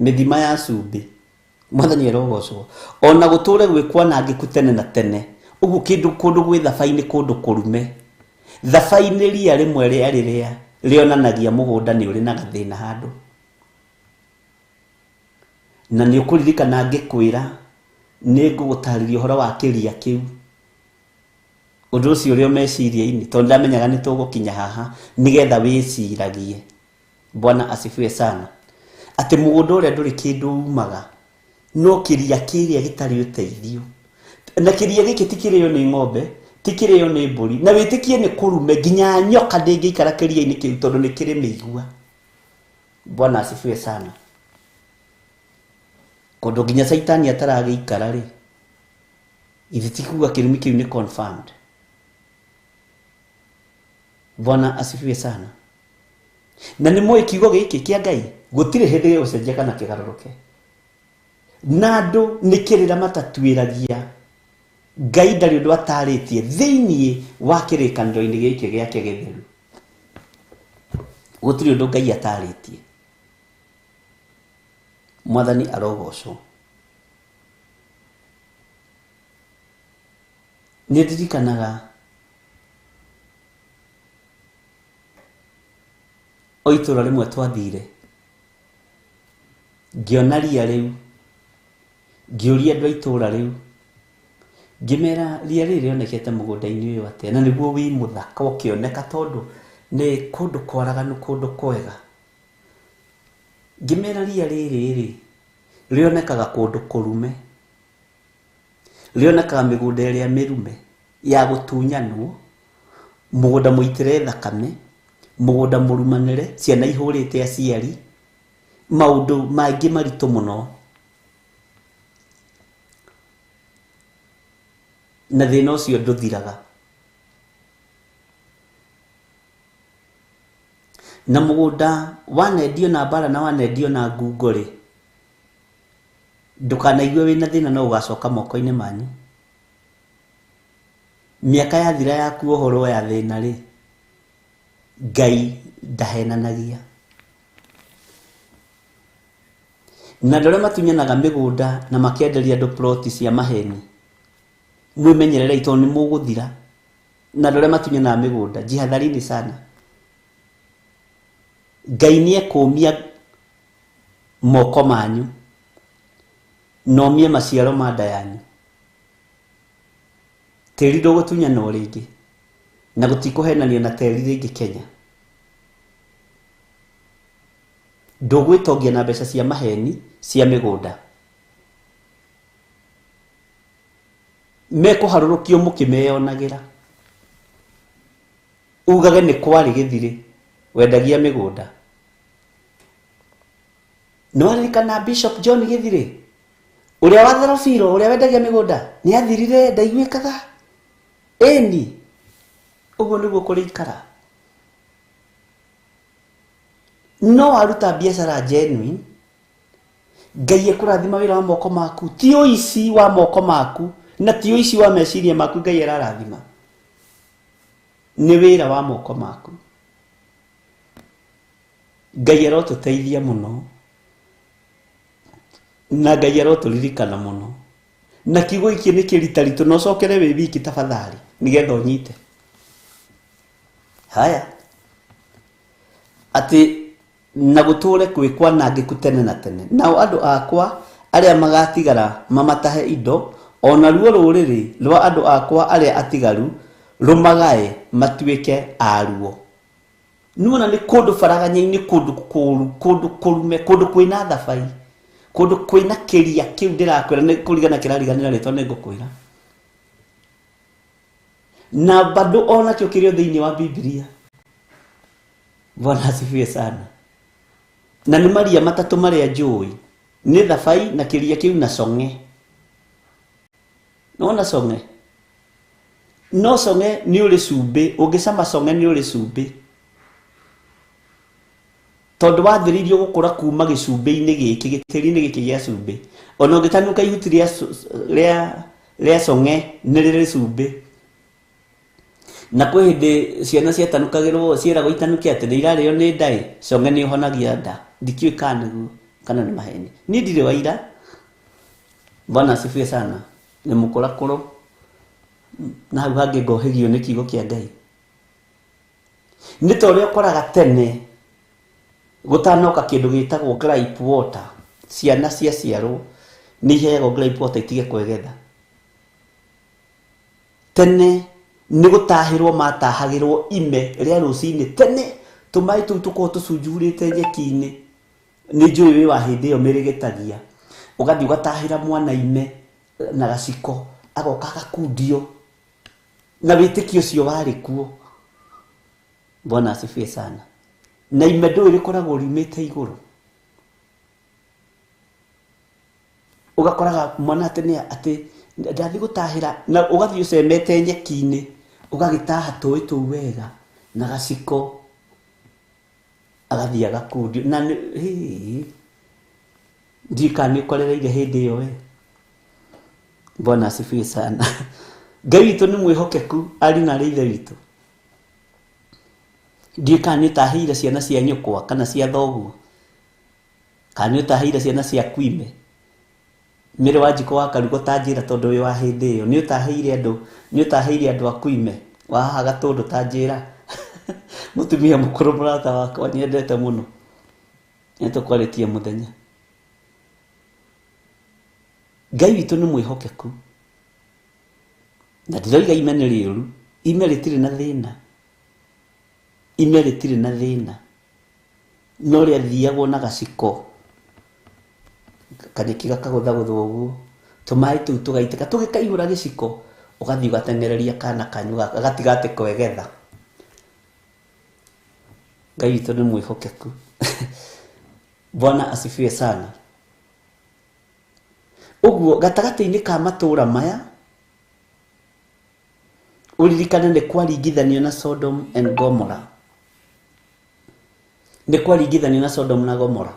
Mithima ya cumbi Mwathani arogocwo ona guture gwikwanangiku tene na tene. Ugu kundu gwi thabai ni kundu kurume. Thabai ni ria rimwe riria rionanagia mugunda ni uri na gathina handu na ni ukuririkana ngikwira ni ngugutariria uhoro wa kiria kiu undu ucio urio meciria-ini tondu ndamenyaga ni tugukinya haha nigetha wiciragie. Bwana asifiwe sana. Ati mugunda uria nduri kindu umaga no kiria kiria gitari uteithio na kiria giki tikirio ni ng'ombe tikirio ni mburi na witikie ni kurume nginya nyoka ndingiikara kiria-ini kiu tondu ni kiri migua. Bwana asifiwe sana. Kundu nginya Saitani ataragiikara ri ithi tikuga kirumi kiu ni confirmed. Bwana asifiwe sana. Na ni moi kiugo giki kia Ngai gutire hindi giucenjia kana kigaruruke na andu nikirira matatuiragia Ngai ndari undu ataritie thiini wa kirikaniro-ini giki giake githeru. Gutire undu Ngai ataritie. Mwathani arogocwo. Ndirikanaga o itura rimwe twathire ngiona ria riu ngiuria andu a itura riu ngimera ria riri rionekete mugunda-ini uyu atia na niguo wi muthaka ukioneka tondu ni kundu kwaraganu kundu kwega. Ngimera ria riri rionekaga kundu kurume rionekaga migunda iria mirume ya gutunyanwo mugunda muitire thakame mugunda murumanire ciana ihurite aciari maundu maingi maritu muno na thina ucio nduthiraga. Na mugunda wanendio na bara na wanendio na ngungo ri ndukanaigwe wina thina no ugacoka moko-ini manyu. Miaka yathira yaku uhoro ya thina ri Ngai ndahenanagia. na ndore matunyanaga migunda na makienderia andu ploti cia maheni mwimenyerere ito ni muguthira na ndore matunyanaga migunda jihadharini sana Ngai nie kumia moko manyu nomie maciaro ma nda yanyu teri ndugutunyana o ringi na gutikuhenanio na teri ringi Kenya ndugwitongia na mbeca cia maheni cia migunda mekuharurukio mukimeyonagira ugage ni kwari githire wendagia migunda no aririkana Bishop John Githire uria wa Tharobiro uria wendagia migunda ni athirire ndaiguikaga eni uguo niguo kurikara no aruta biashara genuine Ngai ekurathima wira wa moko maku ti uici wa moko maku na ti uici wa meciria maku Ngai ararathima ni wira wa moko maku Ngai arotuteithia muno na Ngai aroturirikana muno na kiugo iki ni kiritaritu no cokere wi wiki tafadhali nigetha unyite haya ati na guture kwikwa na ngikutene na tene nao andu akwa aria magatigara mamatahe indo ona ruo ruriri rwa andu akwa aria atigaru rumagae matuike aruo nuona ni kundu faraganya-ini kundu kuru kundu kurume kundu kwina thabai kundu kwina kiria kiu ndirakwira ni kurigana kirariganira ritwa ni ngukwira na bado ona kio kirio thiini wa Biblia Bwana asifiwe sana na ni Maria matatu maria njui ni thabai na kiria kiu na songe no songe ni uri cumbi ungisama songe ni uri cumbi tondu wathiririo gukura kuma gicumbi-ini giki gitiri-ini giki gia cumbi ona ungitanuka ihuti ria songe ni riri cumbi na kwi hindi ciana ciatanukagirwo ciiragwo itanuke ati irario ni ndai songe ni honagia nda ndikiu kaniguo kana ni maheni ni ndire waira Bwana asifiwe sana ni mukura kuru na hau hangi ngohegio ni kiugo kia Ngai ni toria ukoraga tene gutanoka kindu gitagwo gripe water ciana cia ciaro ni heagwo gripe water itige kwegetha tene ni gutahirwo matahagirwo ime ria rucini tene tumai tu tuko tucunjurite nyeki-ini ni njui wi wa hindi iyo mirigitagia ugathi ugatahira mwana ime na gaciko agoka gakundio na witikio cio wari kuo Bwana asifiwe sana na ime ndo irikoragwo rimite iguru ugakoraga mwana tene ati ndathi gutahira na ugathi ucemete nyeki-ini ugagitaha tui tu wega na gaciko agathi agakundio na ndikani korereire hindi iyo we Bwana asifiwe sana Ngai witu ni mwihokeku ari na ri ithe witu ndikani tahira ciana cia nyukwa kana cia thoguo kana utahira ciana cia kwime mire wajiko wakarugo tanjira tondu wi wa hindi iyo ni utahire andu akwime wahaga tondu tanjira mutumia mukuru murata wakwa nyendete muno nitukwaritie muthenya Ngai witu ni mwihokeku na ndiroiga ime ni riuru ime ritiri na thina ime ritiri na thina no ria thiagwo na gaciko kanyeki gakaguthaguthwo uguo tumai tu tugaiteka tugikaihura giciko ugathi ugatengereria kana kanyu gatigate kwegetha Ngai witu ni mwihokeku Bwana asifiwe sana uguo gatagati-ini ka matura maya uririkane ni kwaringithanio na Sodom and Gomorrah ni kwaringithanio na Sodom na Gomorrah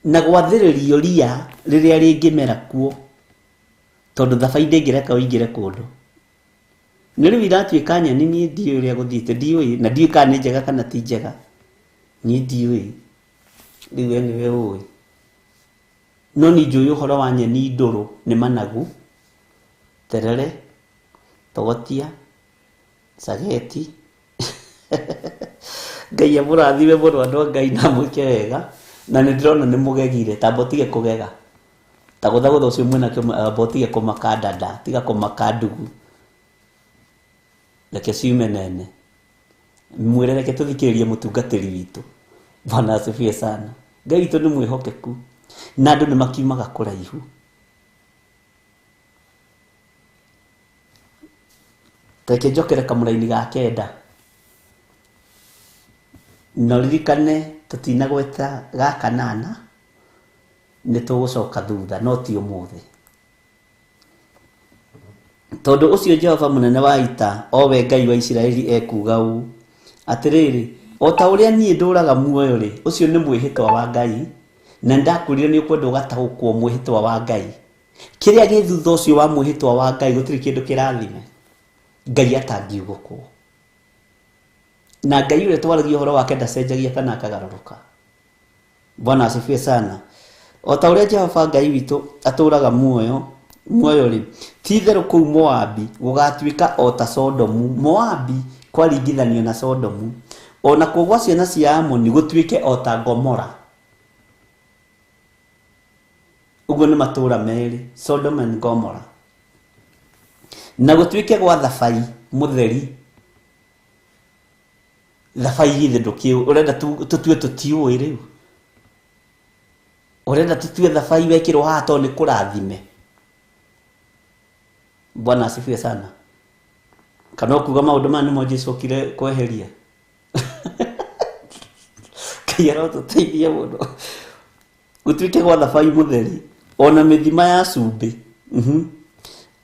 na gwathiririo ria riria ringimera kuo tondu thabai ndingireka uingire kundu ni riu iratuika nyeni ni ndiu uria guthiite ndiu na ndiu kana ni njega kana ti njega ni ndiwe riwe niwe uwi no ni njui uhoro wa nyeni nduru ni managu terere togotia sageti Ngai amurathime muno andu Ngai na mwike wega na ni ndirona ni mugegire tambotige kugega ta gutha ucio mwena botige kumakandada tiga kumakandugu reke ciume nene mwire reke tuthikiririe mutungatiri witu Bwana asifiwe sana. Ngai witu ni mwihokeku na andu ni makiumaga kuraihu reke njokere kamuraini ga kenda no ririkane tutinagweta ga kanana ni tugucoka thutha no ti umuthi tondu ucio Jehova munene wa ita owe Ngai wa Isiraeli ekuga u atiriri o ta uria nie nduraga muoyo ri ucio ni mwihitwa wa Ngai na ndakurire ni ukwenda ugatahukwo mwihitwa wa Ngai kiria githutha ucio wa mwihitwa wa Ngai gutiri kindu kirathime Ngai atangiugukwo na Ngai ule twaragia uhoro wake ndacenjagia kana akagaruruka. Bwana asifiwe sana. O ta uria Jehova Ngai witu aturaga muoyo ri ti theru kuu Moabi gugatuika o ta Sodomu. Moabi kwaringithanio na Sodomu ona kugwa ciana cia Amoni gutuike o ta Gomora. Uguo ni matura meri Sodom and Gomora na gutuike gwa thabai mutheri thabai ithe ndukiu urenda tutue tutiui riu urenda tutue thabai wekirwo hato ni kurathime. Bwana asifiwe sana. Kana kuga maundu mani mo Jesu kire kweheria kiyaro tuteithia muno gutuike gwa thabai mutheri ona mithima ya cumbi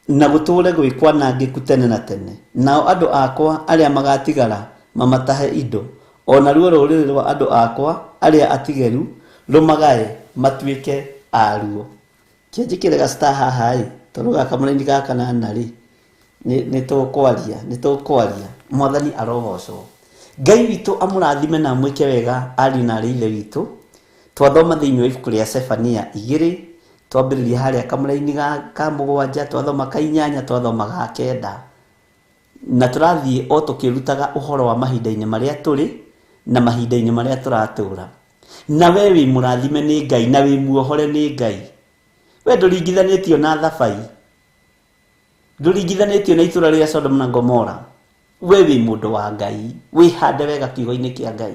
na guture gwikwa nangi kutene na tene nao andu akwa aria magatigara mamatahe indo ona ruo ruriri rwa andu akwa aria atigeru rumagae matuike aruo kienjikire gasta haha toruga kamuraini gaka na nari ni tukwaria mwathani arogocwo. Ngai witu amurathime na mwike wega ari na ri ithe witu twathoma thiini wa ibuku ria Sefania 2 twambiriria haria kamuraini ka mugwanja twathoma ka 8 twathoma ga 9 na turathie o tukirutaga uhoro wa mahinda-ini maria turi na mahinda-ini maria turatura na we wi murathime ni Ngai na wi muohore ni Ngai we nduringithanitio na thabai nduringithanitio na itura ria Sodom na Gomora we wi mundu wa Ngai wi hande wega kiugo-ini kia Ngai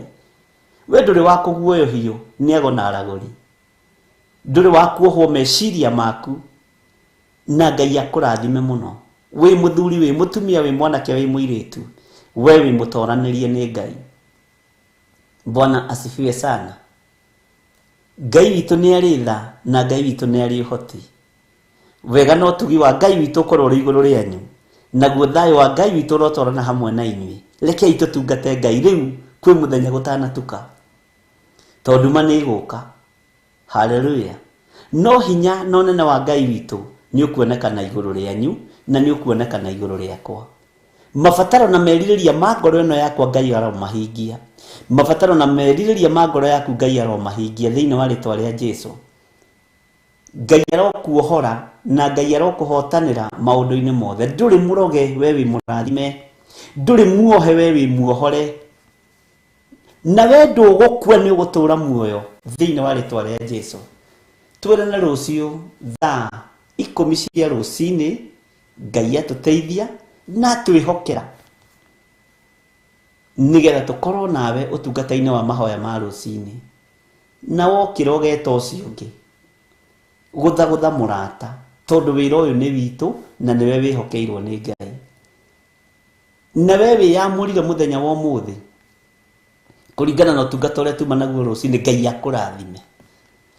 we nduri wa kuguoyohio ni ego na araguri nduri wa kuohwo meciria maku na Ngai akurathime muno we muthuri we mutumia we mwanake we muiritu we wi mutoranirie ni Ngai. Bwana asifiwe sana. Ngai witu ni aritha na Ngai witu ni ari hoti wega no tugi wa Ngai witu korwo ri iguru rianyu naguo thayo wa Ngai witu rotorana hamwe na inyui reke itu tungate Ngai riu kwi muthenya gutanatuka tondu mani iguka. Haleluya. No hinya no nene wa Ngai witu ni ukuonekana iguru rianyu na ni ukuonekana iguru riakwa. Mabataro na meririria ma ngoro ino yakwa Ngai aromahingia. Mabataro na meririria ma ngoro yaku Ngai aromahingia thiini wa ritwa ria Jesu. Ngai arokuohora na Ngai arokuhotanira maundu-ini mothe. Nduri muroge we wi murathime nduri muohe we wi muohore na we ndugukua ni ugutura muoyo thiini wa ritwa ria Jesu. Twirana rucio thaa 10 cia rucini Ngai atuteithia na twihokera nigetha tukorwo nawe utungata-ini wa mahoya ma rucini na wokira ugeta ucio ungi guthagutha murata tondu wira uyu ni witu na niwe wihokeirwo ni Ngai na we wiyamurire muthenya wa umuthi kuringana na utungata uria tuma naguo rucini. Ngai akurathime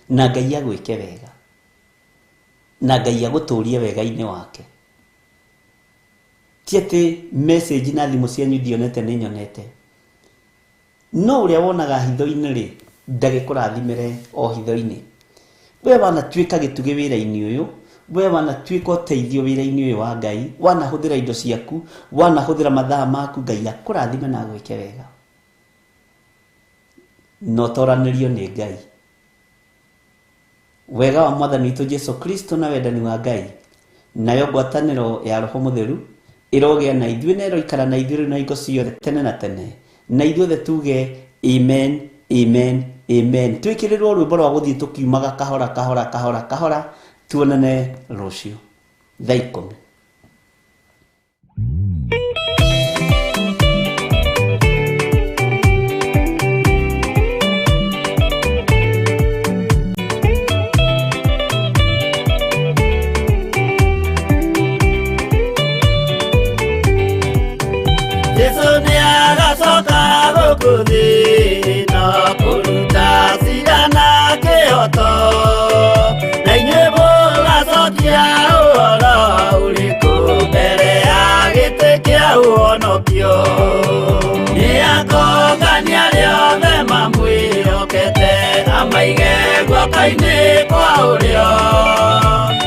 na Ngai agwike wega na Ngai aguturie wega-ini wake. Tiete message na thimu cianyu ndionete ni nyonete no uria wonaga hitho-ini ri ndagikurathimire o hitho-ini we wana tuika gituge wira-ini uyu we wana tuika uteithio wira-ini uyu wa Ngai wana huthira indo ciaku wana huthira mathaa maku Ngai akurathime na agwike wega. no toranĩrio nĩ Ngai. Wega wa Mwathani witũ Jesu Kristo na wendani wa Ngai nayo ngwatanĩro ya Roho Mũtheru ĩrogĩa na ithuĩ na ĩroikara na ithuĩ na hingo ciothe tene na tene. Na ithuothe tuge amen, amen, amen. Twĩkĩrĩrwo rwĩmbo rwa gũthiĩ tũkiumaga kahora kahora kahora kahora. Tuonane rũciũ thaa 10. Kaine kwa ulio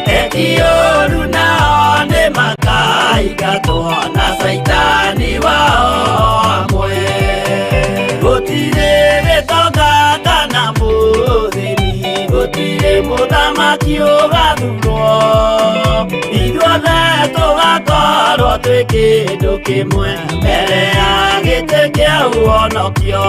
Ekioru nao ni makaigatwo na saitani wao amwe. Gutire gitonga kana muthini, gutire muthamaki ugathurwo, ithuothe tugakorwo twi kindu kimwe mbere ya giti kia uonokio.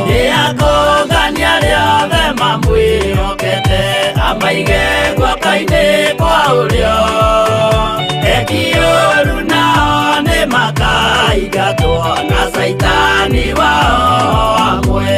Niakongania riothe mamwĩhokete, amaige guoko-inĩ kwa ũrĩo. Ekioru nao nĩ makaigatwo na saitani wao amwe.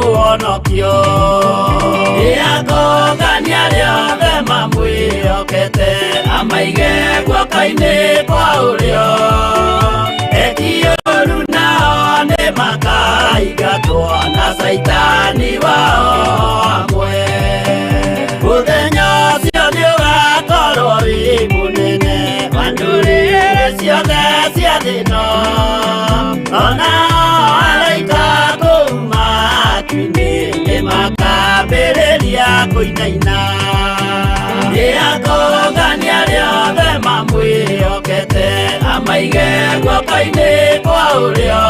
Uonokio Niakongania riothe mamwĩhokete, amaige guoko-inĩ kwa ũrĩo. Ekioru nao nĩ makaigatwo na saitani wao amwe. Mũthenya ũcio nĩũgakorwo wĩ mũnene wa ndũrĩrĩ ciothe cia thĩ ĩno, onao araika kuuma nĩ makambĩrĩria kũinaina. Niakongania riothe mamwĩhokete, amaige guoko-inĩ kwa ũrĩo.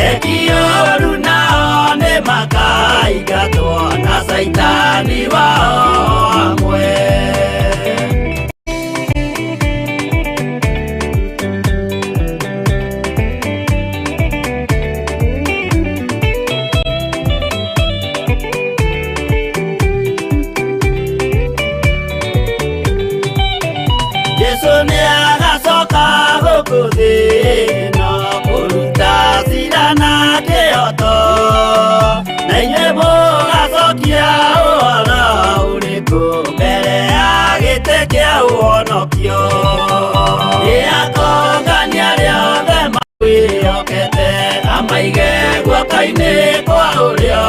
Ekioru nao nĩ makaigatwo na saitani wao amwe. Niakongania riothe mamwĩhokete, amaige guoko-inĩ kwa ũrĩo.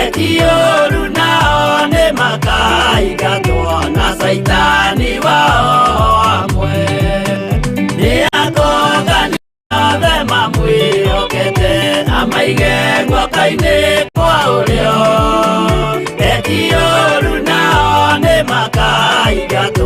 Ekioru nao nĩ makaigatwo na saitani wao amwe. Niakongania riothe mamwĩhokete, amaige guoko-inĩ kwa ũrĩo. Ekioru nao nĩ makaigatwo